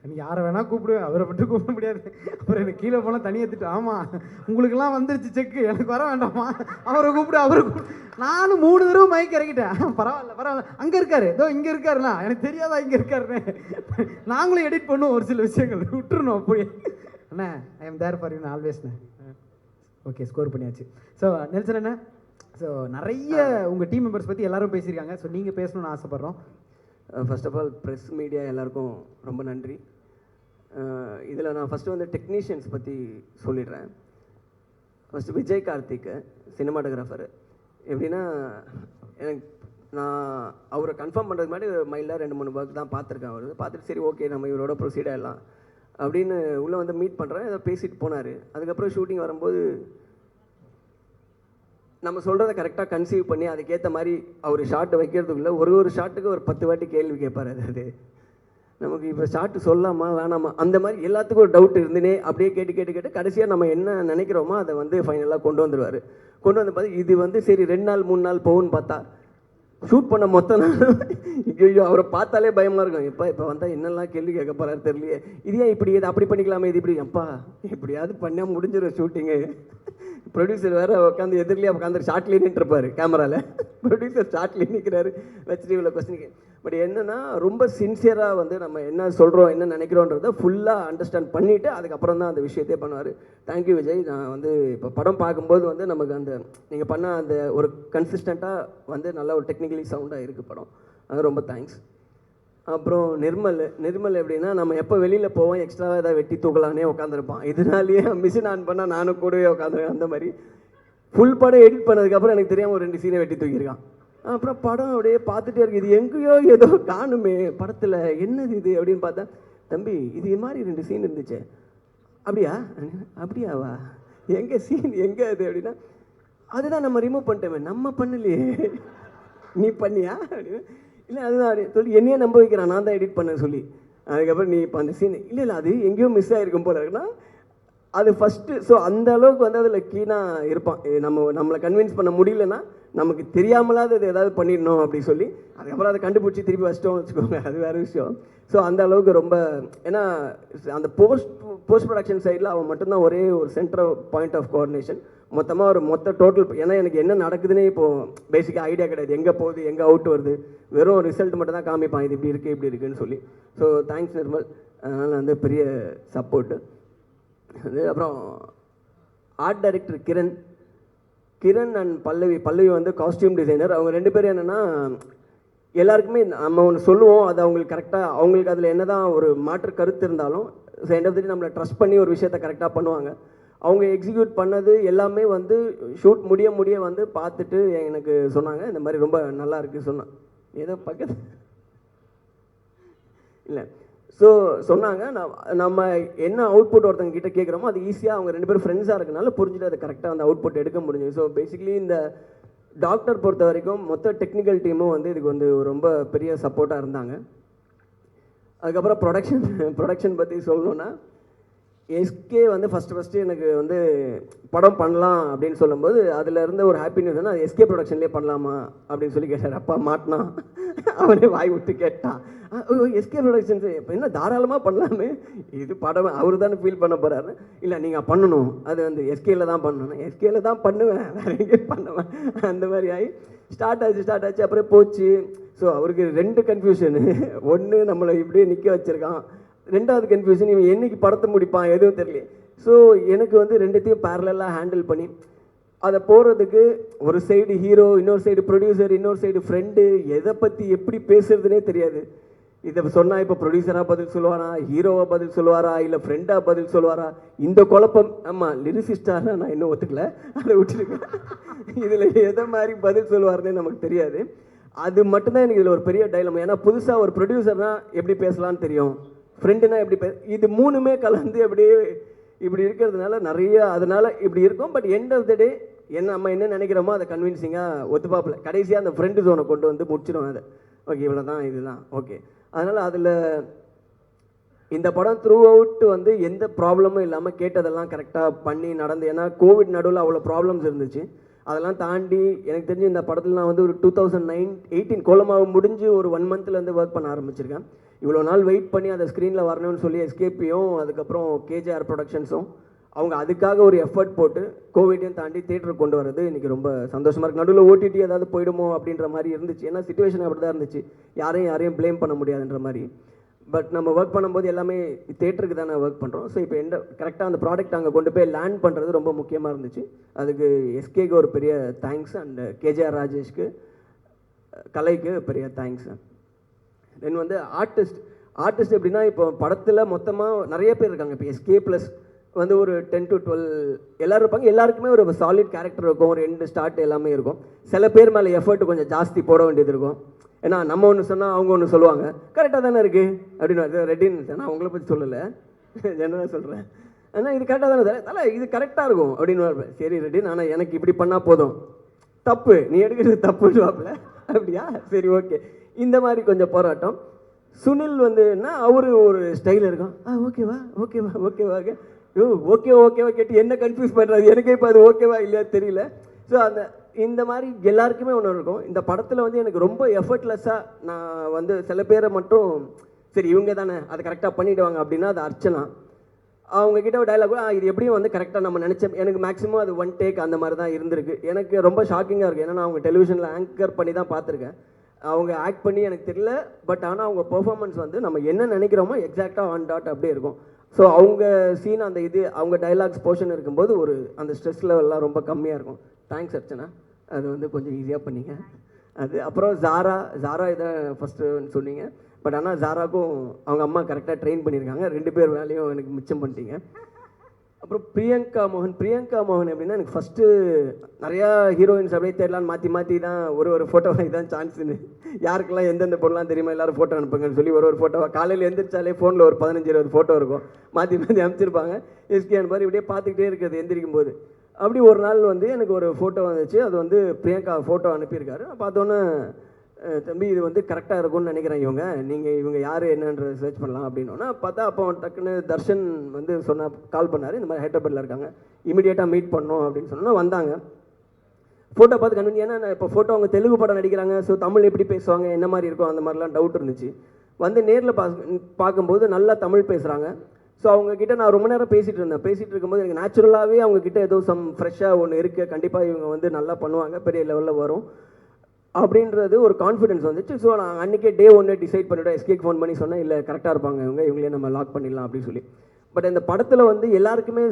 நீ யாரை வேணால் கூப்பிடுவேன், அவரை மட்டும் கூப்பிட முடியாது. அப்புறம் எனக்கு கீழே போனால் தனி எடுத்துட்டு. ஆமாம், உங்களுக்கெல்லாம் வந்துருச்சு செக்கு, எனக்கு வர வேண்டாமா, அவரை கூப்பிடு. நானும் 3 தடவை மைக் இறங்கிட்டேன். பரவாயில்ல, அங்கே இருக்காரு, இதோ இங்கே இருக்காருண்ணா, எனக்கு தெரியாதா இங்கே இருக்காருன்னு. நாங்களும் எடிட் பண்ணுவோம் ஒரு சில விஷயங்கள், விட்டுருணும் அப்படியே. அண்ணா, I am there for you ஆல்வேஸ்ண்ணே. ஓகே, ஸ்கோர் பண்ணியாச்சு. ஸோ நெல்சன் அண்ணா, ஸோ நிறைய உங்கள் டீம் மெம்பர்ஸ் பற்றி எல்லாரும் பேசியிருக்காங்க. ஸோ நீங்கள் பேசணும்னு ஆசைப்பட்றோம். First of all press media எல்லாருக்கும் ரொம்ப நன்றி. இதில் நான் ஃபஸ்ட்டு வந்து டெக்னீஷியன்ஸ் பற்றி சொல்லிடுறேன். First Vijay Karthik cinematographer. எப்படின்னா, நான் அவரை கன்ஃபார்ம் பண்ணுறதுக்கு முன்னாடி மைல்டாக 2-3 ஒர்க் தான் பார்த்துருக்கேன். அவர் பார்த்துட்டு சரி ஓகே நம்ம இவரோட ப்ரொசீட் ஆகிடலாம் அப்படின்னு உள்ளே வந்து மீட் பண்ணுறேன். ஏதோ பேசிட்டு போனார். அதுக்கப்புறம் ஷூட்டிங் வரும்போது நம்ம சொல்கிறத கரெக்டாக கன்சீவ் பண்ணி அதுக்கேற்ற மாதிரி அவர் ஷார்ட் வைக்கிறதுக்குள்ள ஒரு ஷார்ட்டுக்கு ஒரு 10 வாட்டி கேள்வி கேட்பார். அது நமக்கு இப்போ ஷார்ட்டு சொல்லாமா வேணாமா அந்த மாதிரி எல்லாத்துக்கும் ஒரு டவுட் இருந்துனே அப்படியே கேட்டு கடைசியாக நம்ம என்ன நினைக்கிறோமோ அதை வந்து ஃபைனலாக கொண்டு வந்துடுவார். கொண்டு வந்து பார்த்து இது வந்து சரி 2 நாள் 3 நாள் போகும்னு பார்த்தா ஷூட் பண்ண மொத்தம் ஐயோ அவரை பார்த்தாலே பயமாக இருக்கும். இப்போ வந்தால் என்னெல்லாம் கேள்வி கேட்க போகிறாரு தெரியலையே, இது ஏன் இப்படி இது அப்படி பண்ணிக்கலாமே, இது இப்படி அப்பா எப்படியாவது பண்ணால் முடிஞ்சிடும் ஷூட்டிங்கு. ப்ரொடியூசர் வேறு உட்காந்து எதிரிலேயே உட்காந்து ஷார்ட்லேயே நின்றுருப்பார் கேமராவில். ப்ரொடியூசர் ஷார்ட்லேயே நிற்கிறாரு வச்சுட்டு இவ்வளோ கொஸ்டின் பட் என்னென்னா ரொம்ப சின்சியராக வந்து நம்ம என்ன சொல்கிறோம் என்ன நினைக்கிறோன்றதை ஃபுல்லாக அண்டர்ஸ்டாண்ட் பண்ணிவிட்டு அதுக்கப்புறம் தான் அந்த விஷயத்தையே பண்ணுவார். தேங்க்யூ விஜய். நான் வந்து இப்போ படம் பார்க்கும்போது வந்து நமக்கு அந்த நீங்கள் பண்ண அந்த ஒரு கன்சிஸ்டண்ட்டாக வந்து நல்ல ஒரு டெக்னிக்கலி சவுண்டாக இருக்குது படம். அது ரொம்ப தேங்க்ஸ். அப்புறம் நிர்மல் எப்படின்னா நம்ம எப்போ வெளியில் போவோம் எக்ஸ்ட்ராவாக ஏதாவது வெட்டி தூக்கலானே உட்காந்துருப்பான். இதனாலேயே மிஷின் ஆன் பண்ணால் நானும் கூடவே உட்காந்துருக்கேன். அந்த மாதிரி ஃபுல் படம் எடிட் பண்ணதுக்கப்புறம் எனக்கு தெரியாமல் ஒரு 2 சீனை வெட்டி தூக்கியிருக்கான். அப்புறம் படம் அப்படியே பார்த்துட்டே இருக்கு, இது எங்கேயோ ஏதோ காணுமே படத்தில், என்னது இது அப்படின்னு பார்த்தா, தம்பி இது மாதிரி 2 சீன் இருந்துச்சு. அப்படியாவா எங்கே சீன் எங்கே அது அப்படின்னா, அதுதான் நம்ம ரிமூவ் பண்ணிட்டோமே, நம்ம பண்ணலையே நீ பண்ணியா அப்படின்னு. இல்லை அதுதான் அப்படின்னு சொல்லி என்னையே நம்ப வைக்கிறான், நான் தான் எடிட் பண்ணேன் சொல்லி. அதுக்கப்புறம் நீ இப்போ அந்த சீன் இல்லை அது எங்கேயோ மிஸ் ஆகிருக்கும் போல இருக்குன்னா அது ஃபஸ்ட்டு. ஸோ அந்த அளவுக்கு வந்து அதில் கீனாக இருப்பான். நம்மளை கன்வின்ஸ் பண்ண முடியலன்னா நமக்கு தெரியாமலாவது அது ஏதாவது பண்ணிடணும் அப்படி சொல்லி அதுக்கப்புறம் அதை கண்டுபிடிச்சி திருப்பி வச்சிட்டோம்னு வச்சுக்கோங்க, அது வேறு விஷயம். ஸோ அந்த அளவுக்கு ரொம்ப, ஏன்னா அந்த போஸ்ட் ப்ரொடக்ஷன் சைடில் அவன் மட்டும்தான் ஒரே ஒரு சென்டர் பாயிண்ட் ஆஃப் கோஆர்டினேஷன். மொத்தமாக ஒரு டோட்டல், ஏன்னா எனக்கு என்ன நடக்குதுன்னே இப்போது பேசிக்காக ஐடியா கிடையாது, எங்கே போகுது எங்கே அவுட் வருது, வெறும் ரிசல்ட் மட்டும் தான் காமிப்பான், இது இப்படி இருக்குது இப்படி இருக்குன்னு சொல்லி. ஸோ தேங்க்ஸ் நிர்மல், அதனால் வந்து பெரிய சப்போர்ட்டு. அப்புறம் ஆர்ட் டைரக்டர் கிரண் அண்ட் பல்லவி வந்து காஸ்டியூம் டிசைனர். அவங்க 2 பேரும் என்னென்னா எல்லாருக்குமே நம்ம ஒன்று சொல்லுவோம், அது அவங்களுக்கு கரெக்டாக, அவங்களுக்கு அதில் என்ன தான் ஒரு மாற்று கருத்து இருந்தாலும் எண்ட் ஆஃப் தி டே நம்மளை ட்ரஸ்ட் பண்ணி ஒரு விஷயத்தை கரெக்டாக பண்ணுவாங்க. அவங்க எக்ஸிக்யூட் பண்ணது எல்லாமே வந்து ஷூட் முடிய வந்து பார்த்துட்டு எனக்கு சொன்னாங்க, இந்த மாதிரி ரொம்ப நல்லா இருக்குது சொன்னான். ஏதோ பக்கத்து இல்லை ஸோ சொன்னாங்க, நம்ம என்ன அவுட்புட் ஒருத்தங்க கிட்ட கேட்குறோமோ அது ஈஸியாக அவங்க 2 பேரும் ஃப்ரெண்ட்ஸாக இருக்கனால புரிஞ்சுட்டு அதை கரெக்டாக அந்த அவுட்புட் எடுக்க முடிஞ்சது. ஸோ பேசிக்கலி இந்த டாக்டர் பொறுத்த வரைக்கும் மொத்த டெக்னிக்கல் டீமும் வந்து இதுக்கு வந்து ரொம்ப பெரிய சப்போர்ட்டாக இருந்தாங்க. அதுக்கப்புறம் ப்ரொடக்ஷன் பற்றி சொல்லணுன்னா, எஸ்கே வந்து ஃபஸ்ட்டு எனக்கு வந்து படம் பண்ணலாம் அப்படின்னு சொல்லும்போது அதில் இருந்த ஒரு ஹாப்பி நியூஸ் அது எஸ்கே ப்ரொடக்ஷன்லேயே பண்ணலாமா அப்படின்னு சொல்லி கேட்டார். அப்பா மாட்டினான், அவனே வாய் விட்டு கேட்டான், எஸ்கே ப்ரொடக்ஷன்ஸ் இப்போ என்ன தாராளமாக பண்ணலாமே, இது படம் அவர் தானே ஃபீல் பண்ண போகிறாரு. இல்லை நீங்கள் பண்ணணும், அது வந்து எஸ்கேல தான் பண்ணணும், எஸ்கேல தான் பண்ணுவேன் வேறு எங்கேயும் பண்ணுவேன். அந்த மாதிரி ஆகி ஸ்டார்ட் ஆச்சு அப்புறம் போச்சு. ஸோ அவருக்கு 2 கன்ஃபியூஷனு, ஒன்று நம்மளை இப்படியே நிற்க வச்சுருக்கான், 2வது கன்ஃபியூஷன் இவன் என்னைக்கு படத்தை முடிப்பான் எதுவும் தெரியல. ஸோ எனக்கு வந்து 2த்தையும் பேரலாக ஹேண்டில் பண்ணி அதை போகிறதுக்கு ஒரு சைடு ஹீரோ, இன்னொரு சைடு ப்ரொடியூசர், இன்னொரு சைடு ஃப்ரெண்டு, எதை பற்றி எப்படி பேசுறதுனே தெரியாது. இதை சொன்னால் இப்போ ப்ரொடியூசராக பதில் சொல்லுவாரா, ஹீரோவாக பதில் சொல்லுவாரா, இல்லை ஃப்ரெண்டாக பதில் சொல்லுவாரா, இந்த குழப்பம். ஆமாம் லிரிசிஸ்டாக நான் இன்னும் ஒத்துக்கல, அதை விட்டுருக்கேன். இதில் எதை மாதிரி பதில் சொல்லுவாருன்னே நமக்கு தெரியாது. அது மட்டும்தான் எனக்கு இதில் ஒரு பெரிய டைலமா. ஏன்னா புதுசாக ஒரு ப்ரொடியூசர்னால் எப்படி பேசலான்னு தெரியும், ஃப்ரெண்டுனா எப்படி இது 3மே கலந்து அப்படியே இப்படி இருக்கிறதுனால நிறைய அதனால் இப்படி இருக்கும். பட் எண்ட் ஆஃப் த டே நம்ம என்ன நினைக்கிறோமோ அதை கன்வின்சிங்காக ஒத்துப்பாப்பில் கடைசியாக அந்த ஃப்ரெண்டு ஜோனை கொண்டு வந்து முடிச்சிடும். அதை ஓகே இவ்வளோ தான் இதுதான் ஓகே. அதனால் அதில் இந்த படம் த்ரூ அவுட் வந்து எந்த ப்ராப்ளமும் இல்லாமல் கேட்டதெல்லாம் கரெக்டாக பண்ணி நடந்து. ஏன்னா கோவிட் நடுவில் அவ்வளோ ப்ராப்ளம்ஸ் இருந்துச்சு, அதெல்லாம் தாண்டி எனக்கு தெரிஞ்சு இந்த படத்தில் நான் வந்து ஒரு 2018 கோலமாவு முடிஞ்சு ஒரு 1 மந்த்லேருந்து ஒர்க் பண்ண ஆரம்பிச்சிருக்கேன். இவ்வளோ நாள் வெயிட் பண்ணி அதை ஸ்க்ரீனில் வரணும்னு சொல்லி எஸ்கேபியும் அதுக்கப்புறம் கேஜேஆர் ப்ரொடக்ஷன்ஸும் அவங்க அதுக்காக ஒரு எஃபர்ட் போட்டு கோவிடையும் தாண்டி தேட்டருக்கு கொண்டு வரது இன்றைக்கி ரொம்ப சந்தோஷமாக இருக்குது. நடுவில் ஓடிடி ஏதாவது போயிடுமோ அப்படின்ற மாதிரி இருந்துச்சு, ஏன்னா சிச்சுவேஷன் அப்படி தான் இருந்துச்சு, யாரையும் ப்ளேம் பண்ண முடியாதுன்ற மாதிரி. பட் நம்ம ஒர்க் பண்ணும்போது எல்லாமே தேட்டருக்கு தானே ஒர்க் பண்ணுறோம். ஸோ இப்போ கரெக்டாக அந்த ப்ராடக்ட் அங்கே கொண்டு போய் லேண்ட் பண்ணுறது ரொம்ப முக்கியமாக இருந்துச்சு. அதுக்கு எஸ்கேக்கு ஒரு பெரிய தேங்க்ஸ், அண்ட் கேஜேஆர் ராஜேஷ்க்கு, கலைக்கு பெரிய தேங்க்ஸ். தென் வந்து ஆர்டிஸ்ட் எப்படின்னா இப்போ படத்தில் மொத்தமாக நிறைய பேர் இருக்காங்க. இப்போ எஸ்கே ப்ளஸ் வந்து ஒரு 10 to 12 எல்லோரும் இருப்பாங்க. எல்லாருக்குமே ஒரு சாலிட் கேரக்டர் இருக்கும், ஒரு எண்டு ஸ்டார்ட் எல்லாமே இருக்கும். சில பேர் மேலே எஃபர்ட் கொஞ்சம் ஜாஸ்தி போட வேண்டியது இருக்கும். ஏன்னா நம்ம ஒன்று சொன்னால் அவங்க ஒன்று சொல்லுவாங்க, கரெக்டாக தானே இருக்குது அப்படின்னு. ரெட்டின்னு நான் உங்களை பற்றி சொல்லலை, ஜென்ரலாக சொல்கிறேன். ஆனால் இது கரெக்டாக தானே தலை, இது கரெக்டாக இருக்கும் அப்படின்னு. சரி ரெட்டின், ஆனால் எனக்கு இப்படி பண்ணால் போதும், தப்பு நீ எடுக்கிறது தப்புன்னு வாப்பில். அப்படியா சரி ஓகே. இந்த மாதிரி கொஞ்சம் போராட்டம். சுனில் வந்துன்னா அவரு ஒரு ஸ்டைல் இருக்கும், ஓகேவா கேட்டு என்ன கன்ஃபியூஸ் பண்ணுறது எனக்கே இப்போ அது ஓகேவா இல்லையா தெரியல. ஸோ இந்த மாதிரி எல்லாருக்குமே ஒன்று இருக்கும். இந்த படத்தில் வந்து எனக்கு ரொம்ப எஃபர்ட்லெஸ்ஸாக நான் வந்து சில பேரை மட்டும் சரி இவங்க தானே அதை கரெக்டாக பண்ணிவிடுவாங்க அப்படின்னா அது அர்ச்சனா. அவங்கக்கிட்ட ஒரு டைலாக் இது எப்படியும் வந்து கரெக்டாக நம்ம நினச்சேன். எனக்கு மேக்ஸிமம் அது 1 டேக் அந்த மாதிரி தான் இருந்திருக்கு. எனக்கு ரொம்ப ஷாக்கிங்காக இருக்குது, ஏன்னா நான் அவங்க டெலிவிஷனில் ஆங்கர் பண்ணி தான் பார்த்துருக்கேன். அவங்க ஆக்ட் பண்ணி எனக்கு தெரியல, பட் ஆனால் அவங்க பெர்ஃபார்மன்ஸ் வந்து நம்ம என்ன நினைக்கிறோமோ எக்ஸாக்டாக ஆன் டாட் அப்படியே இருக்கும். ஸோ அவங்க சீன் அந்த இது அவங்க டைலாக்ஸ் போர்ஷன் இருக்கும்போது ஒரு அந்த ஸ்ட்ரெஸ் லெவல்லாம் ரொம்ப கம்மியாக இருக்கும். தேங்க்ஸ் அர்ச்சனா, அது வந்து கொஞ்சம் ஈஸியாக பண்ணீங்க. அது அப்புறம் ஜாரா இதை ஃபஸ்ட்டு சொன்னீங்க, பட் ஆனால் ஜாராக்கும் அவங்க அம்மா கரெக்டாக ட்ரெயின் பண்ணியிருக்காங்க. 2 பேர் வேலையும் எனக்கு மிச்சம் பண்ணிட்டீங்க. அப்புறம் பிரியங்கா மோகன் எப்படின்னா, எனக்கு ஃபஸ்ட்டு நிறையா ஹீரோயின்ஸ் அப்படியே தேடலான்னு மாற்றி தான் ஒரு ஃபோட்டோ தான் சான்ஸுன்னு, யாருக்கெல்லாம் எந்தெந்த பொருளாம் தெரியுமா எல்லோரும் ஃபோட்டோ அனுப்புங்கன்னு சொல்லி ஒரு ஃபோட்டோவை காலையில் எழுந்திரிச்சாலே ஃபோனில் ஒரு 15-20 ஃபோட்டோ இருக்கும், மாற்றி அனுப்பிச்சிருப்பாங்க. எஸ்கே அனுப்பார், இப்படியே பார்த்துக்கிட்டே இருக்கிறது எந்திரிக்கும் போது. அப்படி ஒரு நாள் வந்து எனக்கு ஒரு ஃபோட்டோ வந்துச்சு, அது வந்து பிரியங்கா ஃபோட்டோ அனுப்பியிருக்காரு. பார்த்தோன்னே தம்பி இது வந்து கரெக்டாக இருக்கும்னு நினைக்கிறேன், இவங்க யார் என்னன்ற சர்ச் பண்ணலாம் அப்படின்னோன்னா பார்த்தா அப்போ டக்குன்னு தர்ஷன் வந்து கால் பண்ணார், இந்த மாதிரி ஹைதராபாத்தில் இருக்காங்க, இமீடியட்டாக மீட் பண்ணோம் அப்படின்னு சொன்னால் வந்தாங்க. ஃபோட்டோ பார்த்து கன்வின்ஸ், ஏன்னா நான் இப்போ ஃபோட்டோ அவங்க தெலுங்கு படம் நடிக்கிறாங்க, ஸோ தமிழ் எப்படி பேசுவாங்க என்ன மாதிரி இருக்கும் அந்த மாதிரிலாம் டவுட் இருந்துச்சு. வந்து நேரில் பார்க்கும்போது நல்லா தமிழ் பேசுகிறாங்க. ஸோ அவங்கக்கிட்ட நான் ரொம்ப நேரம் பேசிகிட்டு இருக்கும்போது எனக்கு நேச்சுரலாகவே அவங்கக்கிட்ட ஏதோ ஃப்ரெஷ்ஷாக ஒன்று இருக்குது, கண்டிப்பாக இவங்க வந்து நல்லா பண்ணுவாங்க, பெரிய லெவலில் வரும் அப்படின்றது ஒரு கான்ஃபிடன்ஸ் வந்துச்சு. ஸோ நான் அன்றைக்கே டே 1 டிசைட் பண்ணிவிட்டேன். எஸ்கேக்கு ஃபோன் பண்ணி சொன்னேன், இல்லை கரெக்டாக இருப்பாங்க இவங்களே நம்ம லாக் பண்ணிடலாம் அப்படின்னு சொல்லி. பட் இந்த படத்தில் வந்து எல்லாருக்குமே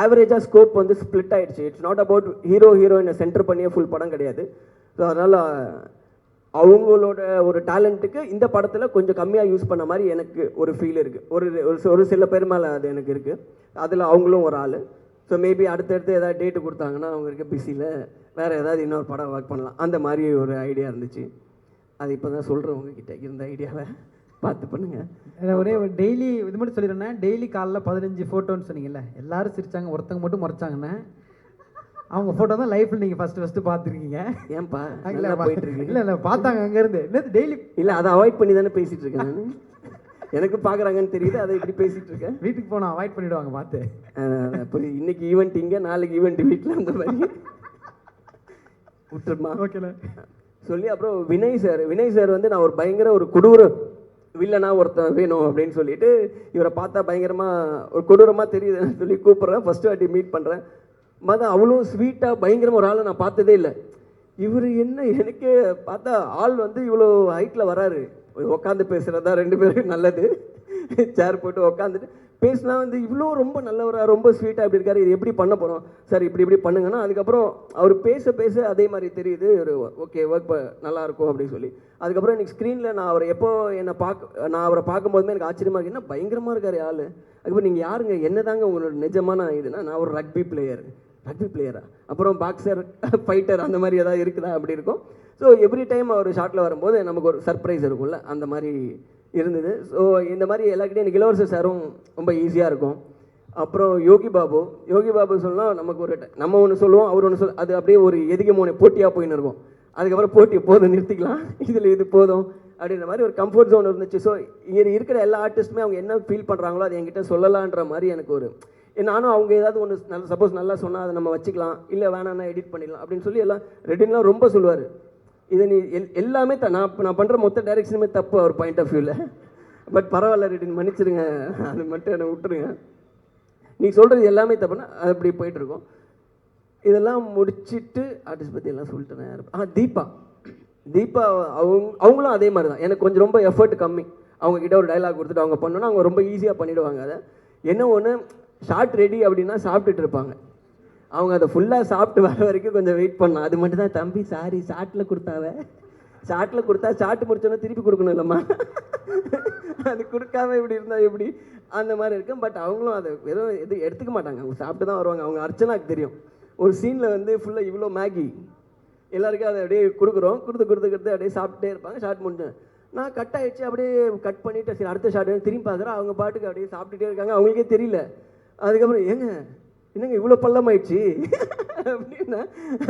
ஆவரேஜாக ஸ்கோப் வந்து ஸ்ப்ளிட் ஆகிடுச்சு. இட்ஸ் நாட் அபவுட் ஹீரோயினை சென்டர் பண்ணியே ஃபுல் படம் கிடையாது. ஸோ அதனால் அவங்களோட ஒரு டேலண்ட்டுக்கு இந்த படத்தில் கொஞ்சம் கம்மியாக யூஸ் பண்ண மாதிரி எனக்கு ஒரு ஃபீல் இருக்குது. ஒரு சில பேர் மேலே அது எனக்கு இருக்குது, அதில் அவங்களும் ஒரு ஆள். ஸோ மேபி அடுத்தடுத்து ஏதாவது டேட்டு கொடுத்தாங்கன்னா அவங்க இருக்க பிஸியில் வேறு ஏதாவது இன்னொரு படம் ஒர்க் பண்ணலாம், அந்த மாதிரி ஒரு ஐடியா இருந்துச்சு. அது இப்போ தான் சொல்கிறேன், உங்ககிட்ட இருந்த ஐடியாவை பார்த்து பண்ணுங்கள். ஒரே ஒரு டெய்லி இது மட்டும் சொல்லிடுறேன், டெய்லி காலைல 15 ஃபோட்டோன்னு சொன்னீங்கல்ல, எல்லாரும் சிரிச்சாங்க, ஒருத்தங்க மட்டும் முறைச்சாங்கண்ணே. அவங்க ஃபோட்டோ தான் லைஃப்பில் நீங்கள் ஃபஸ்ட்டு பார்த்துருக்கீங்க. ஏன்பா போயிட்டு இருக்கு? இல்லை பார்த்தாங்க அங்கேருந்து, என்னது டெய்லி இல்லை அதை அவாய்ட் பண்ணி தானே பேசிகிட்டு இருக்கேன் நான். எனக்கு பார்க்குறாங்கன்னு தெரியுது, அதை இப்படி பேசிகிட்டு இருக்கேன். வீட்டுக்கு போனால் அவாய்ட் பண்ணிவிடுவாங்க பார்த்து. இப்போ இன்னைக்கு ஈவெண்ட் இங்கே, நாளைக்கு ஈவெண்ட் வீட்டில், அந்த மாதிரி விட்டுருமா ஓகேண்ணா சொல்லி. அப்புறம் வினய் சார் வந்து நான் ஒரு பயங்கர ஒரு கொடூர வில்லனா ஒருத்தன் வேணும் அப்படின்னு சொல்லிட்டு இவரை பார்த்தா பயங்கரமாக ஒரு கொடூரமாக தெரியுதுன்னு சொல்லி கூப்பிட்றேன். ஃபஸ்ட்டு வாட்டி மீட் பண்ணுறேன். அவ்வளோ ஸ்வீட்டாக பயங்கரமாக ஒரு ஆளை நான் பார்த்ததே இல்லை. இவர் என்ன, எனக்கே பார்த்தா ஆள் வந்து இவ்வளோ ஹைட்டில் வராரு, உட்காந்து பேசுகிறதா 2 பேரும் நல்லது, சேர் போட்டு உட்காந்துட்டு பேசினா வந்து இவ்வளோ ரொம்ப நல்லவரா, ரொம்ப ஸ்வீட்டாக இப்படி இருக்காரு, இது எப்படி பண்ண போகிறோம் சார், இப்படி பண்ணுங்கன்னா அதுக்கப்புறம் அவர் பேச அதே மாதிரி தெரியுது, ஒரு ஓகே ஒர்க் நல்லாயிருக்கும் அப்படின்னு சொல்லி. அதுக்கப்புறம் எனக்கு ஸ்க்ரீனில் நான் அவரை நான் அவரை பார்க்கும்போதுமே எனக்கு ஆச்சரியமாக இருக்கு, என்ன பயங்கரமாக இருக்கார் ஆள். அதுக்கப்புறம் நீங்கள் யாருங்க, என்ன தாங்க உங்களோட நிஜமான இதுனா, நான் ஒரு ரக்பி பிளேயரா, அப்புறம் பாக்ஸர், ஃபைட்டர், அந்த மாதிரி ஏதாவது இருக்குதா அப்படி இருக்கும். ஸோ எவ்ரி டைம் அவர் ஷாட்டில் வரும்போது நமக்கு ஒரு சர்ப்ரைஸ் இருக்கும்ல, அந்த மாதிரி இருந்தது. ஸோ இந்த மாதிரி எல்லாருக்கிட்டையும் எனக்கு இளவரசர் சாரும் ரொம்ப ஈஸியாக இருக்கும். அப்புறம் யோகி பாபு சொல்லலாம், நமக்கு ஒரு நம்ம ஒன்று சொல்லுவோம், அவர் ஒன்று அது அப்படியே ஒரு எதிக போட்டியாக போயின்னு இருக்கும். அதுக்கப்புறம் போட்டி போதும் நிறுத்திக்கலாம், இதில் இது போதும் அப்படின்ற மாதிரி ஒரு கம்ஃபர்ட் ஜோன் இருந்துச்சு. ஸோ இங்கே இருக்கிற எல்லா ஆர்டிஸ்ட்டுமே அவங்க என்ன ஃபீல் பண்ணுறாங்களோ அதை என்கிட்ட சொல்லலான்ற மாதிரி எனக்கு ஒரு, நானும் அவங்க ஏதாவது ஒன்று சப்போஸ் நல்லா சொன்னால் அதை நம்ம வச்சுக்கலாம், இல்லை வேணான்னா எடிட் பண்ணிடலாம் அப்படின்னு சொல்லி எல்லாம் ரெடின்லாம் ரொம்ப சொல்லுவார். இதை நீ எல்லாமே நான் பண்ணுற மொத்த டைரெக்ஷனுமே தப்பு அவர் பாயிண்ட் ஆஃப் வியூவில். பட் பரவாயில்ல ரெடின், மன்னிச்சிருங்க, அது மட்டும் என்னை விட்டுருங்க, நீ சொல்கிறது எல்லாமே தப்புன்னா அது அப்படி போயிட்டுருக்கோம். இதெல்லாம் முடிச்சுட்டு ஆர்டிஸ்ட் பற்றி எல்லாம் சொல்லிட்டேன். தீபா அவங்களும் அதே மாதிரி தான், எனக்கு கொஞ்சம் ரொம்ப எஃபர்ட் கம்மி. அவங்கக்கிட்ட ஒரு டைலாக் கொடுத்துட்டு அவங்க பண்ணோன்னா அவங்க ரொம்ப ஈஸியாக பண்ணிவிடுவாங்க. அதை என்ன ஒன்று ஷார்ட் ரெடி அப்படின்னா சாப்பிட்டுட்டு இருப்பாங்க, அவங்க அதை ஃபுல்லாக சாப்பிட்டு வர வரைக்கும் கொஞ்சம் வெயிட் பண்ணலாம். அது மட்டும் தான், தம்பி சாரி ஷார்ட்டில் கொடுத்தா ஷார்ட் முடிச்சோன்னா திருப்பி கொடுக்கணும் இல்லைம்மா, அது கொடுக்காம இப்படி இருந்தால் எப்படி, அந்த மாதிரி இருக்கும். பட் அவங்களும் அதை வெறும் எது எடுத்துக்க மாட்டாங்க, அவங்க சாப்பிட்டு தான் வருவாங்க. அவங்க அர்ச்சனாக்கு தெரியும், ஒரு சீனில் வந்து ஃபுல்லாக இவ்வளோ மேகி எல்லாருக்கும் அதை அப்படியே கொடுத்து அப்படியே சாப்பிட்டே இருப்பாங்க. ஷார்ட் முடிஞ்சேன், நான் கட் ஆகிடுச்சு, அப்படியே கட் பண்ணிவிட்டு சரி அடுத்த ஷார்ட் திரும்பி பார்க்குறேன், அவங்க பாட்டுக்கு அப்படியே சாப்பிட்டுட்டே இருக்காங்க, அவங்களுக்கே தெரியல. அதுக்கப்புறம் என்னங்க இவ்வளோ பள்ளமாயிடுச்சு அப்படின்னா,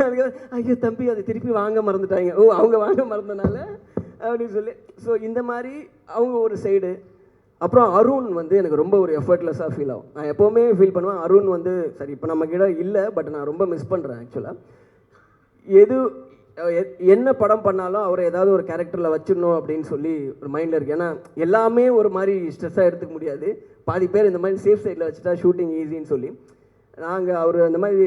அதுக்கப்புறம் ஐயோ தம்பி அதை திருப்பி வாங்க மறந்துட்டாங்க, அவங்க வாங்க மறந்தனால அப்படின்னு சொல்லி. ஸோ இந்த மாதிரி அவங்க ஒரு சைடு. அப்புறம் அருண் வந்து எனக்கு ரொம்ப ஒரு எஃபர்ட்லெஸ்ஸாக ஃபீல் ஆகும். நான் எப்போவுமே ஃபீல் பண்ணுவேன், அருண் வந்து சரி இப்போ நம்ம கிட்ட இல்லை, பட் நான் ரொம்ப மிஸ் பண்ணுறேன் ஆக்சுவலாக. என்ன படம் பண்ணாலும் அவரை ஏதாவது ஒரு கேரக்டரில் வச்சிடணும் அப்படின்னு சொல்லி ஒரு மைண்டில் இருக்குது. ஏன்னா எல்லாமே ஒரு மாதிரி ஸ்ட்ரெஸ்ஸாக எடுத்துக்க முடியாது, பாதி பேர் இந்த மாதிரி சேஃப் சைடில் வச்சுட்டா ஷூட்டிங் ஈஸின்னு சொல்லி நாங்கள் அவர் அந்த மாதிரி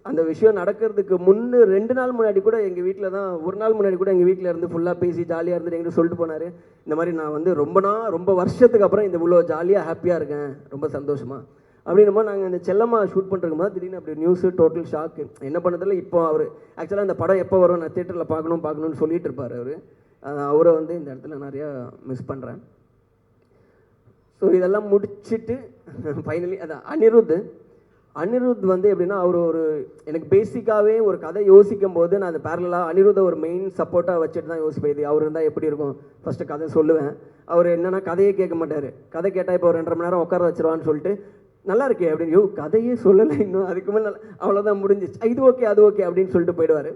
அந்த விஷயம் நடக்கிறதுக்கு 2 நாள் முன்னாடி கூட எங்கள் வீட்டில் தான், ஒரு நாள் முன்னாடி கூட எங்கள் வீட்டில் இருந்து ஃபுல்லாக பேசி ஜாலியாக இருந்துட்டு எங்கிட்ட சொல்லிட்டு போனார், இந்த மாதிரி நான் வந்து ரொம்ப வருஷத்துக்கு அப்புறம் இந்த இவ்வளோ ஜாலியாக ஹாப்பியாக இருக்கேன், ரொம்ப சந்தோஷமாக அப்படின்னும் நாங்கள் இந்த செல்லம்மா ஷூட் பண்ணுறதுக்கு போது திடீர்னு அப்படி நியூஸு டோட்டல் ஷாக்கு. என்ன பண்ணதில்ல, இப்போ அவர் ஆக்சுவலாக இந்த படம் எப்போ வரும், நான் தேட்டரில் பார்க்கணும்னு சொல்லிட்டு இருப்பார் அவர். அவரை வந்து இந்த இடத்துல நிறையா மிஸ் பண்ணுறேன். ஸோ இதெல்லாம் முடிச்சுட்டு ஃபைனலி அதான் அனிருத் வந்து எப்படின்னா, அவர் எனக்கு பேசிக்காகவே ஒரு கதை யோசிக்கும் போது நான் அந்த பேரலாக அனிருத்தை ஒரு மெயின் சப்போர்ட்டாக வச்சுட்டு தான் யோசிப்பேன். இது அவர் இருந்தால் எப்படி இருக்கும், ஃபஸ்ட்டு கதை சொல்லுவேன். அவர் என்னென்னா கதையே கேட்க மாட்டார். கதை கேட்டால் இப்போ ஒரு 2.5 மணி நேரம் உட்கார வச்சிருவான்னு சொல்லிட்டு நல்லா இருக்கே அப்படின்னு, கதையே சொல்லலை இன்னும், அதுக்கு மேலே அவ்வளோதான் முடிஞ்சிச்சு, இது ஓகே அது ஓகே அப்படின்னு சொல்லிட்டு போயிடுவார்.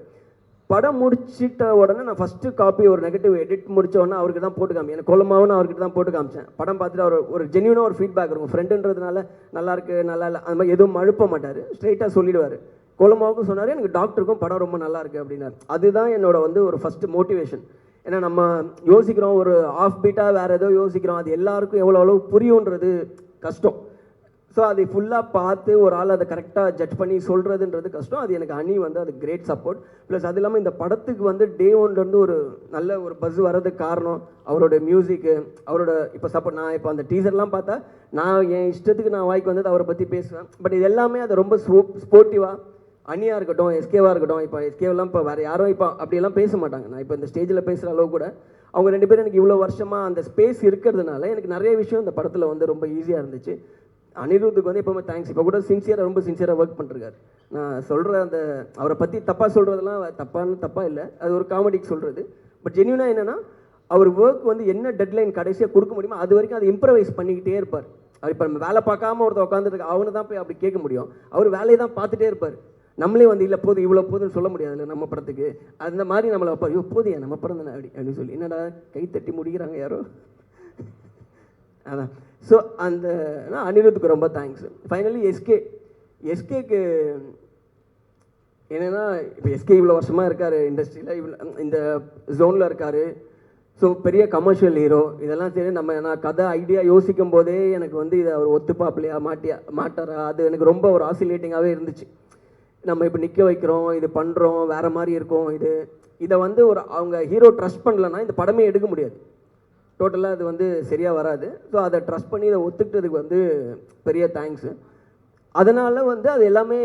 படம் முடிச்சிட்ட உடனே நான் ஃபஸ்ட்டு காப்பி ஒரு நெகட்டிவ் எடிட் முடித்த உடனே அவருக்கு தான் போட்டு காமி, எனக்கு கொலமாவும் அவர்கிட்ட தான் போட்டு காமிச்சேன். படம் பார்த்துட்டு அவர் ஒரு ஜென்யூனாக ஒரு ஃபீட்பேக் இருக்கும், ஃப்ரெண்டுன்றதுனால நல்லா இருக்குது நல்லா இல்லை அந்த மாதிரி எதுவும் அழுப்ப மாட்டார், ஸ்ட்ரெயிட்டாக சொல்லிடுவார். கொலமாவுக்கும் சொன்னார், எனக்கு டாக்டருக்கும் படம் ரொம்ப நல்லா இருக்குது அப்படின்னாரு. அதுதான் என்னோட வந்து ஒரு ஃபஸ்ட்டு மோட்டிவேஷன். ஏன்னா நம்ம யோசிக்கிறோம் ஒரு ஆஃப் பீட்டாக வேறு ஏதோ யோசிக்கிறோம், அது எல்லாருக்கும் எவ்வளோ புரியுன்றது கஷ்டம். ஸோ அதை ஃபுல்லாக பார்த்து ஒரு ஆள் அதை கரெக்டாக ஜட்ஜ் பண்ணி சொல்கிறதுன்றது கஷ்டம். அது எனக்கு அணி வந்து அது கிரேட் சப்போர்ட். ப்ளஸ் அது இல்லாமல் இந்த படத்துக்கு வந்து டே ஒன்லேருந்து ஒரு நல்ல ஒரு பஸ் வர்றதுக்கு காரணம் அவரோட மியூசிக்கு, அவரோட இப்போ சப்போர்ட். நான் இப்போ அந்த டீசர்லாம் பார்த்தா நான் என் இஷ்டத்துக்கு நான் வாய்க்கு வந்தது அவரை பற்றி பேசுவேன். பட் இது எல்லாமே அது ரொம்ப ஸ்போர்ட்டிவாக அணியாக இருக்கட்டும், எஸ்கேவாக இருக்கட்டும். இப்போ எஸ்கேவெல்லாம் இப்போ வேறு யாரும் இப்போ அப்படியெல்லாம் பேச மாட்டாங்க. நான் இப்போ இந்த ஸ்டேஜில் பேசுகிற அளவு கூட அவங்க 2 பேரும் எனக்கு இவ்வளோ வருஷமாக அந்த ஸ்பேஸ் இருக்கிறதுனால எனக்கு நிறைய விஷயம் இந்த படத்தில் வந்து ரொம்ப ஈஸியாக இருந்துச்சு. அனிருத்துக்கு வந்து எப்போவுமே தேங்க்ஸ். இப்போ கூட ரொம்ப சின்சியராக ஒர்க் பண்ணிருக்காரு. நான் சொல்கிற அந்த அவரை பற்றி தப்பாக சொல்கிறதெல்லாம் தப்பாக இல்லை, அது ஒரு காமெடிக்கு சொல்கிறது. பட் ஜென்யூனாக என்னென்னா அவர் ஒர்க் வந்து என்ன டெட்லைன் கடைசியாக கொடுக்க முடியுமோ அது வரைக்கும் அதை இம்ப்ரவைஸ் பண்ணிக்கிட்டே இருப்பார். அவர் இப்போ நம்ம வேலை பார்க்காம ஒருத்தர் உட்காந்துருக்கு, அவனை தான் போய் அப்படி கேட்க முடியும். அவர் வேலையை தான் பார்த்துட்டே இருப்பார். நம்மளே வந்து இல்லை போதும் இவ்வளோ போதுன்னு சொல்ல முடியாது இல்லை நம்ம படத்துக்கு. அந்த மாதிரி நம்மளை வைப்பார், ஐயோ போதியா நம்ம படம் தானே அப்படின்னு சொல்லி என்னடா கை தட்டி முடிக்கிறாங்க யாரோ அதான். ஸோ அந்த அனிருத்துக்கு ரொம்ப தேங்க்ஸ். ஃபைனலி எஸ்கேக்கு என்னென்னா இப்போ எஸ்கே இவ்வளோ வருஷமாக இருக்கார் இண்டஸ்ட்ரியில், இந்த ஜோனில் இருக்கார். ஸோ பெரிய கமர்ஷியல் ஹீரோ இதெல்லாம் சரி. நான் கதை ஐடியா யோசிக்கும் போதே எனக்கு வந்து இதை அவர் ஒத்துப்பாப்பிலையா மாட்டாரா, அது எனக்கு ரொம்ப ஒரு ஆசிலேட்டிங்காகவே இருந்துச்சு. நம்ம இப்போ நிற்க வைக்கிறோம், இது பண்ணுறோம், வேறு மாதிரி இருக்கும். இதை வந்து அவங்க ஹீரோ ட்ரஸ்ட் பண்ணலன்னா இந்த படமே எடுக்க முடியாது, டோட்டலாக அது வந்து சரியாக வராது. ஸோ அதை ட்ரஸ்ட் பண்ணி இதை ஒத்துக்கிட்டதுக்கு வந்து பெரிய தேங்க்ஸு. அதனால் வந்து அது எல்லாமே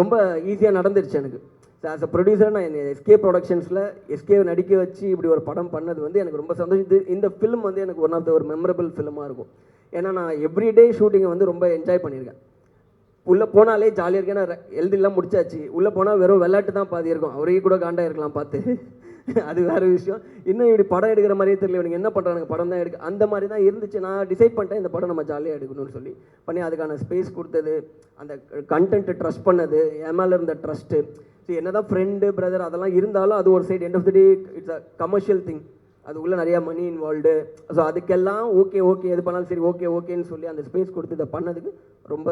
ரொம்ப ஈஸியாக நடந்துருச்சு எனக்கு. ஆஸ் அ ப்ரொடியூசர் நான் எஸ்கே ப்ரொடக்ஷன்ஸில் எஸ்கேவை நடிக்க வச்சு இப்படி ஒரு படம் பண்ணது வந்து எனக்கு ரொம்ப சந்தோஷம். இந்த ஃபிலிம் வந்து எனக்கு ஒன் ஆஃப் த ஒரு மெமரபிள் ஃபிலிமாக இருக்கும். ஏன்னா நான் எவ்ரிடே ஷூட்டிங்கை வந்து ரொம்ப என்ஜாய் பண்ணியிருக்கேன். உள்ளே போனாலே ஜாலியாக இருக்கேன். நான் எழுதிலாம் முடிச்சாச்சு, உள்ளே போனால் வெறும் விளையாட்டு தான் பாதி இருக்கும். அவரே கூட காண்டாக இருக்கலாம் பார்த்து, அது வேறு விஷயம். இன்னும் இப்படி படம் எடுக்கிற மாதிரியே தெரியல, இவனுக்கு என்ன பண்ணுறானுங்க படம் தான் எடுக்க, அந்த மாதிரி தான் இருந்துச்சு. நான் டிசைட் பண்ணிட்டேன் இந்த படம் நம்ம ஜாலியாக எடுக்கணும்னு பண்ணி அதுக்கான ஸ்பேஸ் கொடுத்தது, அந்த கண்டென்ட்டு ட்ரஸ்ட் பண்ணது, என் மேலே இருந்த ட்ரஸ்ட்டு. ஸோ என்ன தான் ஃப்ரெண்டு பிரதர் அதெல்லாம் இருந்தாலும் அது ஒரு side, end of the day it's a commercial thing, அதுக்குள்ளே நிறையா மணி இன்வால்வ்டு. ஸோ அதுக்கெல்லாம் ஓகே எது பண்ணாலும் சரி ஓகேன்னு சொல்லி அந்த ஸ்பேஸ் கொடுத்து இதை பண்ணதுக்கு ரொம்ப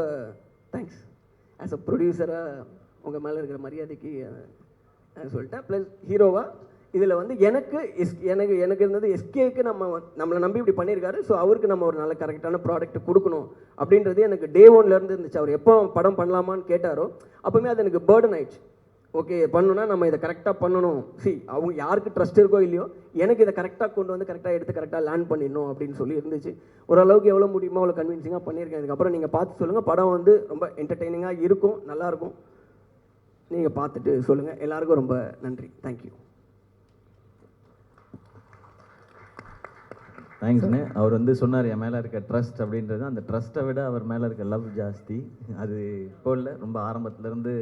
தேங்க்ஸ். ஆஸ் அ ப்ரொடியூசராக உங்கள் மேலே இருக்கிற மரியாதைக்கு சொல்லிட்டேன். ப்ளஸ் ஹீரோவாக இதில் வந்து எனக்கு இருந்தது எஸ்கேக்கு நம்மளை நம்பி இப்படி பண்ணியிருக்காரு. ஸோ அவருக்கு நம்ம ஒரு நல்ல கரெக்டான ப்ராடக்ட் கொடுக்கணும் அப்படின்றது எனக்கு டே ஒன்லேருந்து இருந்துச்சு. அவர் எப்போ படம் பண்ணலாமான்னு கேட்டாரோ அப்போவுமே அது எனக்கு பேர்டன் ஆயிடுச்சு. ஓகே பண்ணணும்னா நம்ம இதை கரெக்டாக பண்ணணும். அவங்க யாருக்கு ட்ரஸ்ட் இருக்கோ இல்லையோ எனக்கு இதை கரெக்டாக கொண்டு வந்து கரெக்டாக எடுத்து கரெக்டாக லேண்ட் பண்ணிடணும் அப்படின்னு சொல்லி இருந்துச்சு. ஓரளவுக்கு எவ்வளோ முடியுமோ அவ்வளோ கன்வின்சிங்காக பண்ணியிருக்கேன். இதுக்கப்புறம் நீங்கள் பார்த்து சொல்லுங்கள். படம் வந்து ரொம்ப என்டர்டெய்னிங்காக இருக்கும், நல்லாயிருக்கும். நீங்கள் பார்த்துட்டு சொல்லுங்கள். எல்லாருக்கும் ரொம்ப நன்றி. தேங்க்யூ. தேங்க்ஸ்ண்ணே. அவர் வந்து சொன்னார் என் மேலே இருக்க ட்ரஸ்ட் அப்படின்றது. அந்த ட்ரஸ்ட்டை விட அவர் மேலே இருக்க லவ் ஜாஸ்தி. அது இப்போ இல்லை, ரொம்ப ஆரம்பத்துலேருந்து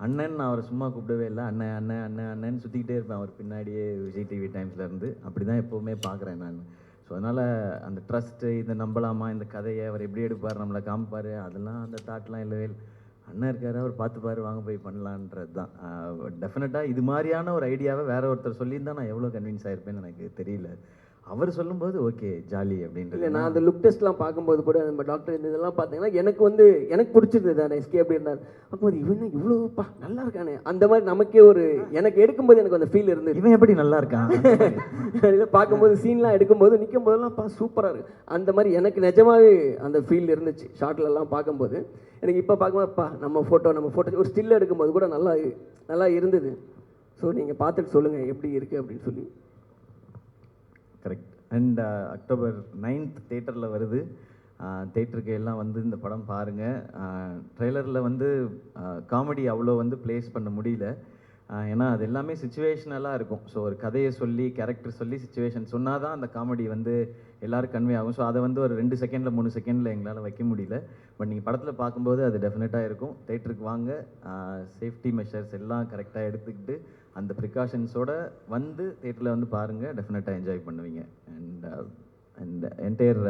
அண்ணன் நான் அவரை சும்மா கூப்பிடவே இல்லை. அண்ணன் சுற்றிக்கிட்டே இருப்பேன் அவர் பின்னாடியே விஜய் டிவி டைம்ஸ்லேருந்து. அப்படி தான் எப்போவுமே பார்க்குறேன் நான். ஸோ அதனால் அந்த ட்ரஸ்ட்டு, இதை நம்பலாமா, இந்த கதையை அவர் எப்படி எடுப்பார், நம்மளை காமிப்பார், அதெல்லாம் அந்த தாட்லாம் இல்லவே இல்லை. அண்ணன் இருக்கார், அவர் பார்த்துப்பார், வாங்க போய் பண்ணலான்றது தான். டெஃபினட்டாக இது மாதிரியான ஒரு ஐடியாவை வேற ஒருத்தர் சொல்லியிருந்தால் நான் எவ்வளோ கன்வின்ஸ் ஆகிருப்பேன்னு எனக்கு தெரியல. அவர் சொல்லும்போது ஓகே ஜாலி இல்லை அப்படின்றது. நான் அந்த லுக் டெஸ்ட்லாம் பார்க்கும்போது கூட நம்ம டாக்டர் இந்த இதெல்லாம் பார்த்தீங்கன்னா எனக்கு பிடிச்சிருந்தது அந்த எஸ்கே அப்படி இருந்தார். அப்போ இவன் இவ்வளோப்பா நல்லா இருக்கானே அந்த மாதிரி நமக்கே ஒரு எனக்கு எடுக்கும்போது எனக்கு அந்த ஃபீல் இருந்தது. இவன் எப்படி நல்லா இருக்கான் இதை பார்க்கும்போது சீன்லாம் எடுக்கும்போது நிற்கும் போதெல்லாம் சூப்பராக இருக்கு அந்த மாதிரி எனக்கு நிஜமாவே அந்த ஃபீல் இருந்துச்சு ஷார்ட்லலாம் பார்க்கும்போது. எனக்கு இப்போ பார்க்கும்போதுப்பா நம்ம ஃபோட்டோ ஒரு ஸ்டில் எடுக்கும்போது கூட நல்லா இருந்தது. ஸோ நீங்கள் பார்த்துட்டு சொல்லுங்கள் எப்படி இருக்குது அப்படின்னு சொல்லி. கரெக்ட். அண்ட் அக்டோபர் 9th தேட்டரில் வருது. தேட்டருக்கு எல்லாம் வந்து இந்த படம் பாருங்கள். ட்ரெய்லரில் வந்து காமெடி அவ்வளோ வந்து ப்ளேஸ் பண்ண முடியல. ஏன்னா அது எல்லாமே சுச்சுவேஷனலாக இருக்கும். ஸோ ஒரு கதையை சொல்லி கேரக்டர் சொல்லி சுச்சுவேஷன் சொன்னால் தான் அந்த காமெடி வந்து எல்லோரும் கன்வே ஆகும். ஸோ அதை வந்து ஒரு 2 செகண்டில் 3 செகண்டில் எங்களால் வைக்க முடியல. பட் நீங்கள் படத்தில் பார்க்கும்போது அது டெஃபினட்டாக இருக்கும். தேட்டருக்கு வாங்க, சேஃப்டி மெஷர்ஸ் எல்லாம் கரெக்டாக எடுத்துக்கிட்டு அந்த ப்ரிகாஷன்ஸோட வந்து தேட்டரில் வந்து பாருங்கள், டெஃபினட்டாக என்ஜாய் பண்ணுவீங்க. அண்ட் என்டையர்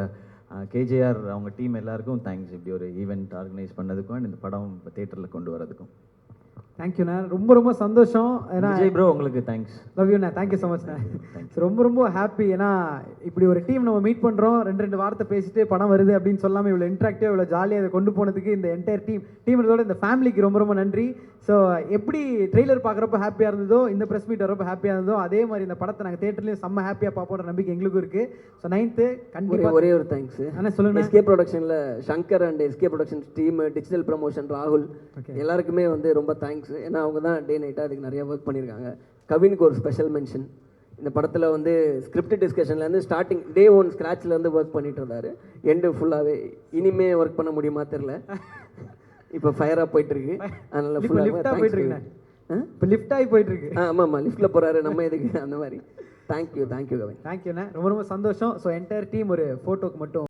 கேஜேஆர் அவங்க டீம் எல்லாருக்கும் தேங்க்ஸ் இப்படி ஒரு ஈவெண்ட் ஆர்கனைஸ் பண்ணதுக்கும் அண்ட் இந்த படம் இப்போ தேட்டரில் கொண்டு வரதுக்கும். தேங்க்யூண்ணா, ரொம்ப சந்தோஷம். ஏன்னா விஜய் ப்ரோ உங்களுக்கு தேங்க்ஸ். லவ் யூண்ணா, தேங்க்யூ ஸோ மச்ண்ணா. ரொம்ப ஹாப்பி. ஏன்னா இப்படி ஒரு டீம் நம்ம மீட் பண்ணுறோம், 2 வார்த்தை பேசிட்டு படம் வருது அப்படின்னு சொல்லாமல் இவ்வளோ இன்ட்ராக்டிவாக இவ்வளோ ஜாலியாக அதை கொண்டு போனதுக்கு இந்த என்டையர் டீமோட இந்த ஃபேமிலிக்கு ரொம்ப நன்றி. ஸோ எப்படி ட்ரெய்லர் பார்க்குறப்ப ஹாப்பியாக இருந்ததோ, இந்த ப்ரெஸ் மீட் வரப்போ ஹாப்பியாக இருந்ததோ, அதே மாதிரி இந்த படத்தை நாங்கள் தேட்டர்லேயும் செம்ம ஹாப்பியாக பார்ப்போன்ற நம்பிக்கை எங்களுக்கும் இருக்குது. ஸோ 9th கண்டிப்பாக ஒரே ஒரு தேங்க்ஸ். ஆனால் சொல்லுங்கள், எஸ்கே ப்ரொடக்ஷனில் Shankar and SK productions team, digital promotion ராகுல் எல்லாருக்குமே வந்து ரொம்ப தேங்க்ஸ். ஏன்னா அவங்க தான் டே நைட்டாக அதுக்கு நிறைய ஒர்க் பண்ணியிருக்காங்க. கவினுக்கு ஒரு ஸ்பெஷல் மென்ஷன். இந்த படத்தில் வந்து ஸ்கிரிப்ட் டிஸ்கஷன்லேருந்து ஸ்டார்டிங் டே 1 ஸ்க்ராட்ச்லேருந்து ஒர்க் பண்ணிட்டு இருந்தார். எண்டு ஃபுல்லாகவே இனிமே ஒர்க் பண்ண முடியுமா தெரில. இப்போ ஃபயராக போயிட்டுருக்கு. அதனால் ஃபுல்லாக போயிட்டுருக்குண்ணே. இப்போ லிஃப்ட் ஆகி போயிட்டுருக்கு. ஆமாம் லிஃப்ட்டில் போகிறாரு, நம்ம எதுக்கு அந்த மாதிரி. தேங்க்யூ கவின். தேங்க்யூண்ணே, ரொம்ப சந்தோஷம். ஸோ என்டையர் டீம் ஒரு ஃபோட்டோக்கு மட்டும்